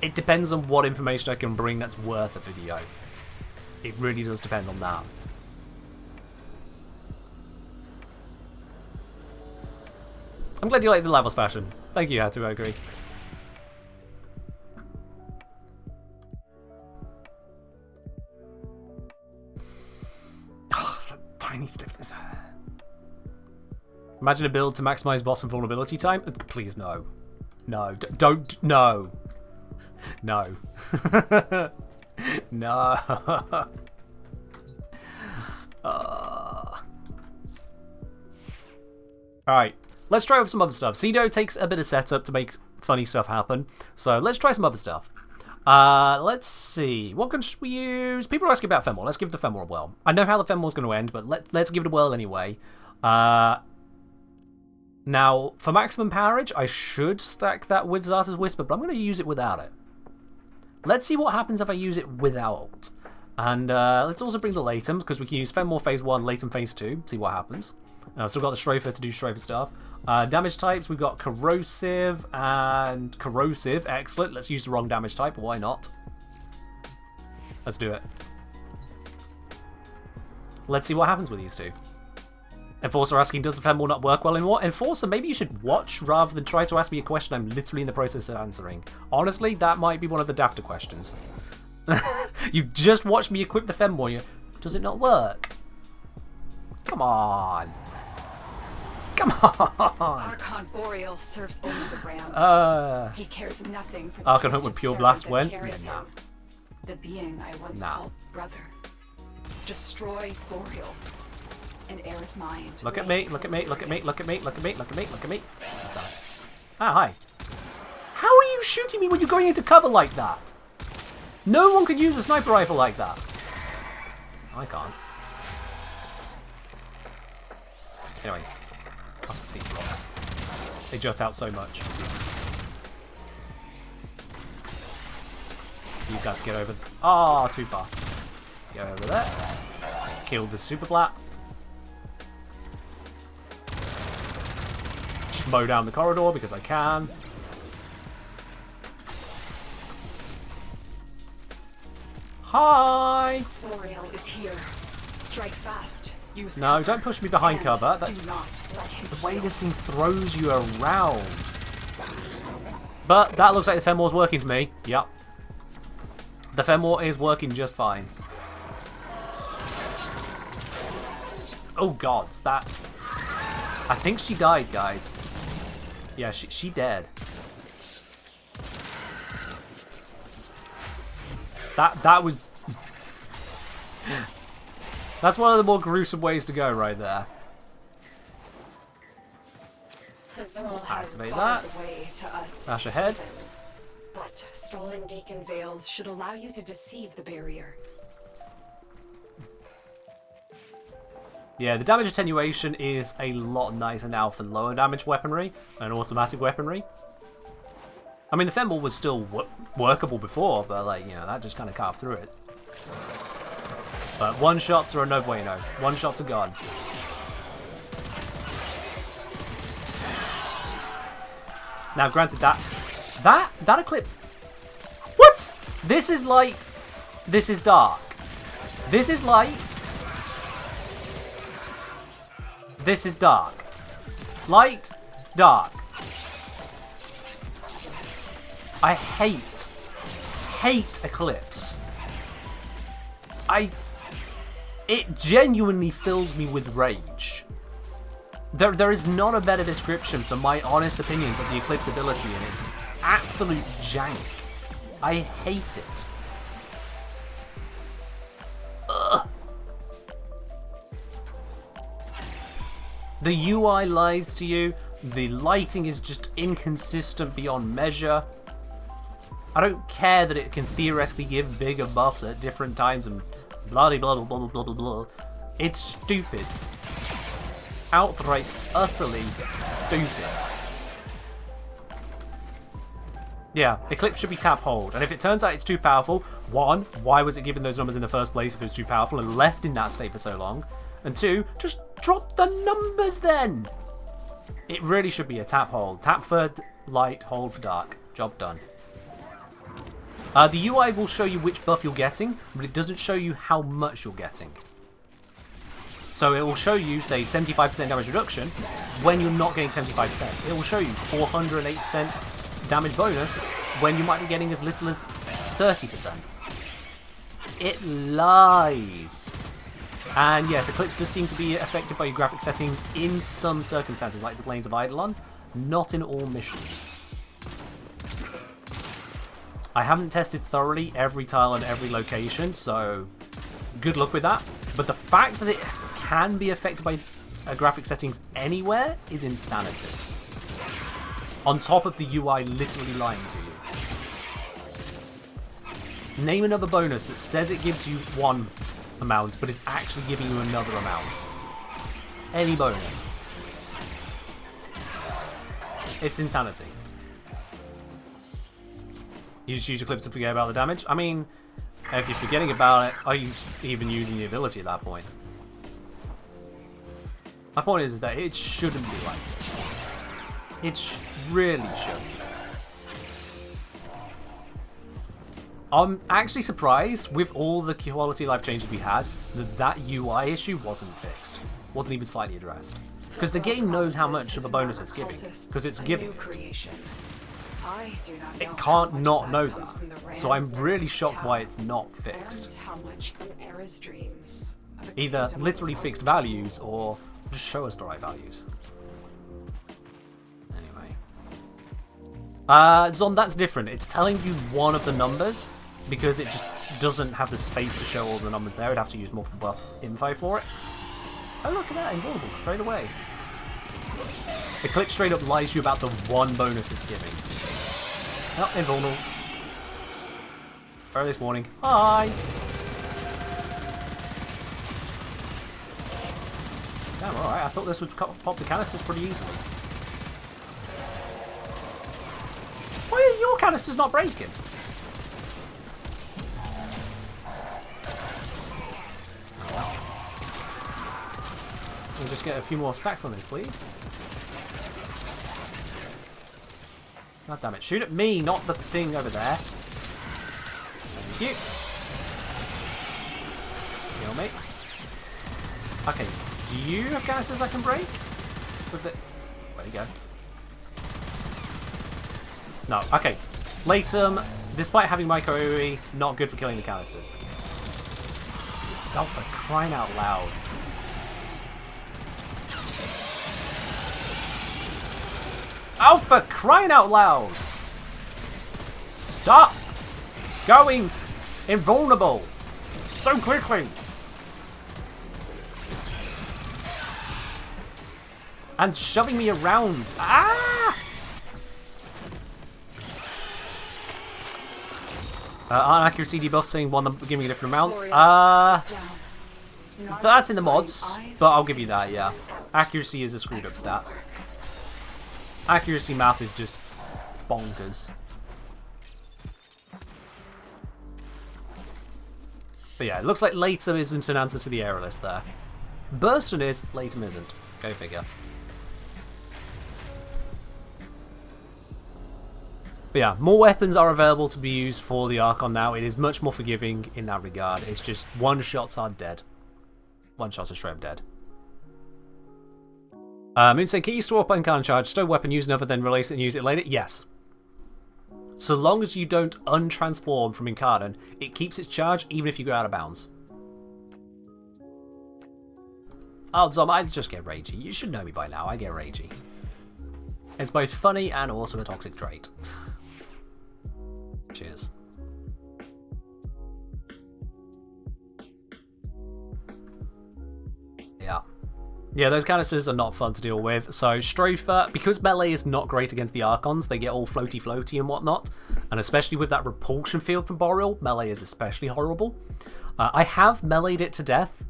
it depends on what information I can bring that's worth a video. It really does depend on that. I'm glad you like the levels fashion. Thank you, Hatu, I agree. Oh, that tiny stiffness. Imagine a build to maximize boss and vulnerability time. Please, no. No, don't, no. No. No. Alright. Let's try with some other stuff. Cedo takes a bit of setup to make funny stuff happen. So let's try some other stuff. Let's see. What gun should we use? People are asking about Femoral. Let's give the Femoral a whirl. I know how the Femoral's going to end, but let's give it a whirl anyway. Now, for maximum powerage, I should stack that with Zarta's Whisper, but I'm going to use it without it. Let's see what happens if I use it without. And let's also bring the Latent, because we can use Femoral Phase 1, Latent Phase 2, see what happens. Still got the Stropher to do Stropher stuff. Damage types, we've got Corrosive and Corrosive. Excellent. Let's use the wrong damage type. Why not? Let's do it. Let's see what happens with these two. Enforcer asking, does the Femoral not work well in what? Enforcer, maybe you should watch rather than try to ask me a question I'm literally in the process of answering. Honestly, that might be one of the dafter questions. You just watched me equip the Femoral. Does it not work? Come on. Come on! Archon Boreal serves only the ram. He cares nothing for the Archon Hunt with Pure Blast went? Yeah, nah. The being I once called brother. Destroy Boreal and Aerith's mind. Look at me, look at me, look at me, look at me, look at me, look at me, look at me. Ah, hi. How are you shooting me when you're going into cover like that? No one can use a sniper rifle like that. I can't. Anyway. Oh, these blocks. They jut out so much. Use that to get over. Ah, too far. Go over there. Kill the super blat. Just mow down the corridor because I can. Hi! L'Oreal is here. Strike fast. Use No, cover. don't push me behind And cover. That's do not let him the way kill. this thing throws you around. But that looks like the Fenmor's working for me. Yep. The Fenmor is working just fine. Oh gods, that... I think she died, guys. Yeah, she dead. That was... That's one of the more gruesome ways to go right there. Fazul has Activate barred that. the way to us Dash ahead. humans, but stolen Deacon Veils should allow you to deceive the barrier. Yeah, the damage attenuation is a lot nicer now for lower damage weaponry and automatic weaponry. I mean, the Fenmor was still workable before, but like, you know, that just kind of carved through it. But one-shots are a no bueno. One-shots are gone. Now, granted, that Eclipse... What? This is light. This is dark. This is light. This is dark. Light, dark. I hate Eclipse. It genuinely fills me with rage. There is not a better description for my honest opinions of the Eclipse ability, and it's absolute jank. I hate it. Ugh. The UI lies to you. The lighting is just inconsistent beyond measure. I don't care that it can theoretically give bigger buffs at different times and blah blah blah blah blah blah blah. It's stupid. Outright, utterly stupid. Yeah, Eclipse should be tap hold, and if it turns out it's too powerful, one, why was it given those numbers in the first place if it was too powerful and left in that state for so long? And two, just drop the numbers then! It really should be a tap hold. Tap for light, hold for dark. Job done. The UI will show you which buff you're getting, but it doesn't show you how much you're getting. So it will show you, say, 75% damage reduction when you're not getting 75%. It will show you 408% damage bonus when you might be getting as little as 30%. It lies. And yes, Eclipse does seem to be affected by your graphic settings in some circumstances, like the Plains of Eidolon, not in all missions. I haven't tested thoroughly every tile and every location, so good luck with that. But the fact that it can be affected by graphic settings anywhere is insanity. On top of the UI literally lying to you. Name another bonus that says it gives you one amount, but is actually giving you another amount. Any bonus. It's insanity. You just use your clips to forget about the damage. I mean, if you're forgetting about it, are you even using the ability at that point? My point is that it shouldn't be like this. It really shouldn't. I'm actually surprised, with all the quality of life changes we had, that UI issue wasn't fixed. Wasn't even slightly addressed. Because the game knows how much of a bonus it's giving. Because it's giving it. It can't not know that. So I'm really shocked why it's not fixed. Either literally fixed values or just show us the right values. Anyway. Zon, that's different. It's telling you one of the numbers because it just doesn't have the space to show all the numbers there. It'd have to use multiple buffs info for it. Oh, look at that. Invulnerable straight away. Eclipse straight up lies to you about the one bonus it's giving. Oh, invulnerable. Early this morning. Hi! Damn, alright. I thought this would pop the canisters pretty easily. Why are your canisters not breaking? just get a few more stacks on this, please? God damn it. Shoot at me, not the thing over there. Thank you. Kill me. Okay, do you have canisters I can break? With it? There you go. No, okay. Latum, despite having micro AoE, not good for killing the canisters. Oh, for crying out loud. Oh, for crying out loud! Stop going invulnerable so quickly! And shoving me around. Ah! Accuracy debuff saying one give me a different amount. So that's in the mods, but I'll give you that, yeah. Accuracy is a screwed up stat. Accuracy math is just bonkers. But yeah, it looks like Latum isn't an answer to the error list there. Burston is, Latum isn't. Go figure. But yeah, more weapons are available to be used for the Archon now. It is much more forgiving in that regard. It's just one shots are dead. One shots are straight up dead. Moon saying, can you store up Uncannon Charge, stow weapon, use another, then release it and use it later? Yes. So long as you don't untransform from Incarnon, it keeps its charge even if you go out of bounds. Oh, Zom, I just get ragey. You should know me by now, I get ragey. It's both funny and also a toxic trait. Cheers. Yeah. Yeah, those canisters are not fun to deal with. So Strofer, because melee is not great against the Archons, they get all floaty and whatnot. And especially with that repulsion field from Boreal, melee is especially horrible. I have meleeed it to death.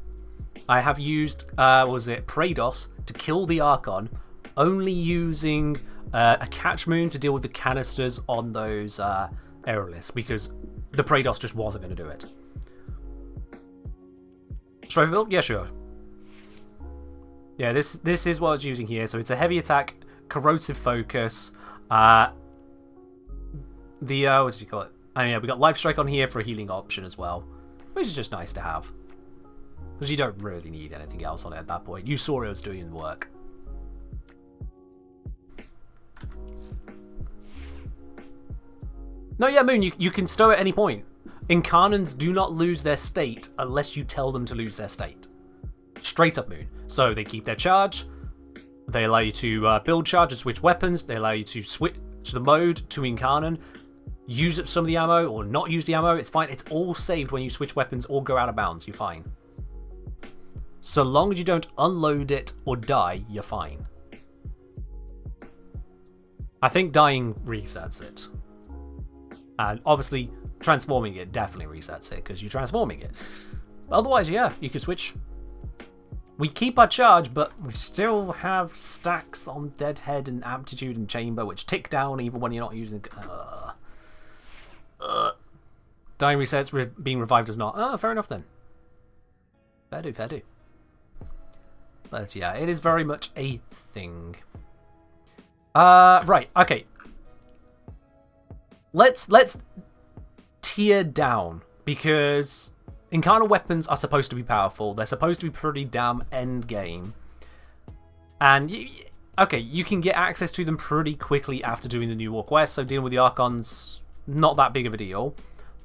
I have used, Praedos to kill the Archon, only using a Catch Moon to deal with the canisters on those Aeroliths, because the Praedos just wasn't going to do it. Strofer build? Yeah, sure. Yeah, this is what I was using here. So it's a heavy attack, corrosive focus. What do you call it? And yeah, we got Life Strike on here for a healing option as well, which is just nice to have. Because you don't really need anything else on it at that point. You saw it was doing the work. No, yeah, Moon, you can stow at any point. Incarnons do not lose their state unless you tell them to lose their state. Straight up, Moon. So they keep their charge. They allow you to build charge and switch weapons. They allow you to switch the mode to Incarnon. Use up some of the ammo or not use the ammo. It's fine. It's all saved when you switch weapons or go out of bounds. You're fine. So long as you don't unload it or die, you're fine. I think dying resets it. And obviously, transforming it definitely resets it because you're transforming it. But otherwise, yeah, you can switch. We keep our charge, but we still have stacks on Deadhead and Aptitude and Chamber, which tick down even when you're not using... Dying resets, being revived does not. Oh, fair enough then. Fair do, fair do. But yeah, it is very much a thing. Right, okay. Let's tier down, because Incarnate weapons are supposed to be powerful. They're supposed to be pretty damn end game. And, okay, you can get access to them pretty quickly after doing the new War Quest, so dealing with the Archons, not that big of a deal.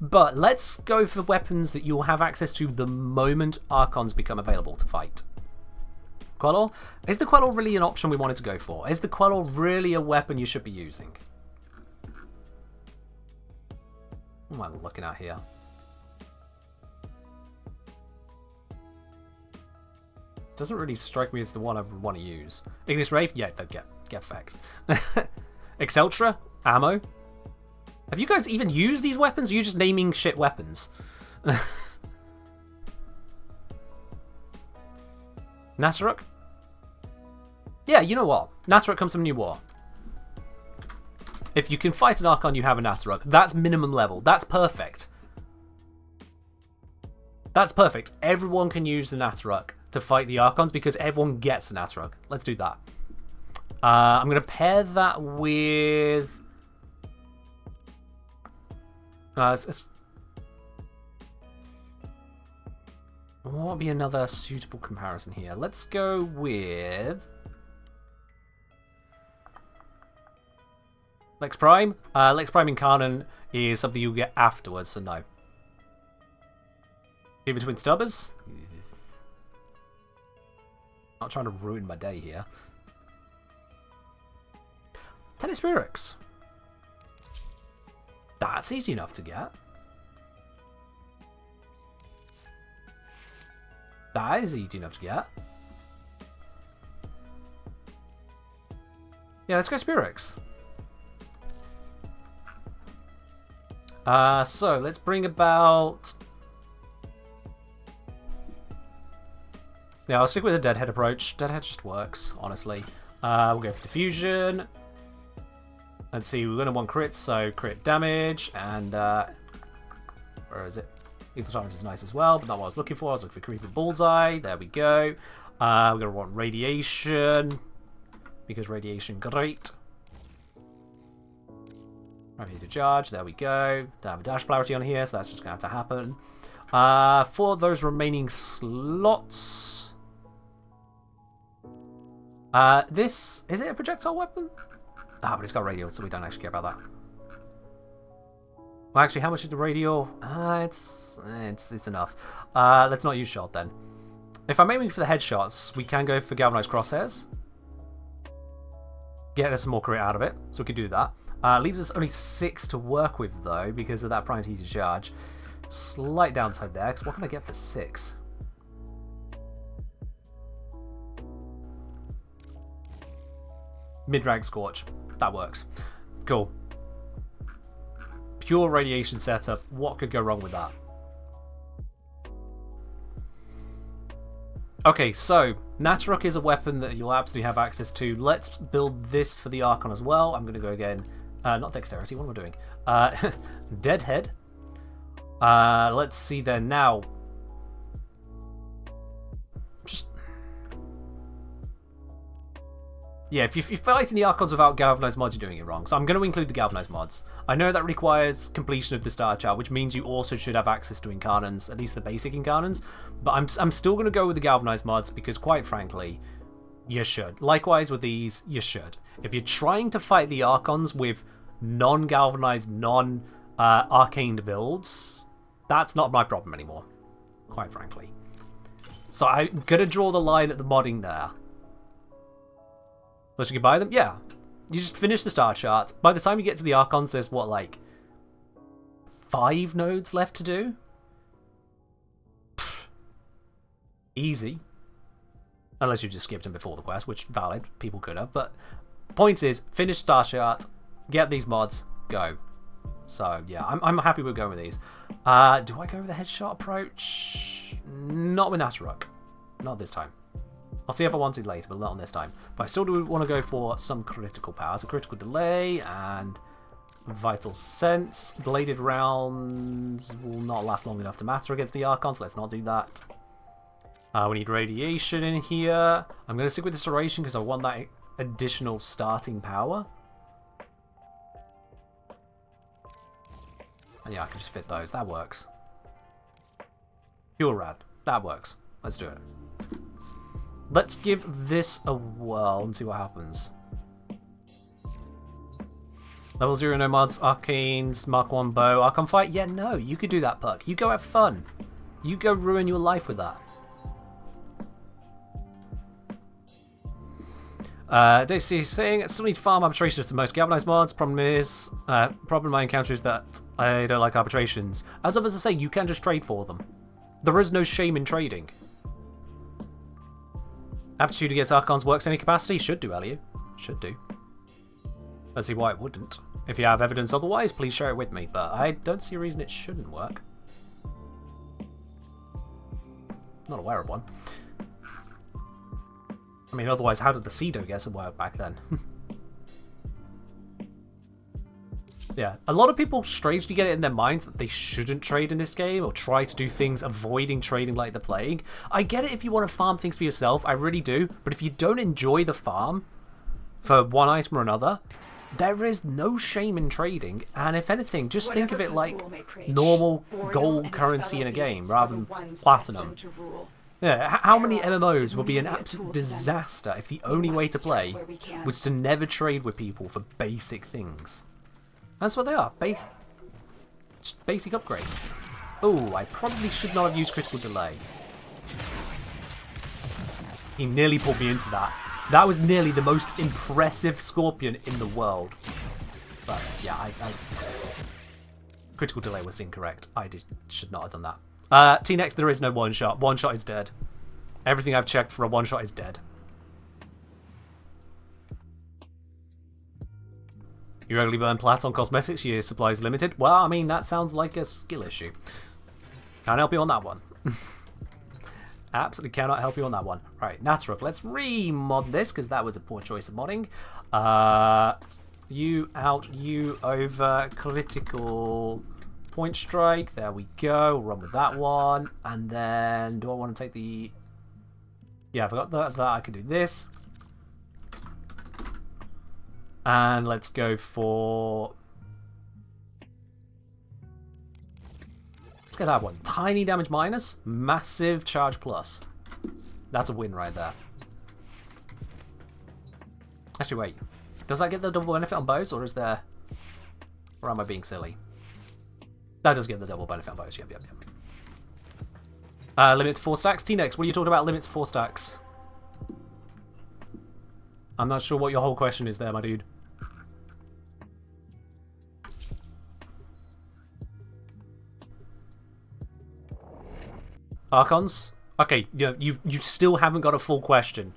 But let's go for weapons that you'll have access to the moment Archons become available to fight. Quelor? Is the Quelor really an option we wanted to go for? Is the Quelor really a weapon you should be using? What am I looking at here? Doesn't really strike me as the one I would want to use. Ignis Rave? Yeah, no, get fact. Exceltra? Ammo? Have you guys even used these weapons? Or are you just naming shit weapons? Nasaruk? Yeah, you know what? Nasaruk comes from New War. If you can fight an Archon, you have a Nasaruk. That's minimum level. That's perfect. That's perfect. Everyone can use the Nasaruk. to fight the Archons because everyone gets an Atarok. Let's do that. I'm going to pair that with... what would be another suitable comparison here? Let's go with... Lex Prime. Lex Prime Incarnate is something you'll get afterwards, so no. In between Stubbers. Not trying to ruin my day here. Tennis Spirix. That's easy enough to get. That is easy enough to get. Yeah, let's go Spirix. So let's bring about... Yeah, I'll stick with the Deadhead approach. Deadhead just works, honestly. We'll go for Diffusion. Let's see, we're going to want crits, so crit damage, and... where is it? Lethal damage is nice as well, but not what I was looking for. I was looking for Creeper Bullseye. There we go. We're going to want Radiation, because Radiation, great. Ready to charge, there we go. Don't have a dash polarity on here, so that's just going to have to happen. For those remaining slots... this... Is it a projectile weapon? Ah, but it's got radial, so we don't actually care about that. Well, actually, how much is the radial? It's enough. Let's not use shot then. If I'm aiming for the headshots, we can go for galvanized crosshairs. Get us some more crit out of it, so we can do that. Leaves us only 6 to work with though, because of that prime to charge. Slight downside there, because what can I get for 6? Mid-rank Scorch. That works. Cool. Pure radiation setup. What could go wrong with that? Okay, so Natarok is a weapon that you'll absolutely have access to. Let's build this for the Archon as well. I'm going to go again. Not Dexterity. What am I doing? Deadhead. Let's see then. Now, just... Yeah, if you're fighting the Archons without Galvanized mods, you're doing it wrong. So I'm going to include the Galvanized mods. I know that requires completion of the Star Chart, which means you also should have access to Incarnates, at least the basic Incarnates. But I'm still going to go with the Galvanized mods because, quite frankly, you should. Likewise with these, you should. If you're trying to fight the Archons with non-Galvanized, non-Arcaned builds, that's not my problem anymore, quite frankly. So I'm going to draw the line at the modding there. Unless you can buy them? Yeah. You just finish the Star Chart. By the time you get to the Archons, there's what, like 5 nodes left to do? Pfft. Easy. Unless you just skipped them before the quest, which valid. People could have. But point is, finish Star Chart, get these mods, go. So, yeah, I'm happy with going with these. Do I go with the headshot approach? Not with Natarok. Not this time. I'll see if I want to later, but not on this time. But I still do want to go for some critical power. So critical delay and vital sense. Bladed rounds will not last long enough to matter against the Archon, so let's not do that. We need radiation in here. I'm going to stick with this duration because I want that additional starting power. And yeah, I can just fit those. That works. Pure rad. That works. Let's do it. Let's give this a whirl and see what happens. Level 0 no mods, Arcanes, Mark 1 bow, Archon fight? Yeah, no, you could do that, Puck. You go have fun. You go ruin your life with that. Daisy is saying, I still need farm arbitrations to most galvanized mods. Problem I encounter is that I don't like arbitrations. As others are saying, you can just trade for them. There is no shame in trading. Aptitude against Archons works any capacity? Should do, Elliot. Should do. Let's see why it wouldn't. If you have evidence otherwise, please share it with me, but I don't see a reason it shouldn't work. Not aware of one. I mean, otherwise, how did the Cedo get some work back then? Yeah, a lot of people strangely get it in their minds that they shouldn't trade in this game or try to do things avoiding trading like the plague. I get it if you want to farm things for yourself, I really do, but if you don't enjoy the farm for one item or another, there is no shame in trading, and if anything, just think of it like normal gold currency in a game rather than platinum. Yeah, how many MMOs would be an absolute disaster if the only way to play was to never trade with people for basic things? That's what they are. Just basic upgrades. Oh, I probably should not have used critical delay. He nearly pulled me into that. That was nearly the most impressive scorpion in the world. But yeah, critical delay was incorrect. Should not have done that. T-Nex, there is no one shot. One shot is dead. Everything I've checked for a one shot is dead. You regularly burn plat on cosmetics, your supply is limited. Well, I mean, that sounds like a skill issue. Can't help you on that one. Absolutely cannot help you on that one. Right, Natruk, let's re-mod this, because that was a poor choice of modding. You out, you over, critical point strike. There we go. We'll run with that one. And then, do I want to take the... Yeah, I forgot that I can do this. And let's go for... Let's get that one. Tiny damage minus, massive charge plus. That's a win right there. Actually, wait. Does that get the double benefit on bows, or is there... Or am I being silly? That does get the double benefit on bows. Yep. Limit to 4 stacks. T-Nex, what are you talking about limit to 4 stacks? I'm not sure what your whole question is there, my dude. Archons? Okay, you still haven't got a full question.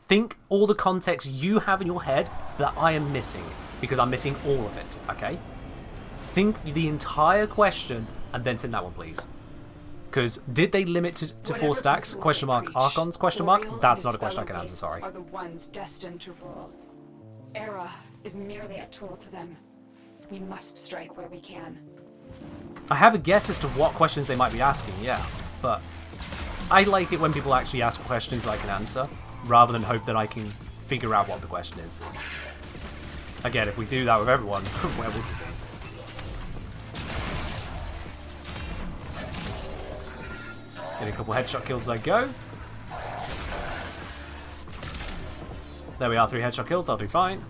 Think all the context you have in your head that I am missing, because I'm missing all of it, okay? Think the entire question and then send that one, please. Because did they limit to 4 stacks? Question mark. Archons? Question mark? That's not a question I can answer, sorry. Are the ones destined to rule. Era is merely a tool to them. We must strike where we can. I have a guess as to what questions they might be asking, yeah. But I like it when people actually ask questions I can answer, rather than hope that I can figure out what the question is. Again, if we do that with everyone, where would we be? Get a couple headshot kills as I go. There we are, 3 headshot kills, that'll do fine.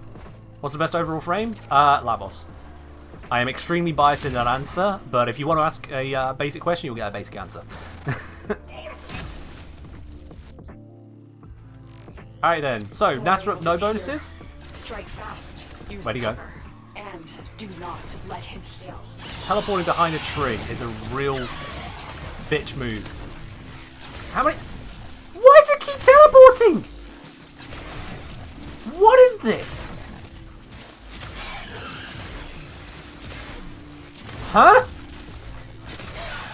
What's the best overall frame? Lavos. I am extremely biased in that answer, but if you want to ask a basic question, you'll get a basic answer. Alright then, so, Natruk, no bonuses? Strike fast. Use Where'd he go? cover, and do not let him heal. Teleporting behind a tree is a real bitch move. How many... Why does it keep teleporting? What is this? Huh?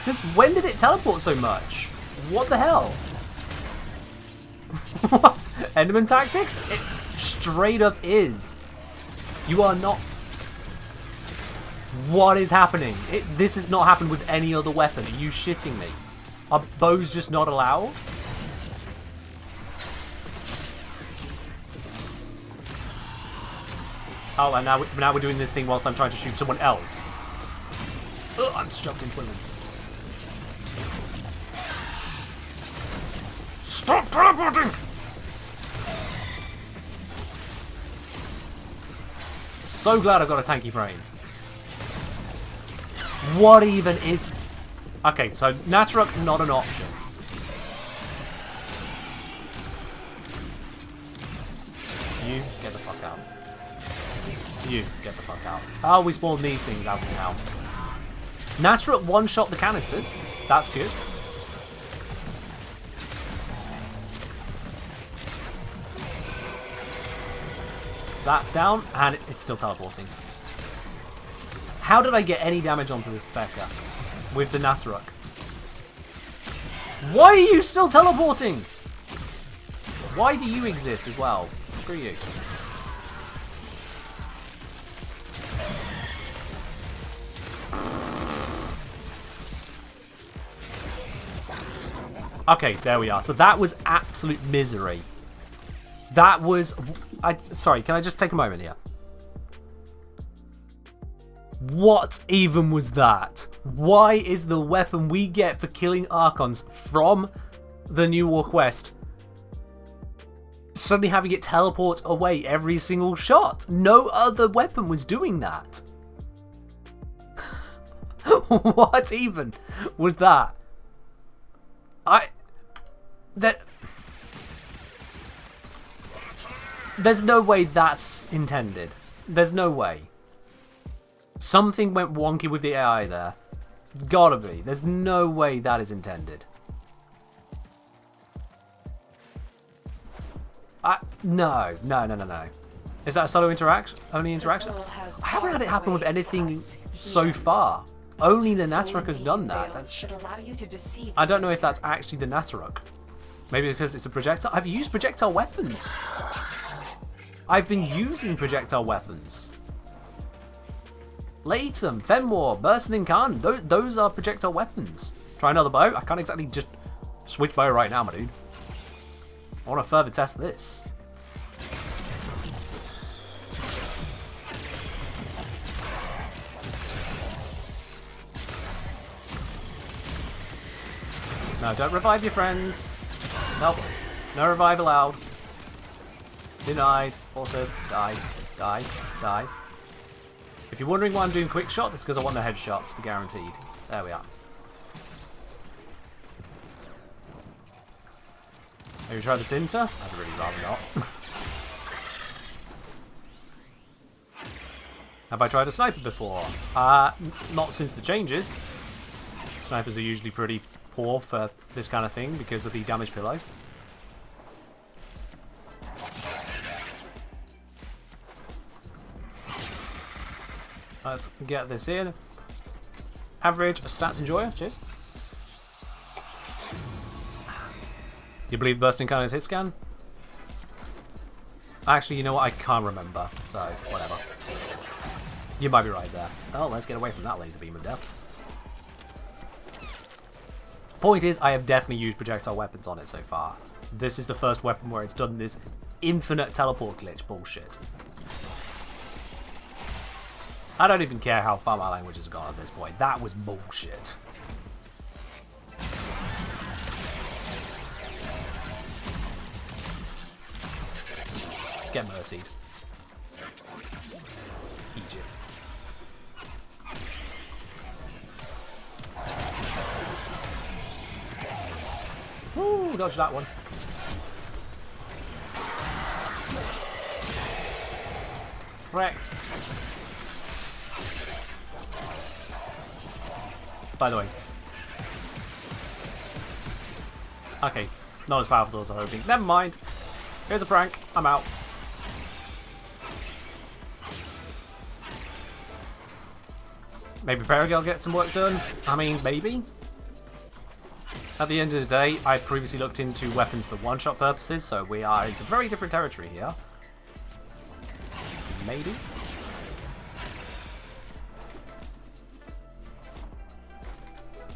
Since when did it teleport so much? What the hell? What? Enderman tactics? It straight up is. You are not... What is happening? This has not happened with any other weapon. Are you shitting me? Are bows just not allowed? Oh, and now we're doing this thing whilst I'm trying to shoot someone else. Ugh, I'm shoved into women. Stop teleporting! So glad I've got a tanky frame. What even is... Okay, so Natruk, not an option. You, get the fuck out. You, get the fuck out. Oh, we spawned these things out now. Natruk one-shot the canisters. That's good. That's down, and it's still teleporting. How did I get any damage onto this Becca with the Natruk? Why are you still teleporting? Why do you exist as well? Screw you. Okay, there we are. So that was absolute misery. That was... Sorry, can I just take a moment here? What even was that? Why is the weapon we get for killing Archons from the New War quest suddenly having it teleport away every single shot? No other weapon was doing that. What even was that? There's no way that's intended. There's no way. Something went wonky with the AI there. Gotta be. There's no way that is intended. No. Is that a solo interaction? Only interaction? I haven't had it happen with anything so far. Only the Nataruk has done that. I don't know if that's actually the Nataruk. Maybe because it's a projectile. I've used projectile weapons. I've been using projectile weapons. Latum, Fenwar, Bursting and Khan. Those are projectile weapons. Try another bow. I can't exactly just switch bow right now, my dude. I want to further test this. No, don't revive your friends. Nope. No revive allowed. Denied. Also, die. If you're wondering why I'm doing quick shots, it's because I want the headshots, guaranteed. There we are. Maybe try this Inter? I'd really rather not. Have I tried a sniper before? Not since the changes. Snipers are usually pretty poor for this kind of thing because of the damage pillow. Let's get this in. Average stats enjoyer. Cheers. You believe Bursting Cannon is hit scan? Actually, you know what? I can't remember. So, whatever. You might be right there. Oh, let's get away from that laser beam of death. Point is, I have definitely used projectile weapons on it so far. This is the first weapon where it's done this infinite teleport glitch bullshit. I don't even care how far my language has gone at this point. That was bullshit. Get mercied. Egypt. Woo, dodge that one. Correct. By the way. Okay, not as powerful as I was hoping. Never mind. Here's a prank. I'm out. Maybe Paragale gets some work done. I mean, maybe. At the end of the day, I previously looked into weapons for one-shot purposes, so we are into very different territory here. Maybe.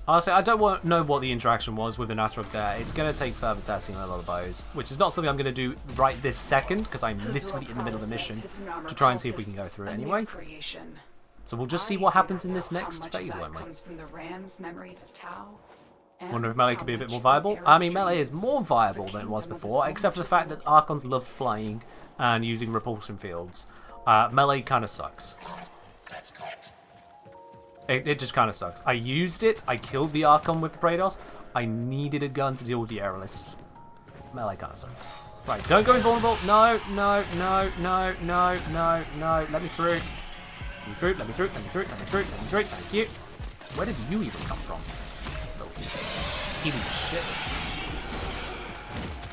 Honestly, I don't know what the interaction was with the Nataruk there. It's going to take further testing on a lot of bows, which is not something I'm going to do right this second, because I'm literally in the middle of the mission to try and see if we can go through it anyway. So we'll just see what happens in this next phase, won't we? Wonder if melee could be a bit more viable. I mean, melee is more viable than it was before, except for the fact that Archons love flying and using repulsion fields. Melee kind of sucks. It just kind of sucks. I used it. I killed the Archon with the Praetos. I needed a gun to deal with the Aerialists. Melee kind of sucks. Right, don't go invulnerable. No. Let me through. Let me through. Thank you. Where did you even come from? Little shit.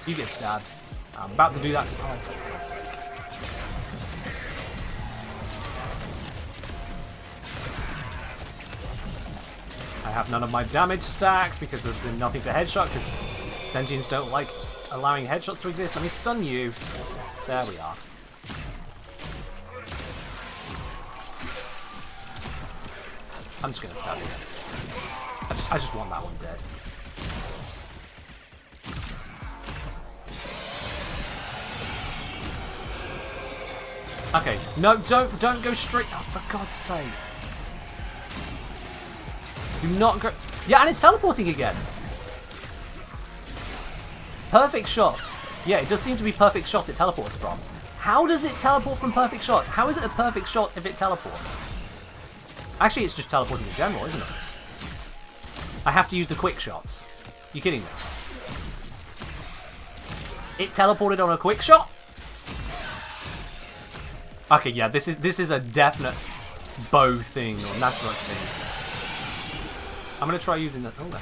You get stabbed. I'm about to do that to for God's sake. I have none of my damage stacks because there's been nothing to headshot because Sentients don't like allowing headshots to exist. Let me stun you. There we are. I'm just going to stab you. I just want that one dead. Okay, no, don't go straight. Oh, for God's sake. Do not go. Yeah, and it's teleporting again. Perfect shot. Yeah, it does seem to be perfect shot it teleports from. How does it teleport from perfect shot? How is it a perfect shot if it teleports? Actually, it's just teleporting in general, isn't it? I have to use the quick shots. You kidding me? It teleported on a quick shot? Okay, yeah, this is a definite bow thing or natural thing. I'm gonna try using that. Oh, okay.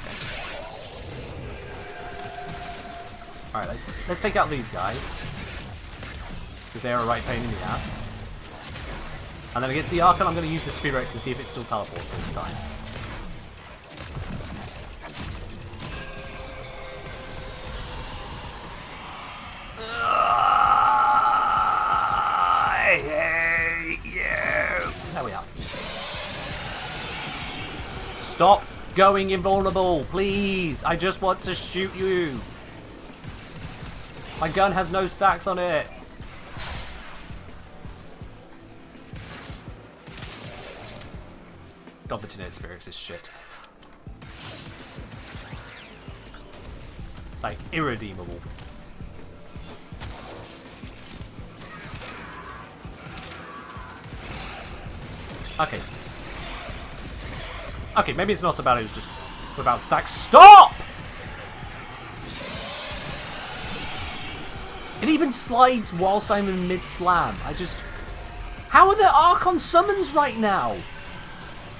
All right, let's take out these guys because they are a right pain in the ass. And then against the Archon, I'm gonna use the Spirit to see if it still teleports all the time. I hate you. There we are. Stop going invulnerable, please. I just want to shoot you. My gun has no stacks on it. God, the Tenet Spirits is shit. Like, irredeemable. Okay. Okay, maybe it's not so bad, it was just without stacks. Stop! It even slides whilst I'm in mid-slam. I just... How are there Archon summons right now?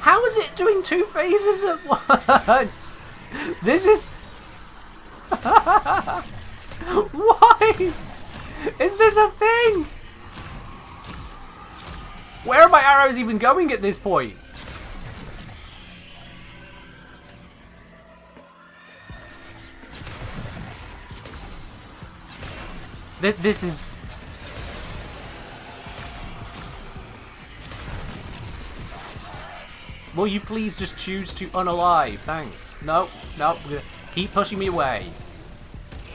How is it doing 2 phases at once? This is... Why? Is this a thing? Where are my arrows even going at this point? This is... Will you please just choose to unalive? Thanks. No, no. Keep pushing me away.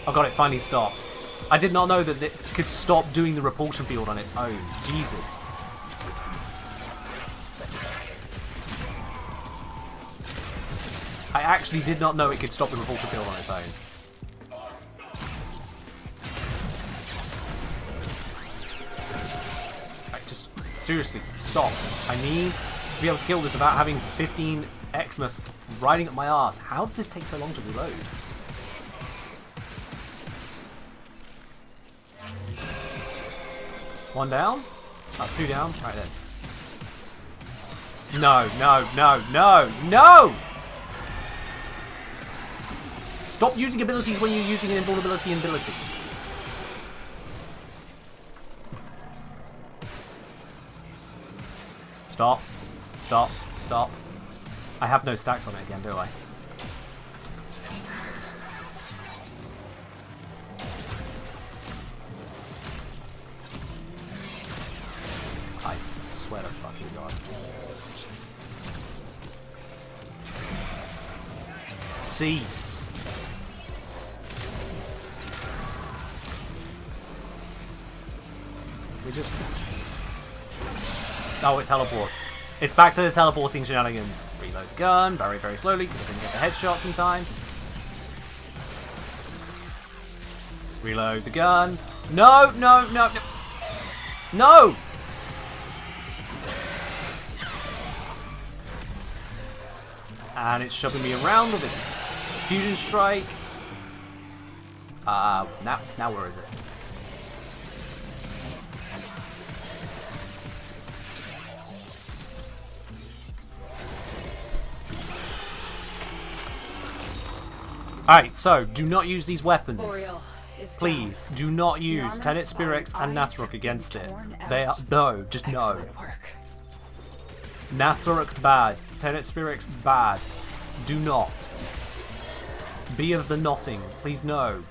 Oh god, it finally stopped. I did not know that it could stop doing the repulsion field on its own. Jesus. I actually did not know it could stop the repulsion field on its own. Right, just seriously, stop. I need to be able to kill this without having 15 Xmas riding up my arse. How does this take so long to reload? One down? Oh, 2 down? Right then. No, no, no, no, no! Stop using abilities when you're using an invulnerability ability. Stop. Stop. Stop. I have no stacks on it again, do I? I swear to fucking God. Cease. We just... Oh, it teleports. It's back to the teleporting shenanigans. Reload the gun very, very slowly because I didn't get the headshots in time. Reload the gun. No, no, no, no. No! And it's shoving me around with its fusion strike. Now where is it? Alright, so do not use these weapons. Please, do not use Tenet Spirix and Nathrok against it. They are... No, just no. Nathrok bad. Tenet Spirix bad. Do not. Be of the notting. Please no.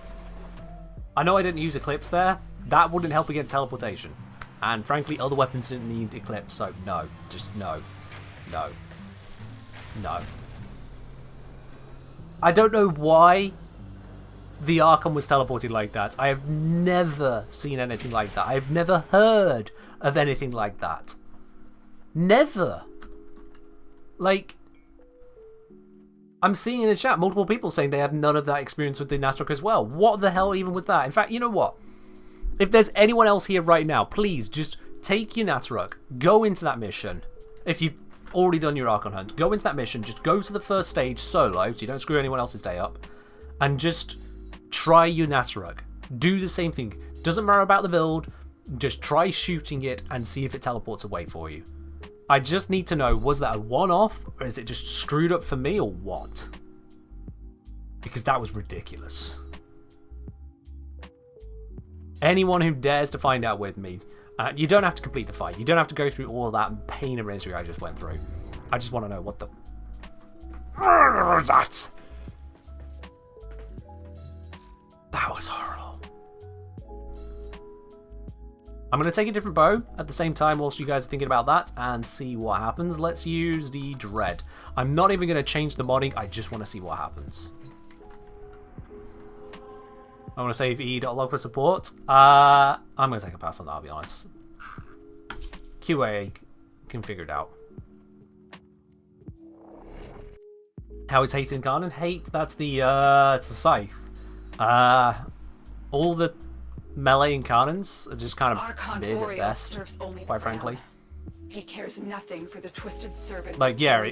I know I didn't use Eclipse there. That wouldn't help against teleportation. And frankly, other weapons didn't need Eclipse, so no. Just no. No. No. I don't know why the Archon was teleported like that. I have never seen anything like that. I have never heard of anything like that. Never. Like, I'm seeing in the chat multiple people saying they have none of that experience with the Nasruk as well. What the hell even was that? In fact, you know what? If there's anyone else here right now, please just take your Nasruk, go into that mission. If you've already done your Archon hunt, go into that mission, just go to the first stage solo, so you don't screw anyone else's day up, and just try your Nasruk. Do the same thing. Doesn't matter about the build, just try shooting it and see if it teleports away for you. I just need to know, was that a one-off, or is it just screwed up for me, or what? Because that was ridiculous. Anyone who dares to find out with me, you don't have to complete the fight. You don't have to go through all of that pain and misery I just went through. I just want to know what the... What was that? That was horrible. I'm going to take a different bow at the same time whilst you guys are thinking about that and see what happens. Let's use the Dread. I'm not even going to change the modding. I just want to see what happens. I want to save E.log for support. I'm going to take a pass on that, I'll be honest. QA configured out. How is hate incarnate? Hate, that's the, it's the scythe. All the melee incarnates are just kind of mid at best, quite frankly. He cares nothing for the twisted servant. Like, yeah,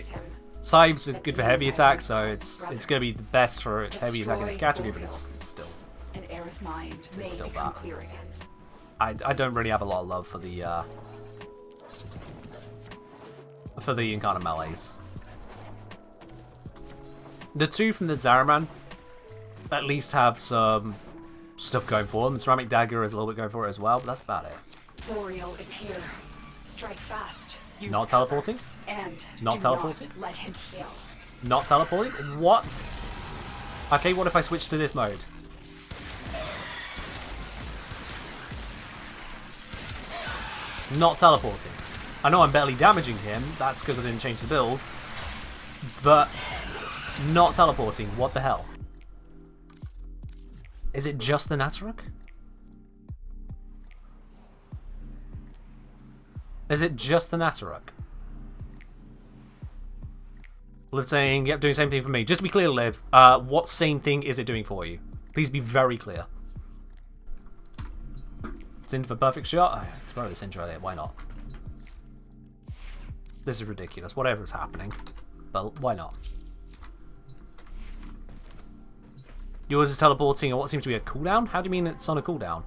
scythes are good for heavy attacks, so it's going to be the best for its heavy attack in this category, but it's still... An heir's mind may still become that. clear again. I don't really have a lot of love for the incarnate melees. The two from the Zaraman at least have some stuff going for them. The Ceramic Dagger is a little bit going for it as well, but that's about it. Boreal is here. Strike fast. Use Not cover, teleporting? and Not do teleporting? Not let him kill. Not teleporting? What? Okay, what if I switch to this mode? Not teleporting. I know I'm barely damaging him, that's because I didn't change the build, but not teleporting, what the hell? Is it just the Nasruk? Is it just the Nasruk? Liv saying, yep, doing the same thing for me. Just to be clear, Liv, what same thing is it doing for you? Please be very clear. It's in for perfect shot. Oh, throw this intro there, why not? This is ridiculous, whatever is happening. But why not? Yours is teleporting on what seems to be a cooldown? How do you mean it's on a cooldown?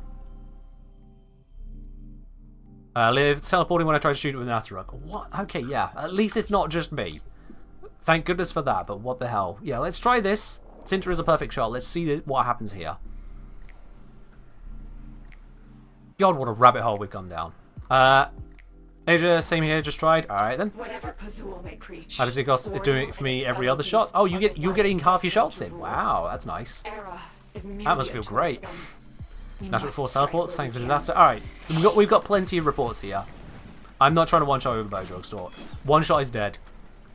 Liv, it's teleporting when I try to shoot it with an Nasruk. What? Okay, yeah. At least it's not just me. Thank goodness for that, but what the hell? Yeah, let's try this. Sinter is a perfect shot. Let's see what happens here. God, what a rabbit hole we've gone down. Asia, same here, just tried. Alright then. Whatever Pazul may preach. How does it cost? It's doing it for me every other shot. Oh, you're getting half your shots in. Wow, that's nice. That must feel great. Natural force teleports, thanks to disaster. Alright, so we've got plenty of reports here. I'm not trying to one-shot over bow drugstore. One shot is dead.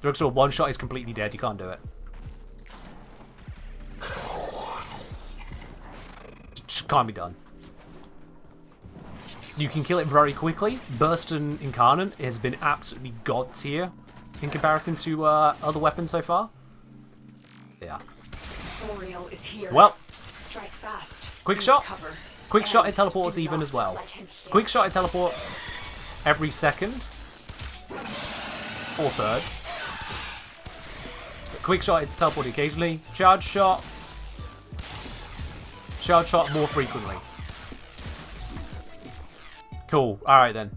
Drugstore, one shot is completely dead. You can't do it. Just can't be done. You can kill it very quickly. Burston Incarnate has been absolutely god tier in comparison to other weapons so far. Yeah. Boreal is here. Well, strike fast. Quick shot. Quick shot, it teleports even as well. Quick shot, it teleports every second. Or third. Quick shot, it's teleported occasionally. Charge shot. Charge shot more frequently. Cool. Alright then.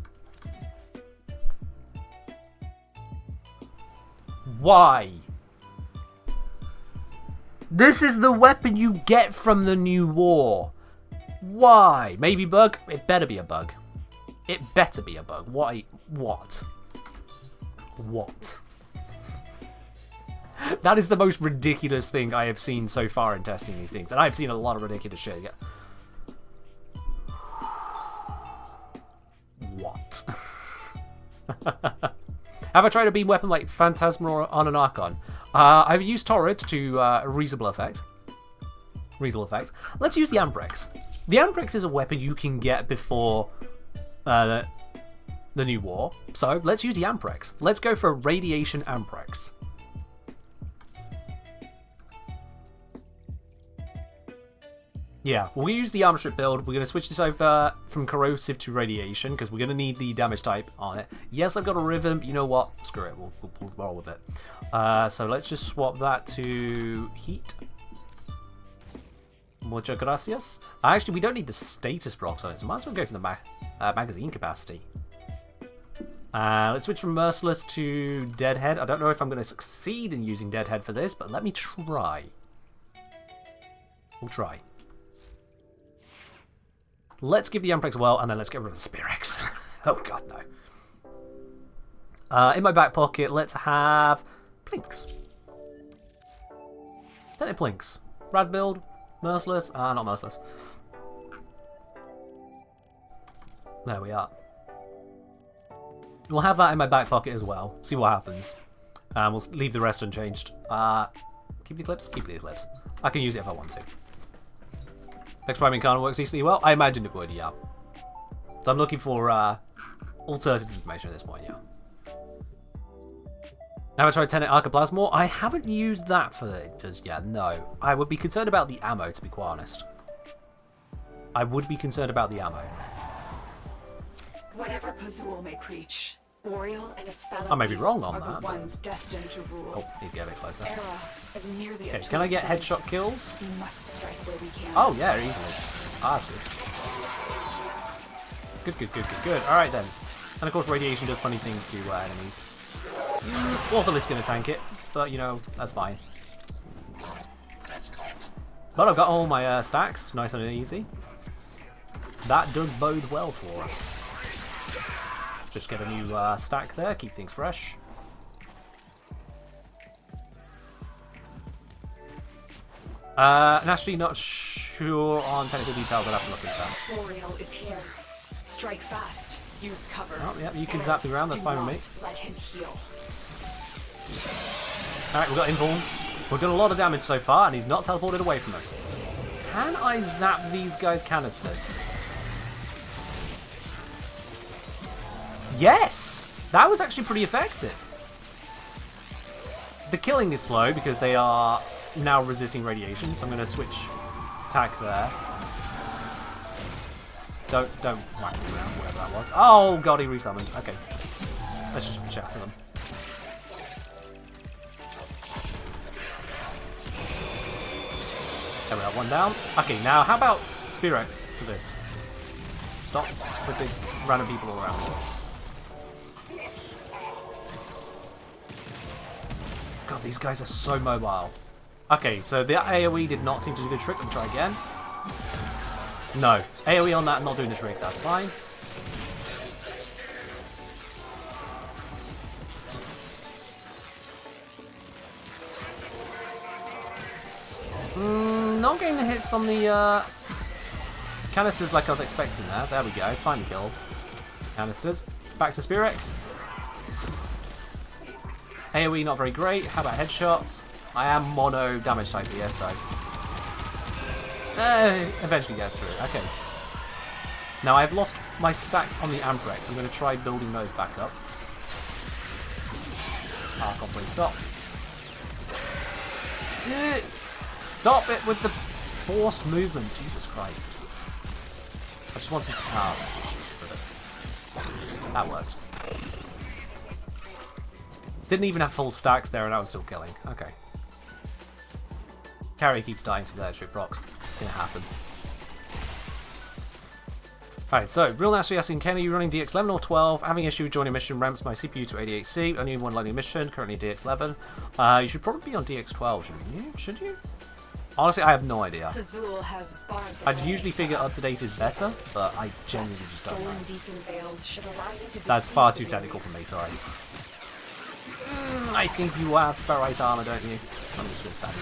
Why? This is the weapon you get from the new war. Why? Maybe bug? It better be a bug. It better be a bug. Why? What? What? That is the most ridiculous thing I have seen so far in testing these things. And I've seen a lot of ridiculous shit. Yeah. What? Have I tried a beam weapon like Phantasma on an Archon? I've used Torrid to a reasonable effect. Let's use the Amprex. The Amprex is a weapon you can get before the new war. So let's use the Amprex. Let's go for a Radiation Amprex. Yeah, we'll use the armor strip build. We're going to switch this over from corrosive to radiation because we're going to need the damage type on it. Yes, I've got a rhythm. You know what? Screw it. We'll roll with it. So let's just swap that to heat. Muchas gracias. Actually, we don't need the status blocks on it, so might as well go for the magazine capacity. Let's switch from Merciless to Deadhead. I don't know if I'm going to succeed in using Deadhead for this, but let me try. We'll try. Let's give the Amprex a whirl, and then let's get rid of the Spirex. Oh god, no. In my back pocket, let's have Plinks. Tenant Plinks. Rad build. Merciless. Not Merciless. There we are. We'll have that in my back pocket as well. See what happens. We'll leave the rest unchanged. Keep the Eclipse? Keep the Eclipse. I can use it if I want to. X-Prime Incarnate works decently well? I imagine it would, yeah. So I'm looking for alternative information at this point, yeah. Have I tried Tenet Archoplasmor? I haven't used that for it yet, no. I would be concerned about the ammo, to be quite honest. I would be concerned about the ammo. Whatever Pazul may preach, Oriel and his fellow I may be wrong on are that. the ones destined to rule. Oh, need to get a bit closer. Era is nearly Okay, can I get headshot kills? We must strike where we can. Oh, yeah, easily. Ah, that's good. Good. Alright then. And of course, radiation does funny things to enemies. Ortholith's going to tank it, but you know, that's fine. But I've got all my stacks, nice and easy. That does bode well for us. Just get a new stack there, keep things fresh. And actually not sure on technical details, I'll have to look into that. Oriel is here. Strike fast. Use cover. Oh, yeah, you can zap the ground, that's fine with me. Let him heal. Alright, we've got Inform. We've done a lot of damage so far, and he's not teleported away from us. Can I zap these guys' canisters? Yes! That was actually pretty effective. The killing is slow because they are now resisting radiation, so I'm going to switch attack there. Don't whack me around, wherever that was. Oh god, he resummoned. Okay. Let's just chat to them. There we are, one down. Okay, now how about Spirex for this? Stop with the random people all around. God, these guys are so mobile. Okay, so the AoE did not seem to do the trick. Let me try again. No. AoE on that, not doing the trick. That's fine. Not getting the hits on the canisters like I was expecting there. There we go. Finally killed. Canisters. Back to Spirex. AoE not very great. How about headshots? I am mono damage type here, so eventually gets through. Okay. Now I've lost my stacks on the Amprex. I'm going to try building those back up. Archon, please stop. Stop it with the forced movement. Jesus Christ. I just want some. Oh, that worked. Didn't even have full stacks there, and I was still killing. Okay. Carrier keeps dying to their trip rocks. It's gonna happen. Alright, so Real Nasty asking, Ken, are you running DX11 or 12? Having issue with joining mission ramps my CPU to 88C. Only one loading mission, currently DX11. You should probably be on DX12, shouldn't you? Should you? Honestly, I have no idea. Has I'd usually figure up to date is better, but I genuinely just don't know. That's far too technical for me, sorry. I think you have ferrite armor, don't you? I'm just gonna stab you.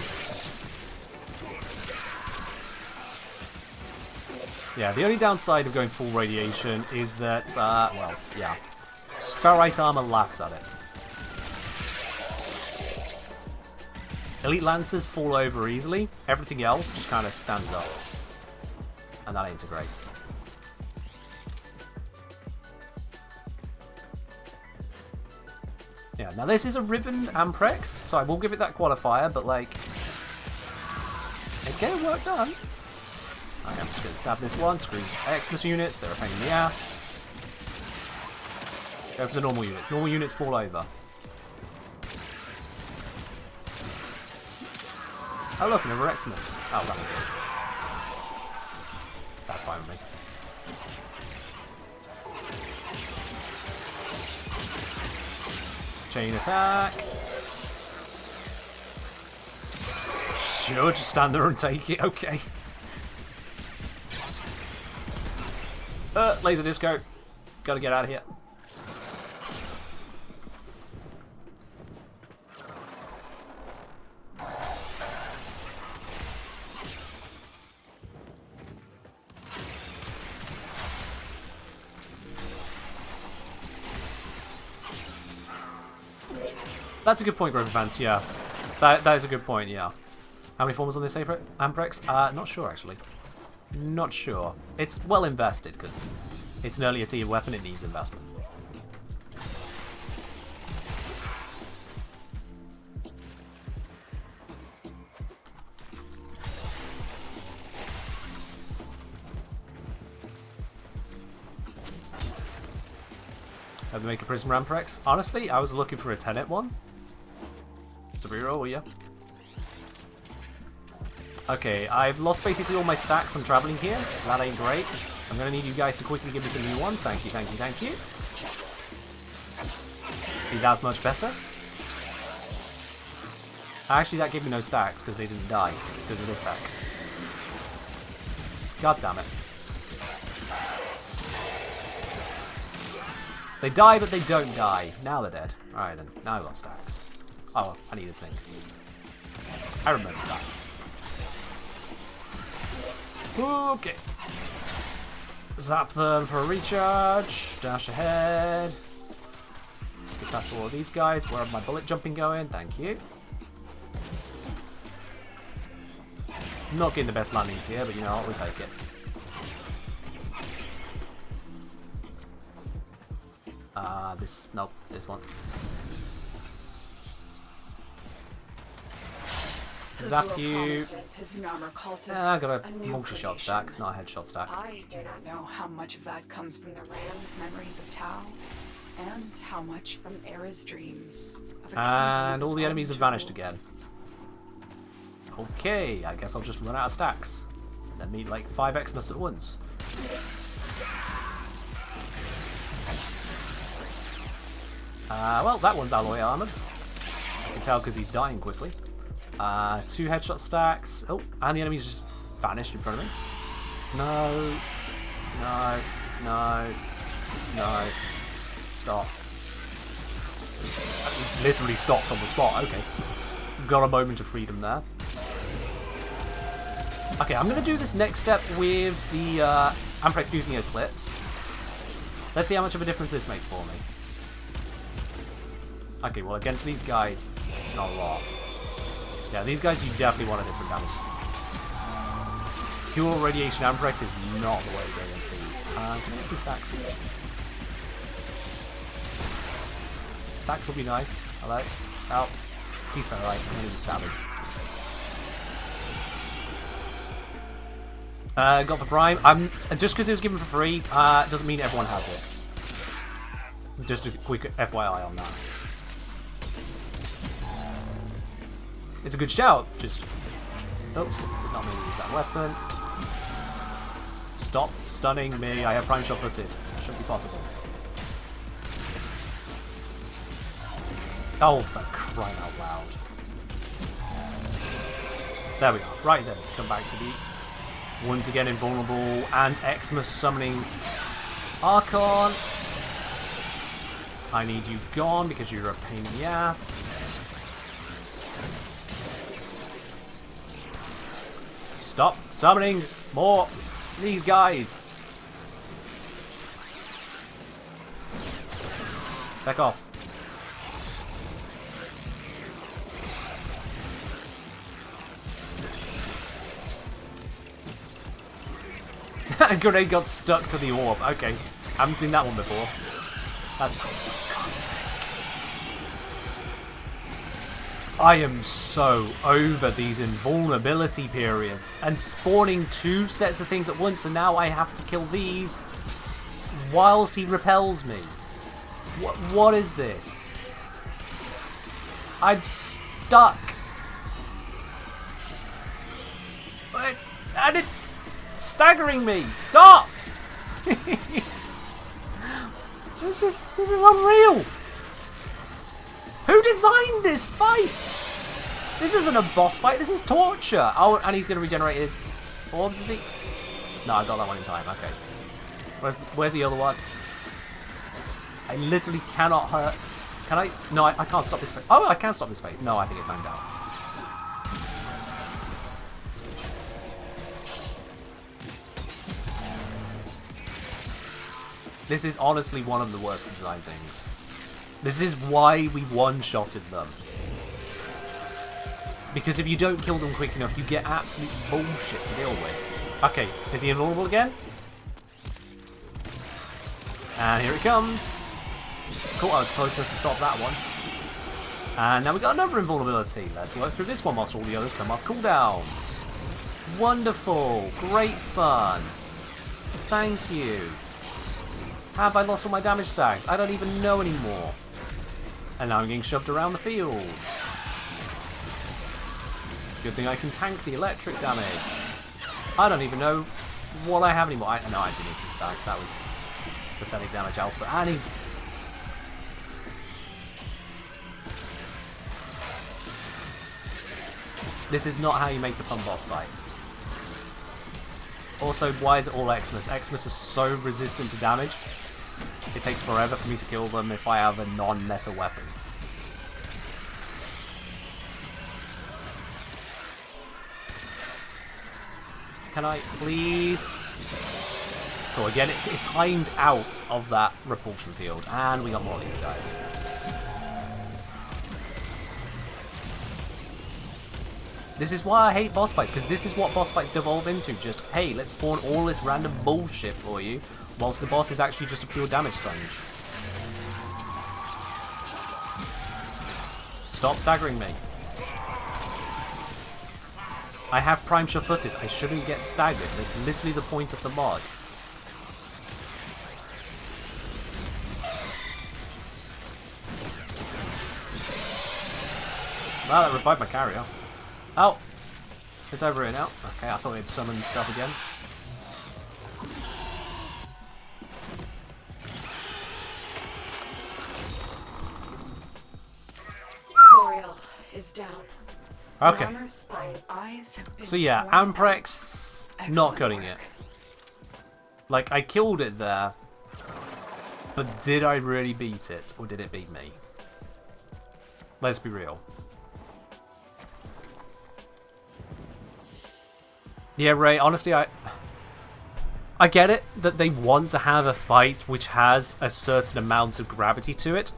Yeah, the only downside of going full radiation is that, well, yeah. Ferrite armor laughs at it. Elite Lancers fall over easily. Everything else just kind of stands up. And that ain't so great. Yeah, now this is a Riven Amprex, so I will give it that qualifier, but like, it's getting work done. I'm just going to stab this one, screw Xmas units, they're a pain in the ass. Go for the normal units. Normal units fall over. Oh look, another Xmas. Oh, that'll do. That's fine with me. Chain attack. Sure, just stand there and take it. Okay. Laser disco. Gotta get out of here. That's a good point, Grover Vance, yeah. That is a good point, yeah. How many forms on this Amprex? Not sure, actually. Not sure. It's well invested, because it's an earlier tier weapon, it needs investment. Have to make a Prism Amprex? Honestly, I was looking for a 10-hit one. To reroll, yeah. Okay, I've lost basically all my stacks on traveling here. That ain't great. I'm gonna need you guys to quickly give me some new ones. Thank you, thank you, thank you. See, that's much better. Actually, that gave me no stacks because they didn't die because of this stack. God damn it. They die, but they don't die. Now they're dead. Alright then, now I've got stacks. Oh, I need this thing. I remember that. Okay. Zap them for a recharge. Dash ahead. Get past all of these guys. Where have my bullet jumping going? Thank you. Not getting the best landings here, but you know what? We'll take it. Nope, this one. Zap you. I got a multi-shot stack, not a headshot stack. I do not know how much of that comes from the Ram's memories of Tau, and how much from Era's dreams. And all the enemies have vanished again. Okay, I guess I'll just run out of stacks. And then meet like 5 Xmas at once. Well, that one's alloy armored. I can tell because he's dying quickly. 2 headshot stacks. Oh, and the enemies just vanished in front of me. No. No. No. No. Stop. Literally stopped on the spot. Okay. Got a moment of freedom there. Okay, I'm going to do this next step with the Amprex using Eclipse. Let's see how much of a difference this makes for me. Okay, well against these guys, not a lot. Yeah, these guys you definitely want a different damage. Pure Radiation Amprex is not the way to go against these. Can I get some stacks? Stacks would be nice. Hello? Oh, he's fair right. I'm going to just stab him. Got the Prime. Just because it was given for free doesn't mean everyone has it. Just a quick FYI on that. It's a good shout. Just, oops, did not mean to use that weapon. Stop stunning me. I have Prime Shot footed. Shouldn't be possible. Oh, for crying out loud. There we are. Right then, come back to the once again invulnerable and Xmas summoning Archon. I need you gone because you're a pain in the ass. Stop summoning more these guys. Back off. Grenade got stuck to the orb. Okay. Haven't seen that one before. That's cool. For God's sake. I am so over these invulnerability periods and spawning 2 sets of things at once, and now I have to kill these whilst he repels me. What is this? I'm stuck. And it's staggering me. Stop! This is unreal. Who designed this fight? This isn't a boss fight, this is torture. Oh, and he's going to regenerate his orbs, is he? No, I got that one in time, okay. Where's the other one? I literally cannot hurt. Can I? No, I can't stop this fight. Oh, I can stop this fight. No, I think it timed out. This is honestly one of the worst design things. This is why we one-shotted them. Because if you don't kill them quick enough, you get absolute bullshit to deal with. Okay, is he invulnerable again? And here it comes. Cool, I was close enough to stop that one. And now we got another invulnerability. Let's work through this one whilst all the others come off cooldown. Wonderful. Great fun. Thank you. Have I lost all my damage stacks? I don't even know anymore. And now I'm getting shoved around the field. Good thing I can tank the electric damage. I don't even know what I have anymore. No, I do need some stacks. That was pathetic damage output. And he's... This is not how you make the fun boss fight. Also, why is it all Xmas? Xmas is so resistant to damage. It takes forever for me to kill them if I have a non-meta weapon. Can I please? Cool, again, it timed out of that repulsion field. And we got more of these guys. This is why I hate boss fights, because this is what boss fights devolve into. Just, hey, let's spawn all this random bullshit for you, whilst the boss is actually just a pure damage sponge. Stop staggering me. I have Prime Sure-Footed. I shouldn't get staggered. That's literally the point of the mod. Wow, that revived my carrier. Oh! It's over here now. Okay, I thought it had summoned stuff again. Boreal is down. Okay. So yeah, Amprex not cutting it. Like, I killed it there, but did I really beat it, or did it beat me? Let's be real. Yeah, Ray, honestly, I get it that they want to have a fight which has a certain amount of gravity to it.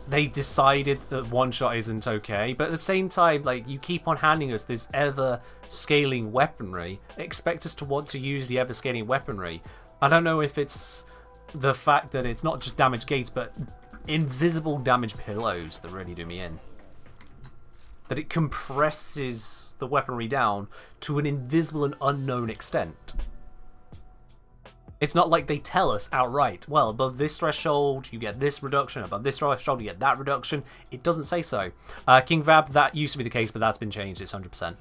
They decided that one shot isn't okay, but at the same time, like, you keep on handing us this ever-scaling weaponry. Expect us to want to use the ever-scaling weaponry. I don't know if it's the fact that it's not just damage gates, but invisible damage pillows that really do me in. That it compresses the weaponry down to an invisible and unknown extent. It's not like they tell us outright, well, above this threshold, you get this reduction, above this threshold, you get that reduction. It doesn't say so. King Vab, that used to be the case, but that's been changed. It's 100%.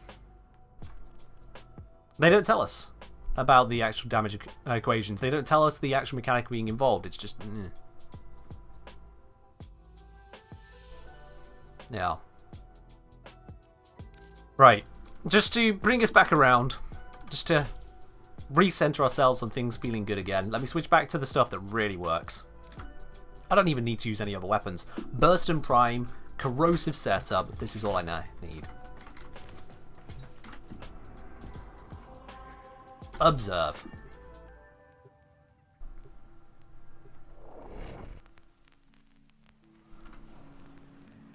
They don't tell us about the actual damage equations. They don't tell us the actual mechanic being involved. It's just... Yeah. Right. Just to bring us back around, just to recenter ourselves on things feeling good again, let me switch back to the stuff that really works. I don't even need to use any other weapons. Burst and Prime, corrosive setup, this is all I now need. Observe.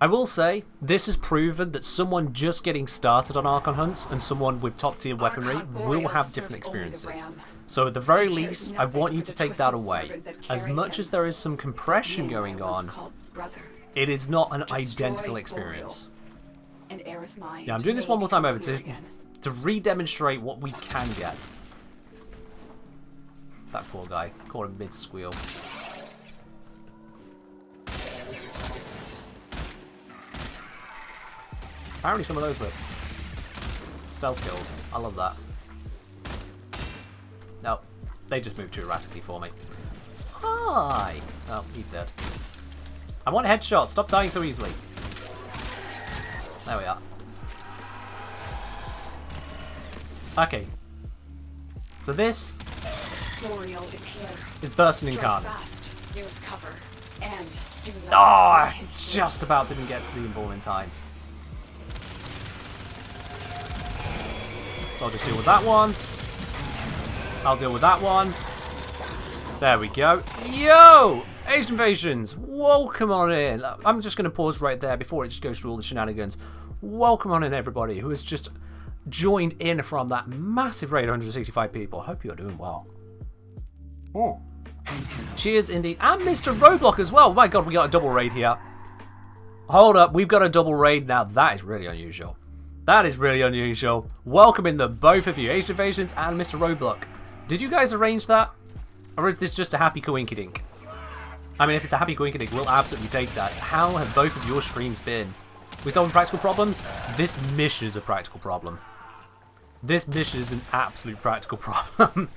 I will say, this has proven that someone just getting started on Archon hunts and someone with top tier weaponry will have different experiences. So at the very least, I want you to take that away. As much as there is some compression going on, It is not an Destroy identical experience. And Era's mind. Yeah, I'm doing this one more time over clear again. to re-demonstrate what we can get. That poor guy. Caught him mid-squeal. Apparently some of those were stealth kills. I love that. No, they just moved too erratically for me. Hi! Oh, he's dead. I want headshots. Stop dying so easily. There we are. Okay. So this Boreal is here. is bursting in Strike Khan. fast. Use cover. And do Oh, not I let him just about didn't get to the ball in time. So I'll just deal with that one. I'll deal with that one. There we go. Yo! Asian Invasions, welcome on in. I'm just going to pause right there before it just goes through all the shenanigans. Welcome on in, everybody who has just joined in from that massive raid, 165 people. Hope you're doing well. Oh. Cheers, indeed. And Mr. Roadblock as well. My god, we got a double raid here. Hold up, we've got a double raid now. That is really unusual. That is really unusual. Welcome in the both of you, Asian Invasions and Mr. Roadblock. Did you guys arrange that? Or is this just a happy coinkydink? I mean, if it's a happy coinkydink, we'll absolutely take that. How have both of your streams been? We solving practical problems? This mission is a practical problem. This mission is an absolute practical problem.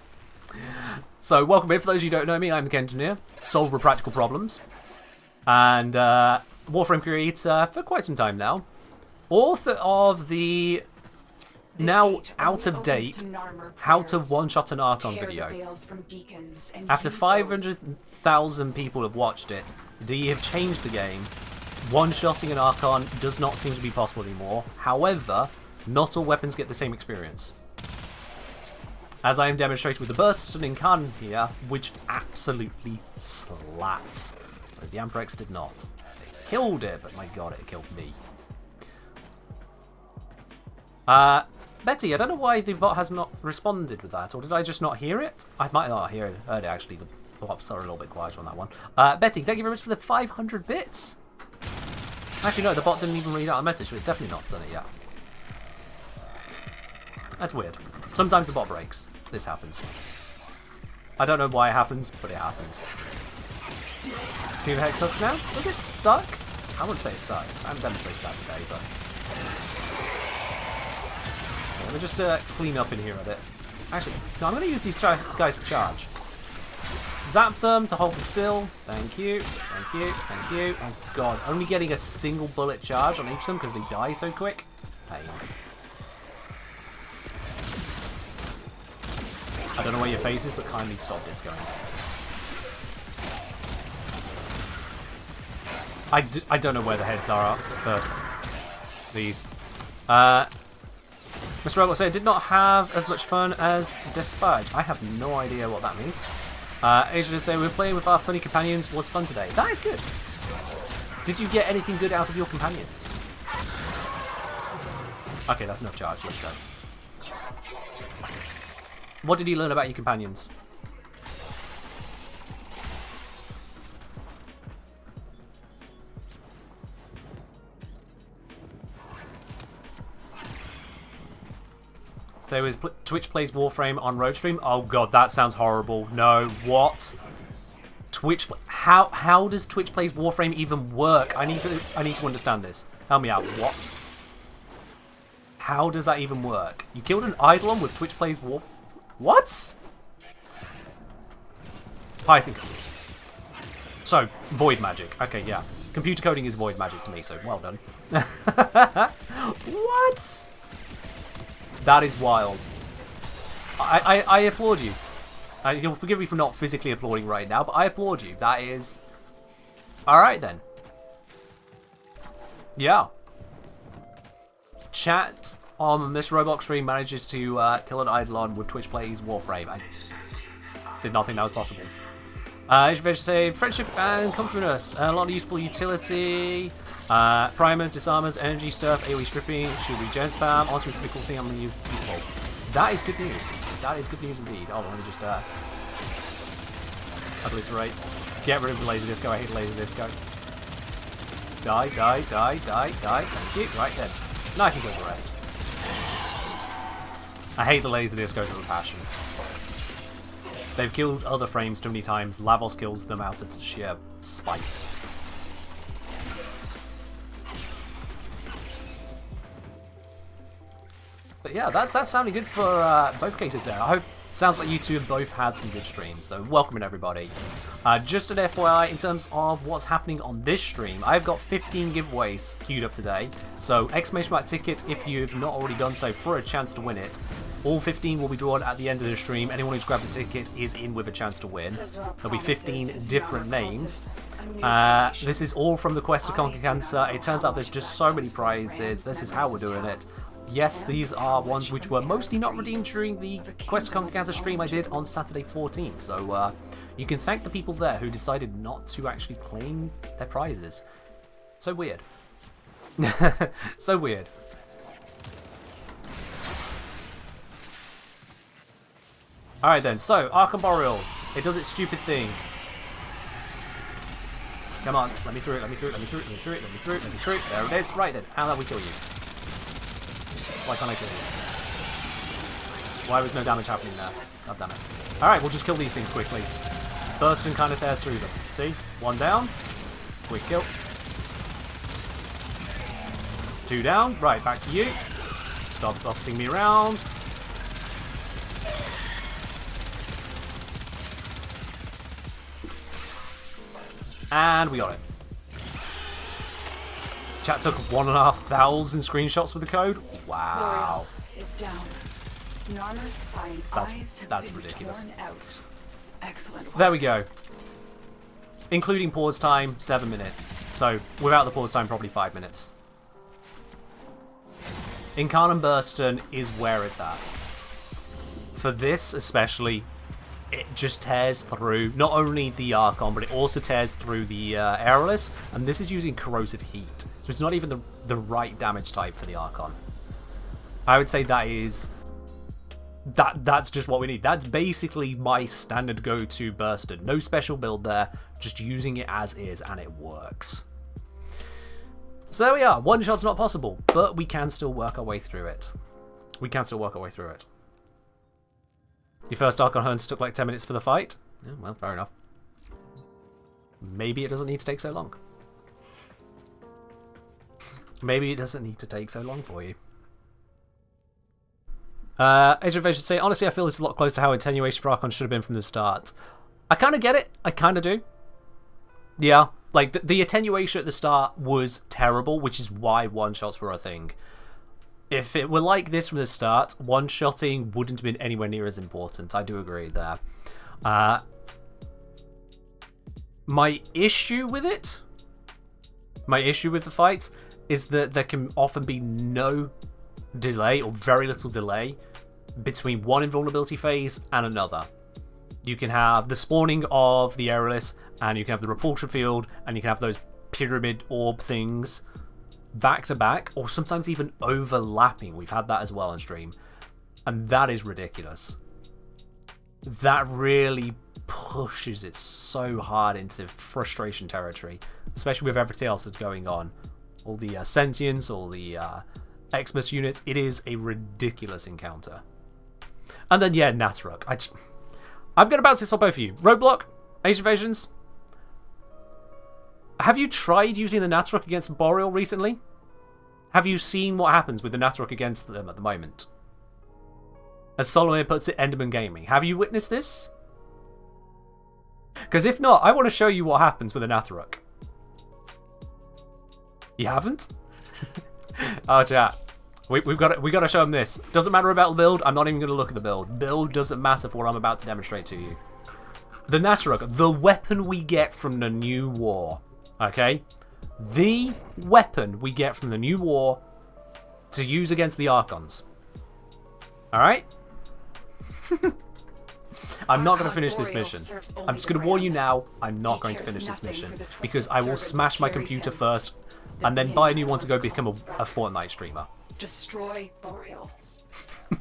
So, welcome in. For those of you who don't know me, I'm the Engineer, solver practical problems. And Warframe creator for quite some time now. Author of the now out of date How to One-Shot an Archon video. After 500,000 people have watched it, D have changed the game. One-shotting an Archon does not seem to be possible anymore. However, not all weapons get the same experience. As I am demonstrating with the burst in Khan here, which absolutely slaps. Whereas the Amprex did not. Killed it, but my god, it killed me. Betty, I don't know why the bot has not responded with that, or did I just not hear it? I might not hear it. Heard it actually. The bots are a little bit quieter on that one. Betty, thank you very much for the 500 bits. Actually, no, the bot didn't even read out a message, so it's definitely not done it yet. That's weird. Sometimes the bot breaks. This happens. I don't know why it happens, but it happens. Cube Hex sucks now? Does it suck? I wouldn't say it sucks. I haven't demonstrated that today, but... Let me just clean up in here a bit. Actually, no, I'm going to use these guys to charge. Zap them to hold them still. Thank you. Thank you. Thank you. Oh god, only getting a single bullet charge on each of them because they die so quick. Pain. I don't know where your face is, but kindly stop this going. I don't know where the heads are for these. Mr. Robot said, did not have as much fun as Dispatch. I have no idea what that means. Asia did say, we were playing with our funny companions. Was fun today. That is good. Did you get anything good out of your companions? Okay, that's enough charge. Let's go. What did you learn about your companions? There was Twitch plays Warframe on Roadstream. Oh god, that sounds horrible. No, what? Twitch? How does Twitch plays Warframe even work? I need to understand this. Help me out. What? How does that even work? You killed an Eidolon with Twitch plays War. What? I think. So void magic. Okay, yeah. Computer coding is void magic to me. So well done. What? That is wild. I applaud you. You'll forgive me for not physically applauding right now, but I applaud you. That is... Alright then. Yeah. Chat on this Roblox stream manages to kill an Eidolon with Twitch plays Warframe. I did not think that was possible. Asian say friendship and comfortness. A lot of useful utility. Primers, disarmers, energy stuff, AoE stripping, should regen spam. Also, it's pretty cool seeing how many useful. That is good news. That is good news indeed. Oh, let me just obliterate. Get rid of the laser disco. I hate laser disco. Die, die, die, die, die. Thank you. Right then. Now I can kill the rest. I hate the laser disc over the passion. They've killed other frames too many times. Lavos kills them out of sheer spite. But yeah, that's sounding good for both cases there. I hope sounds like you two have both had some good streams, so welcome in everybody. Just an FYI, in terms of what's happening on this stream, I've got 15 giveaways queued up today, so exclamation mark ticket if you've not already done so for a chance to win it. All 15 will be drawn at the end of the stream. Anyone who's grabbed the ticket is in with a chance to win. There'll be 15 different names. This is all from the Quest to Conquer Cancer. It turns out there's just so many prizes. This is how we're doing it. Yes, these are ones which were mostly not redeemed during the Quest to Conquer Cancer stream I did on Saturday 14th. So you can thank the people there who decided not to actually claim their prizes. So weird. So weird. Alright then, so Archon Boreal. It does its stupid thing. Come on, let me through it, let me through it, let me through it, let me through it, let me through it, let me through it. There it is. Right then, how about we kill you? Why can't I kill you? Why was no damage happening there? God damn it. Alright, we'll just kill these things quickly. Burst and kind of tear through them. See? One down. Quick kill. Two down. Right, back to you. Stop buffeting me around. And we got it. Chat took 1,500 screenshots with the code. Wow. Is down. Narmer's spine eyes have That's been ridiculous. torn out. Excellent work. There we go. Including pause time, 7 minutes. So without the pause time, probably 5 minutes. Incarnate Burston is where it's at. For this especially, it just tears through not only the Archon, but it also tears through the Aerialist, and this is using corrosive heat. So it's not even the right damage type for the Archon. I would say that's just what we need. That's basically my standard go-to Burston. No special build there, just using it as is, and it works. So there we are. One shot's not possible, but we can still work our way through it. We can still work our way through it. Your first Archon Hunter took like 10 minutes for the fight? Yeah, well, fair enough. Maybe it doesn't need to take so long. Maybe it doesn't need to take so long for you. Age of Invasion say, honestly, I feel this is a lot closer to how Attenuation for Archon should have been from the start. I kind of get it. I kind of do. Yeah, like the Attenuation at the start was terrible, which is why one-shots were a thing. If it were like this from the start, one-shotting wouldn't have been anywhere near as important. I do agree there. My issue with it, my issue with the fights, is that there can often be no delay or very little delay between one invulnerability phase and another. You can have the spawning of the Aerialist, and you can have the repulsion field, and you can have those pyramid orb things back to back, or sometimes even overlapping. We've had that as well on stream, and that is ridiculous. That really pushes it so hard into frustration territory, especially with everything else that's going on. All the sentience, all the Xmas units. It is a ridiculous encounter. And then, yeah, Nataruk. I'm going to bounce this on both of you. Roadblock, Age of Invasions. Have you tried using the Nataruk against Boreal recently? Have you seen what happens with the Nataruk against them at the moment? As Solomon puts it, Enderman Gaming. Have you witnessed this? Because if not, I want to show you what happens with a Nataruk. You haven't? Oh, chat. We've got to show them this. Doesn't matter about the build. I'm not even going to look at the build. Build doesn't matter for what I'm about to demonstrate to you. The Nataruk, the weapon we get from the new war. Okay? The weapon we get from the new war to use against the Archons. Alright? I'm not going to finish this mission. I'm just going to warn you now, I'm not going to finish this mission. Because I will smash my computer first, and then buy a new one to go become a Fortnite streamer. Destroy Boreal.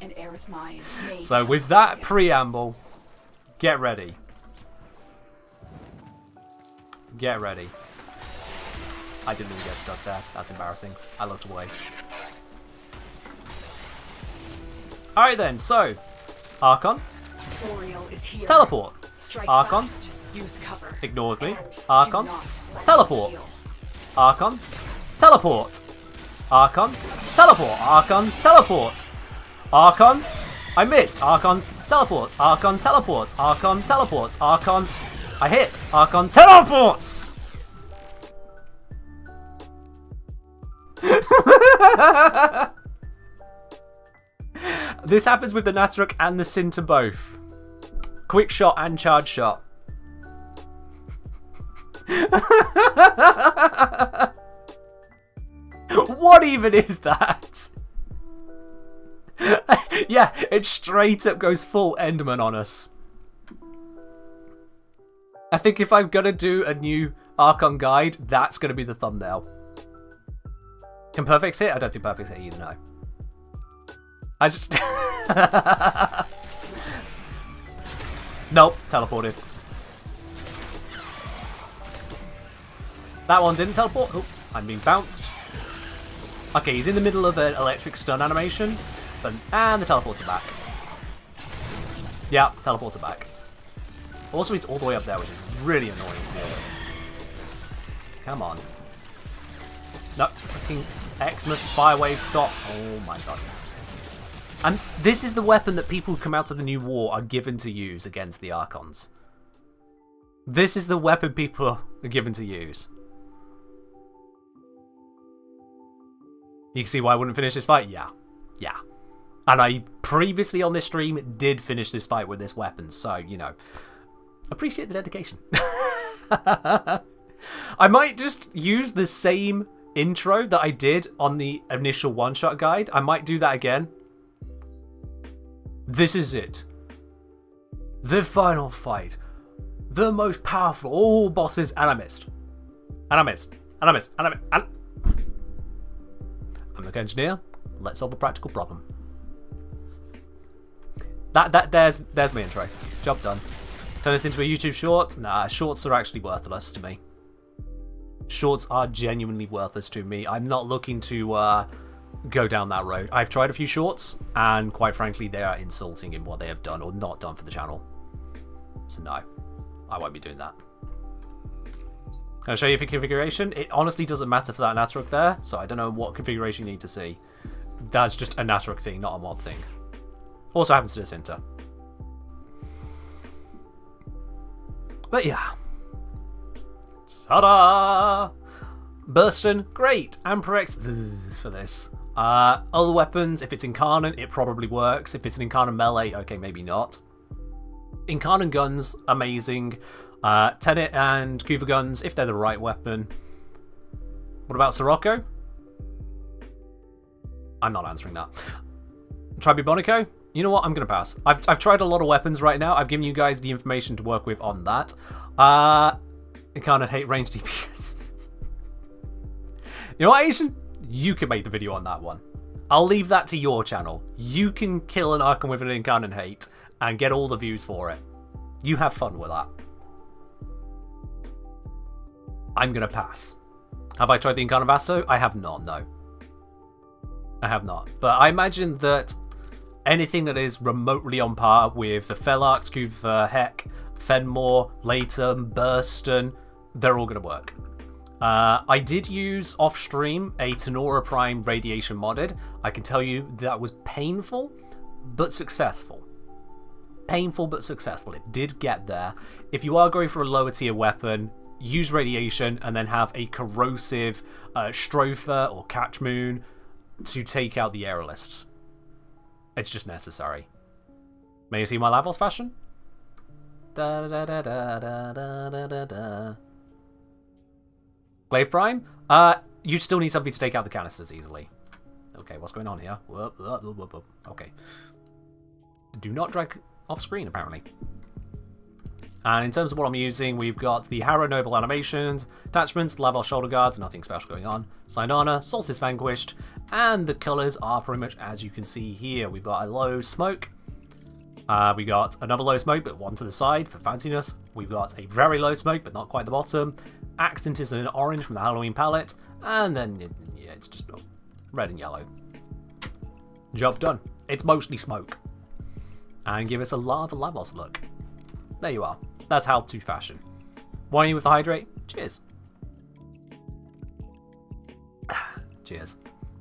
And Eris mine. So with that preamble, get ready. Get ready. I didn't even get stuck there. That's embarrassing. I looked away. Alright then, so Archon. Boreal is here. Teleport. Strike Archon. fast. Use cover. Ignored me. And Archon. do not let Teleport. them heal. Archon. Teleport. Archon. Teleport. Archon. Teleport. Archon. I missed. Archon. Teleports. Archon. Teleports. Archon. Teleports. Archon. I hit. Archon. Teleports. This happens with the Nataruk and the Sinter both. Quick shot and charge shot. What even is that? Yeah, it straight up goes full Enderman on us. I think if I'm gonna do a new Archon guide, that's gonna be the thumbnail. Can Perfects hit? I don't think Perfects hit either, no. I just... Nope, teleported. That one didn't teleport. Oh, I'm being bounced. Okay, he's in the middle of an electric stun animation. And the teleports are back. Yeah, teleports are back. Also, he's all the way up there, which is really annoying to deal with. Come on. No, fucking Xmas fire wave stop. Oh my god. And this is the weapon that people who come out of the new war are given to use against the Archons. This is the weapon people are given to use. You can see why I wouldn't finish this fight? Yeah. Yeah. And I previously on this stream did finish this fight with this weapon, so, you know, appreciate the dedication. I might just use the same intro that I did on the initial one-shot guide. I might do that again. This is it. The final fight. The most powerful all bosses, and I missed. And I missed. And I missed. And I missed. And... I'm the engineer. Let's solve a practical problem. There's my intro. Job done. Turn this into a YouTube short? Nah, shorts are actually worthless to me. Shorts are genuinely worthless to me. I'm not looking to go down that road. I've tried a few shorts, and quite frankly, they are insulting in what they have done or not done for the channel. So no, I won't be doing that. Can I show you the configuration? It honestly doesn't matter for that Nataruk there, so I don't know what configuration you need to see. That's just a Nataruk thing, not a mod thing. Also happens to this Inter. But yeah. Ta-da! Burston, great. Amperex for this. Other weapons, if it's Incarnate, it probably works. If it's an Incarnate melee, okay, maybe not. Incarnate guns, amazing. Tenet and Kuva guns, if they're the right weapon. What about Sirocco? I'm not answering that. Tribubonico? You know what? I'm going to pass. I've tried a lot of weapons right now. I've given you guys the information to work with on that. Incarnate hate range DPS. You know what, Asian? You can make the video on that one. I'll leave that to your channel. You can kill an Archon with an Incarnate hate and get all the views for it. You have fun with that. I'm going to pass. Have I tried the Incarnate Vasto? I have not, no. I have not. But I imagine that anything that is remotely on par with the Felarx, Kuva, Heck, Fenmore, Latham, Burston, they're all going to work. I did use off-stream a Tenora Prime Radiation modded. I can tell you that was painful, but successful. Painful, but successful. It did get there. If you are going for a lower tier weapon, use Radiation and then have a corrosive Stropher or Catch Moon to take out the aerialists. It's just necessary. May you see my Lavos fashion? Da da da da da da da da da. Glaive Prime? You still need something to take out the canisters easily. Okay, what's going on here? Okay. Do not drag off screen, apparently. And in terms of what I'm using, we've got the Harrow Noble animations, attachments, Lavos shoulder guards, nothing special going on, Sinana, Solstice Vanquished, and the colours are pretty much as you can see here. We've got a low smoke, we got another low smoke, but one to the side for fanciness. We've got a very low smoke, but not quite the bottom, accent is an orange from the Halloween palette, and then, yeah, it's just red and yellow. Job done. It's mostly smoke. And give us a Lava Lavos look. There you are. That's how to fashion. Warning with the hydrate. Cheers. Cheers.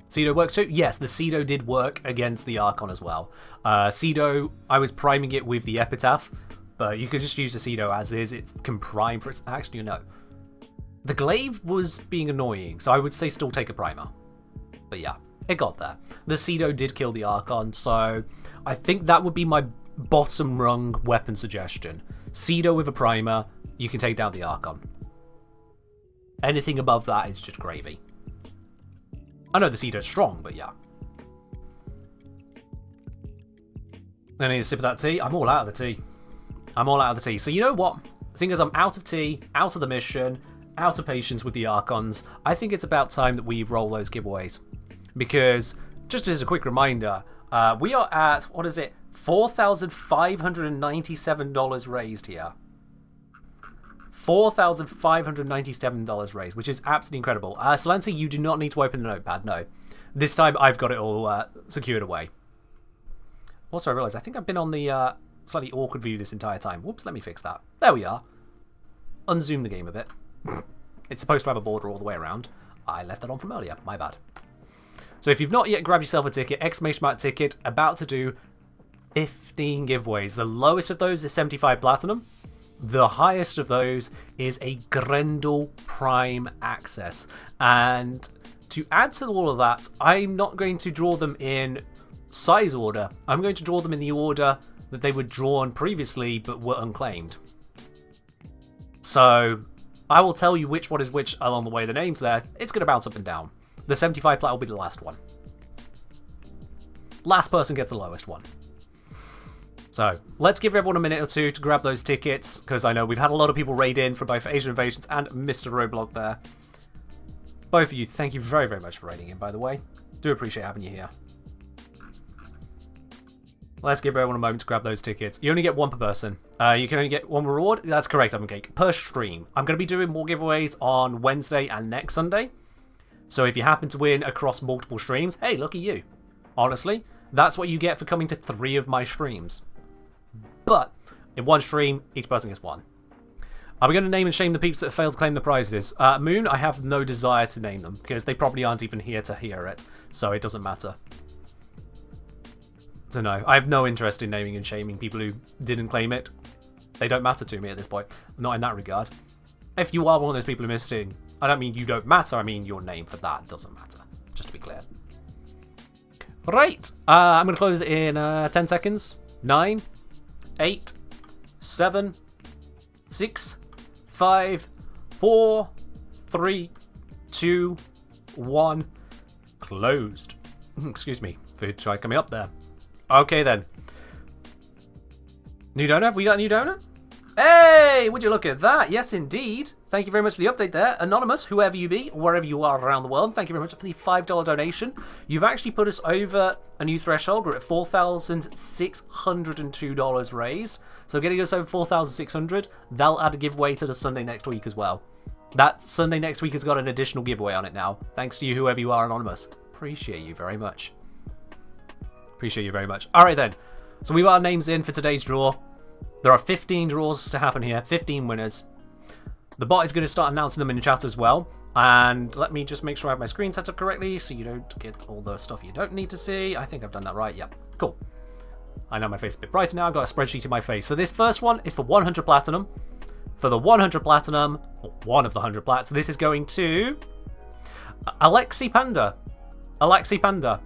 Cedo works too? Yes, the Cedo did work against the Archon as well. Cedo, I was priming it with the Epitaph, but you could just use the Cedo as is. It can prime for its... Actually, no. The Glaive was being annoying, so I would say still take a primer. But yeah, it got there. The Cedo did kill the Archon, so I think that would be my bottom rung weapon suggestion. Cedo with a primer, you can take down the Archon. Anything above that is just gravy. I know the Cedo's strong, but yeah. I need a sip of that tea. I'm all out of the tea. I'm all out of the tea. So you know what? Seeing as I'm out of tea, out of the mission, out of patience with the Archons, I think it's about time that we roll those giveaways. Because, just as a quick reminder, we are at, what is it, $4,597 raised here. $4,597 raised, which is absolutely incredible. Solancy, you do not need to open the notepad, no. This time I've got it all secured away. Also, I realised I think I've been on the slightly awkward view this entire time. Whoops, let me fix that. There we are. Unzoom the game a bit. It's supposed to have a border all the way around. I left that on from earlier, my bad. So if you've not yet grabbed yourself a ticket, ! ticket, about to do 15 giveaways. The lowest of those is 75 platinum. The highest of those is a Grendel Prime access. And to add to all of that, I'm not going to draw them in size order. I'm going to draw them in the order that they were drawn previously but were unclaimed. So I will tell you which one is which along the way. The name's there. It's going to bounce up and down. The 75 plat will be the last one. Last person gets the lowest one. So, let's give everyone a minute or two to grab those tickets, because I know we've had a lot of people raid in for both Asian Invasions and Mr. Roblox there. Both of you, thank you very, very much for raiding in, by the way. Do appreciate having you here. Let's give everyone a moment to grab those tickets. You only get one per person. You can only get one reward. That's correct, Cake. Per stream. I'm going to be doing more giveaways on Wednesday and next Sunday. So if you happen to win across multiple streams, hey, look at you. Honestly, that's what you get for coming to 3 of my streams. But in one stream, each person gets one. Are we going to name and shame the peeps that failed to claim the prizes? Moon, I have no desire to name them, because they probably aren't even here to hear it, so it doesn't matter. So no, I have no interest in naming and shaming people who didn't claim it. They don't matter to me at this point. Not in that regard. If you are one of those people who missed it, I don't mean you don't matter, I mean your name for that doesn't matter. Just to be clear. Right, I'm going to close it in 10 seconds. 9, 8, 7, 6, 5, 4, 3, 2, 1. Closed. Excuse me. Food try coming up there. Okay then. New donor? Have we got a new donor? Hey! Would you look at that? Yes, indeed. Thank you very much for the update there. Anonymous, whoever you be, wherever you are around the world, thank you very much for the $5 donation. You've actually put us over a new threshold. We're at $4,602 raised. So getting us over 4,600, that'll add a giveaway to the Sunday next week as well. That Sunday next week has got an additional giveaway on it now. Thanks to you, whoever you are, Anonymous. Appreciate you very much. Appreciate you very much. Alright then. So we've got our names in for today's draw. There are 15 draws to happen here, 15 winners. The bot is going to start announcing them in the chat as well. And let me just make sure I have my screen set up correctly so you don't get all the stuff you don't need to see. I think I've done that right. Yep. Cool. I know my face is a bit brighter now. I've got a spreadsheet in my face. So this first one is for 100 platinum. For the 100 platinum, or one of the 100 plats, this is going to Alexi Panda. Alexi Panda.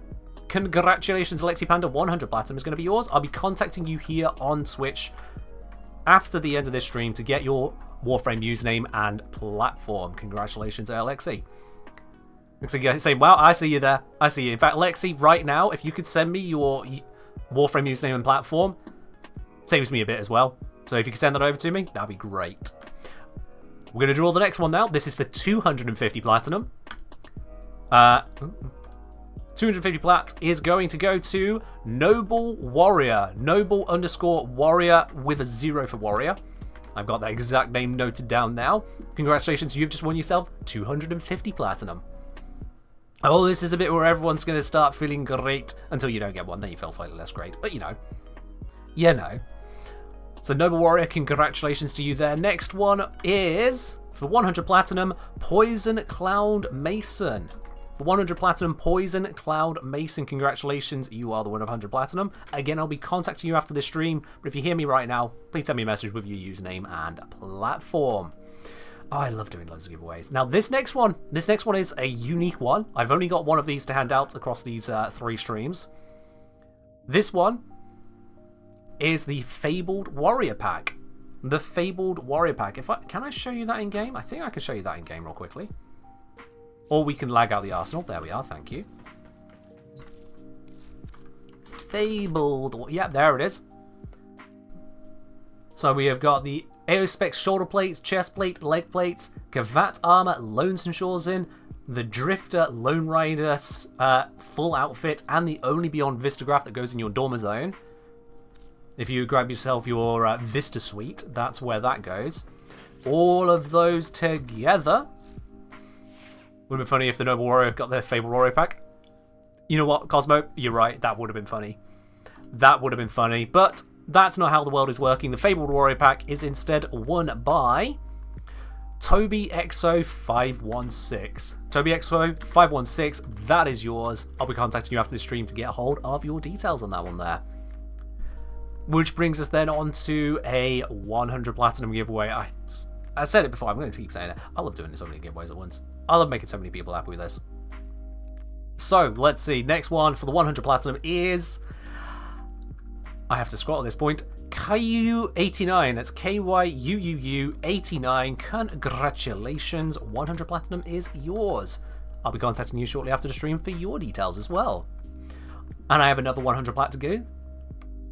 Congratulations, Alexi Panda. 100 platinum is going to be yours. I'll be contacting you here on Twitch after the end of this stream to get your Warframe username and platform. Congratulations, Alexi. Looks like you're saying, wow, I see you there. I see you. In fact, Alexi, right now, if you could send me your Warframe username and platform, saves me a bit as well. So if you could send that over to me, that'd be great. We're going to draw the next one now. This is for 250 platinum. 250 plat is going to go to Noble Warrior. Noble_Warrior with a 0 for Warrior. I've got that exact name noted down now. Congratulations, you've just won yourself 250 platinum. Oh, this is the bit where everyone's going to start feeling great until you don't get one. Then you feel slightly less great. But, you know. You know. So, Noble Warrior, congratulations to you there. Next one is, for 100 platinum, Poison Cloud Mason. For 100 platinum, Poison Cloud Mason, congratulations. You are the winner of 100 platinum. Again, I'll be contacting you after this stream. But if you hear me right now, please send me a message with your username and platform. Oh, I love doing loads of giveaways. Now, this next one is a unique one. I've only got one of these to hand out across these 3 streams. This one is the Fabled Warrior Pack. The Fabled Warrior Pack. Can I show you that in game? I think I can show you that in game real quickly. Or we can lag out the arsenal. There we are. Thank you. Fabled. Yeah, there it is. So we have got the Aeospex shoulder plates, chest plate, leg plates, Kavat armor, Lonesome Shoresin, the Drifter Lone Rider full outfit, and the Only Beyond Vistograph that goes in your Dormer Zone. If you grab yourself your Vista Suite, that's where that goes. All of those together. Would have been funny if the Noble Warrior got their Fabled Warrior Pack. You know what, Cosmo? You're right, that would have been funny. That would have been funny, but that's not how the world is working. The Fabled Warrior Pack is instead won by TobyXO516. TobyXO516, that is yours. I'll be contacting you after the stream to get a hold of your details on that one there. Which brings us then on to a 100 platinum giveaway. I said it before, I'm going to keep saying it. I love doing so many giveaways at once. I love making so many people happy with this. So, let's see. Next one for the 100 platinum is... I have to scroll at this point. Kyu89, that's KYUUU89. Congratulations, 100 platinum is yours. I'll be contacting you shortly after the stream for your details as well. And I have another 100 plat to go.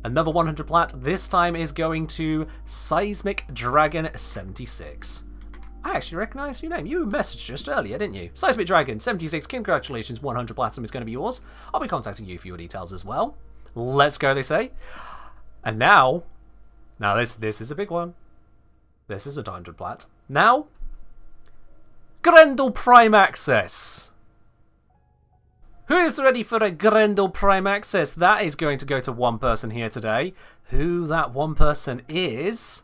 Another 100 plat, this time is going to Seismic Dragon 76. I actually recognise your name. You messaged just earlier, didn't you? Seismic Dragon 76, congratulations, 100 platinum is going to be yours. I'll be contacting you for your details as well. Let's go, they say. And now this is a big one. This is a 100 plat. Now, Grendel Prime Access. Who is ready for a Grendel Prime Access? That is going to go to one person here today. Who that one person is?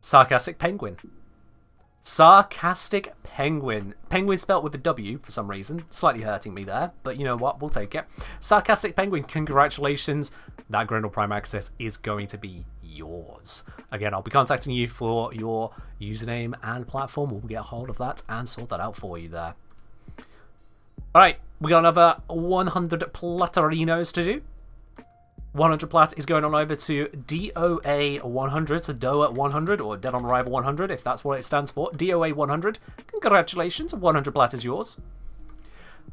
Sarcastic Penguin. Sarcastic Penguin. Penguin spelt with a W for some reason. Slightly hurting me there, but you know what? We'll take it. Sarcastic Penguin, congratulations. That Grendel Prime Access is going to be yours. Again, I'll be contacting you for your username and platform. We'll get a hold of that and sort that out for you there. Alright, we got another 100 Platarinos to do. 100 plat is going on over to DOA 100, so DOA 100, or Dead on Arrival 100, if that's what it stands for. DOA 100. Congratulations, 100 plat is yours.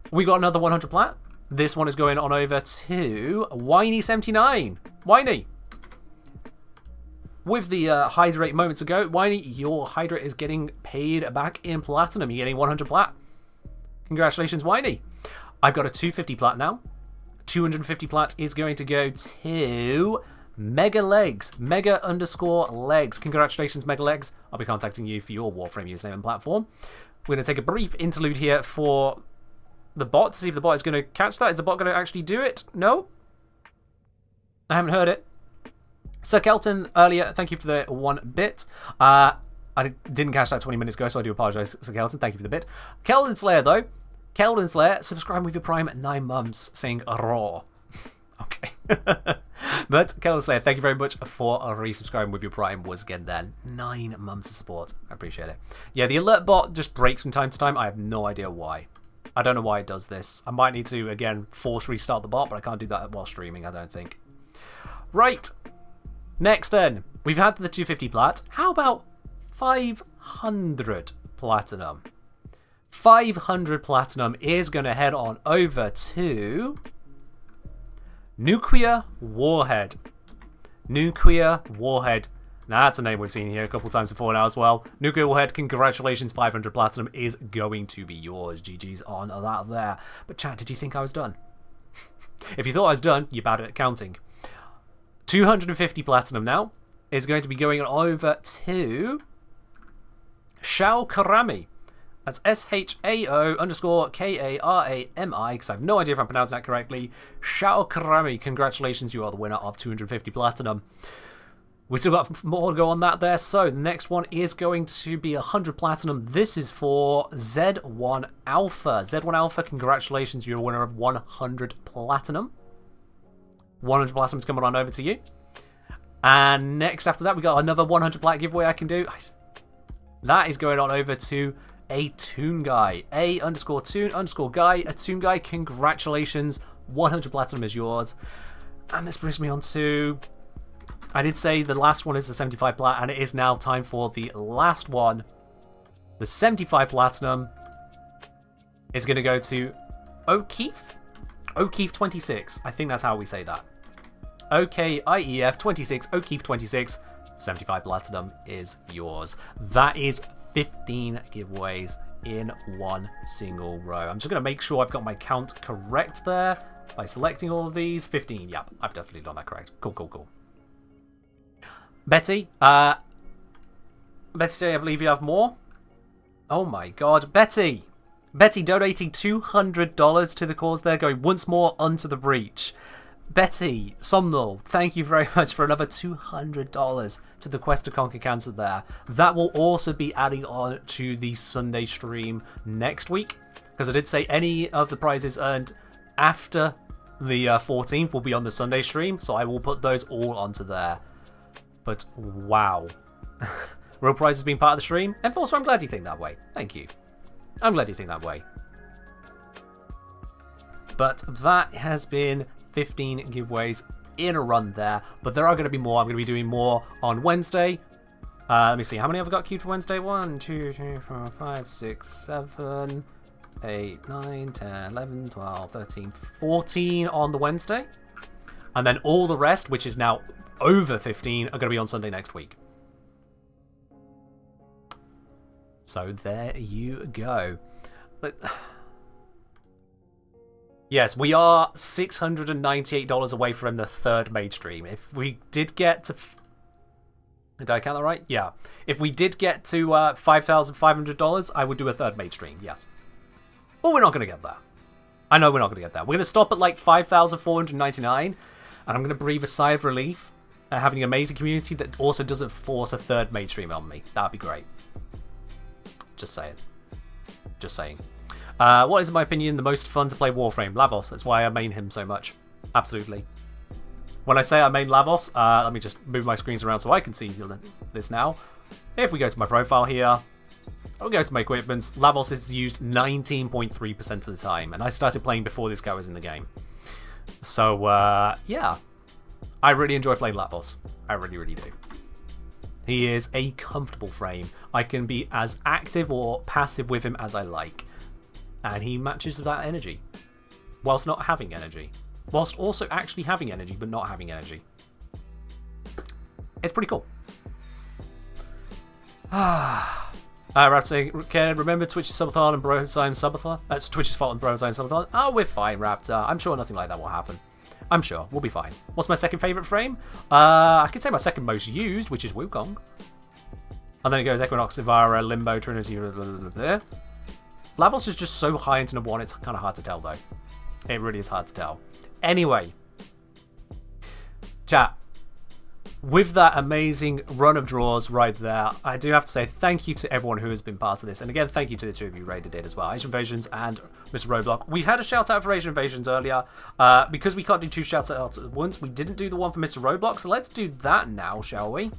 We got another 100 plat. This one is going on over to Whiny79. Whiny. With the hydrate moments ago, Whiny, your hydrate is getting paid back in platinum. You're getting 100 plat. Congratulations, Whiny. I've got a 250 plat now. 250 plat is going to go to Mega Legs. Mega_legs. Congratulations, Mega Legs. I'll be contacting you for your Warframe username and platform. We're going to take a brief interlude here for the bot to see if the bot is going to catch that. Is the bot going to actually do it? No. I haven't heard it. Sir Kelton, earlier, thank you for the 1 bit. I didn't catch that 20 minutes ago, so I do apologise, Sir Kelton. Thank you for the bit. Kelton Slayer, though. Kelton Slayer, subscribe with your Prime at 9 months, saying raw. Okay. But Kelton Slayer, thank you very much for resubscribing with your Prime once again then. 9 months of support. I appreciate it. Yeah, the alert bot just breaks from time to time. I have no idea why. I don't know why it does this. I might need to, again, force restart the bot, but I can't do that while streaming, I don't think. Right. Next then. We've had the 250 plat. How about 500 platinum? 500 platinum is going to head on over to Nuclear Warhead. Nuclear Warhead. Now, that's a name we've seen here a couple times before now as well. Nuclear Warhead, congratulations, 500 platinum is going to be yours. GG's on that there. But chat, did you think I was done? If you thought I was done, you're bad at counting. 250 platinum now is going to be going over to Shao Karami. That's SHAO_KARAMI, because I have no idea if I'm pronouncing that correctly. Shao Karami, congratulations, you are the winner of 250 platinum. We still got more to go on that there. So the next one is going to be 100 platinum. This is for Z1 Alpha. Z1 Alpha, congratulations, you're a winner of 100 platinum. 100 platinum is coming on over to you. And next after that, we got another 100 plat giveaway I can do. That is going on over to a Toon Guy. A_Toon_Guy. A Toon Guy, congratulations. 100 platinum is yours. And this brings me on to... I did say the last one is the 75 plat, and it is now time for the last one. The 75 platinum is going to go to O'Keefe? O'Keefe26. I think that's how we say that. OKIEF26, O'Keefe26. 75 platinum is yours. That is 15 giveaways in one single row. I'm just going to make sure I've got my count correct there by selecting all of these. 15, yep, I've definitely done that correct. Cool, cool, cool. Betty, Betty, I believe you have more. Oh my god, Betty! Betty donating $200 to the cause there, going once more onto the breach. Betty, Somnol, thank you very much for another $200 to the Quest to Conquer Cancer there. That will also be adding on to the Sunday stream next week, because I did say any of the prizes earned after the 14th will be on the Sunday stream, so I will put those all onto there. But wow. Real prizes being part of the stream, and also I'm glad you think that way. Thank you. I'm glad you think that way. But that has been 15 giveaways in a run there, but there are going to be more. I'm going to be doing more on Wednesday. Let me see, how many have I got queued for Wednesday? 1, 2, 3, 4, 5, 6, 7, 8, 9, 10, 11, 12, 13, 14 on the Wednesday. And then all the rest, which is now over 15, are going to be on Sunday next week. So there you go. But yes, we are $698 away from the third maid stream. If we did get to... Did I count that right? Yeah. If we did get to $5,500, I would do a third maid stream, yes. But we're not going to get that. I know we're not going to get that. We're going to stop at like 5,499, and I'm going to breathe a sigh of relief at having an amazing community that also doesn't force a third maid stream on me. That'd be great. Just saying. Just saying. What is, in my opinion, the most fun to play Warframe? Lavos. That's why I main him so much. Absolutely. When I say I main Lavos, let me just move my screens around so I can see this now. If we go to my profile here, I'll go to my equipments. Lavos is used 19.3% of the time, and I started playing before this guy was in the game. So, yeah. I really enjoy playing Lavos. I really, really do. He is a comfortable frame. I can be as active or passive with him as I like. And he matches that energy. Whilst not having energy. Whilst also actually having energy, but not having energy. It's pretty cool. Raptor saying, remember Twitch's subathon and Brosign subathon? That's Twitch's fault and Brosign subathon. Oh, we're fine, Raptor. I'm sure nothing like that will happen. I'm sure. We'll be fine. What's my second favourite frame? I could say my second most used, which is Wukong. And then it goes Equinox, Ivara, Limbo, Trinity, blah, blah, blah, blah. Lavos is just so high into number 1, it's kind of hard to tell, though. It really is hard to tell. Anyway. Chat. With that amazing run of draws right there, I do have to say thank you to everyone who has been part of this. And again, thank you to the two of you who raided it as well. Asian Invasions and Mr. Roadblock. We had a shout out for Asian Invasions earlier. Because we can't do 2 shout outs at once, we didn't do the one for Mr. Roadblock. So let's do that now, shall we?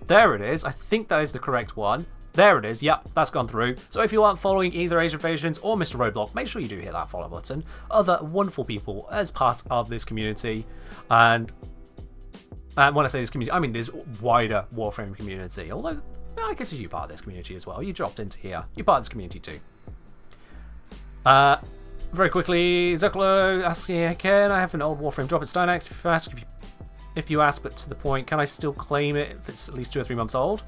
There it is. I think that is the correct one. There it is. Yep, that's gone through. So if you aren't following either Asian Invasions or Mr. Roadblock, make sure you do hit that follow button. Other wonderful people as part of this community. And when I say this community, I mean this wider Warframe community. Although, I consider you part of this community as well. You dropped into here. You're part of this community too. Very quickly, Zeklo asking, can I have an old Warframe drop at Stynax? If you ask, but to the point, can I still claim it if it's at least 2 or 3 months old?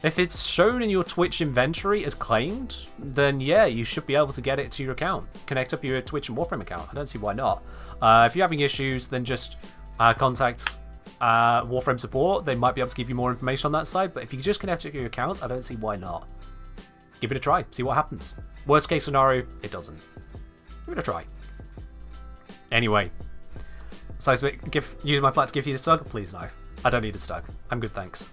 If it's shown in your Twitch inventory as claimed, then yeah, you should be able to get it to your account. Connect up your Twitch and Warframe account. I don't see why not. If you're having issues, then just contact Warframe support. They might be able to give you more information on that side, but if you just connect it to your account, I don't see why not. Give it a try. See what happens. Worst case scenario, it doesn't. Give it a try. Anyway. Seismic, use my plat to give you a stug? Please no. I don't need a stug. I'm good, thanks.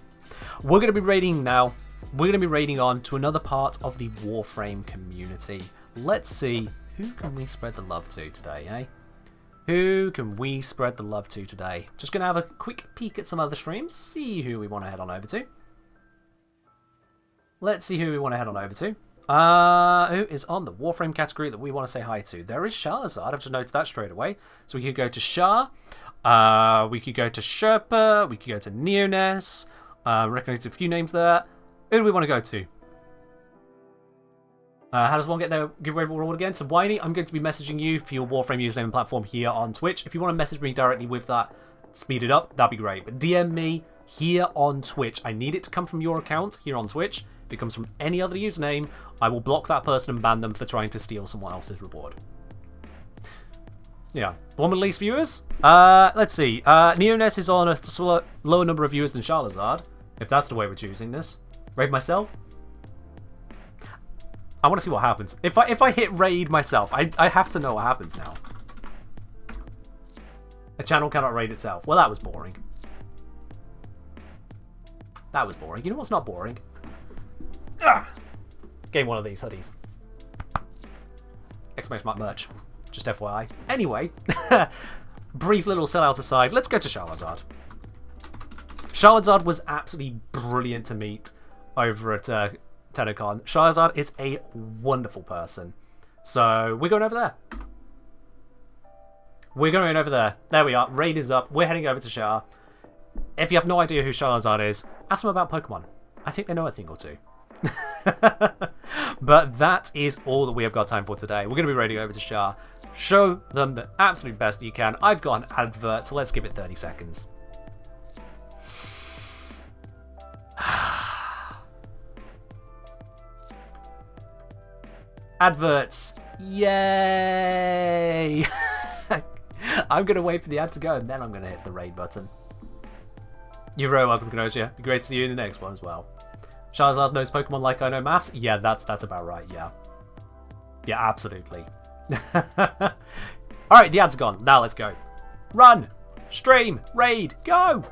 We're going to be raiding now. We're going to be raiding on to another part of the Warframe community. Let's see, who can we spread the love to today, eh? Who can we spread the love to today? Just going to have a quick peek at some other streams, see who we want to head on over to. Let's see who we want to head on over to. Who is on the Warframe category that we want to say hi to? There is Charizard. I've just noticed that straight away. So we could go to Shah. We could go to Sherpa. We could go to Neoness. Recognize a few names there. Who do we want to go to? How does one get their giveaway reward again? So Whiny, I'm going to be messaging you for your Warframe username and platform here on Twitch. If you want to message me directly with that, speed it up, that'd be great. But DM me here on Twitch. I need it to come from your account here on Twitch. If it comes from any other username, I will block that person and ban them for trying to steal someone else's reward. Yeah. The one with the least viewers? Let's see. Neoness is on a lower number of viewers than Charizard, if that's the way we're choosing this. Raid myself? I want to see what happens. If I hit raid myself, I have to know what happens now. A channel cannot raid itself. Well, that was boring. That was boring. You know what's not boring? Ugh. Game one of these hoodies. Exclamation mark merch. Just FYI. Anyway, brief little sellout aside, let's go to Charizard. Charizard was absolutely brilliant to meet over at TennoCon. Charizard is a wonderful person. So we're going over there. We're going over there. There we are. Raid is up. We're heading over to Char. If you have no idea who Charizard is, ask them about Pokemon. I think they know a thing or two. But that is all that we have got time for today. We're going to be raiding over to Char. Show them the absolute best that you can. I've got an advert, so let's give it 30 seconds. Adverts. Yay! I'm going to wait for the ad to go, and then I'm going to hit the raid button. You're very welcome, Kenosha. Be great to see you in the next one as well. Charizard knows Pokemon like I know maths? Yeah, that's about right, yeah. Yeah, absolutely. Alright, the ad's gone. Now let's go. Run! Stream! Raid! Go!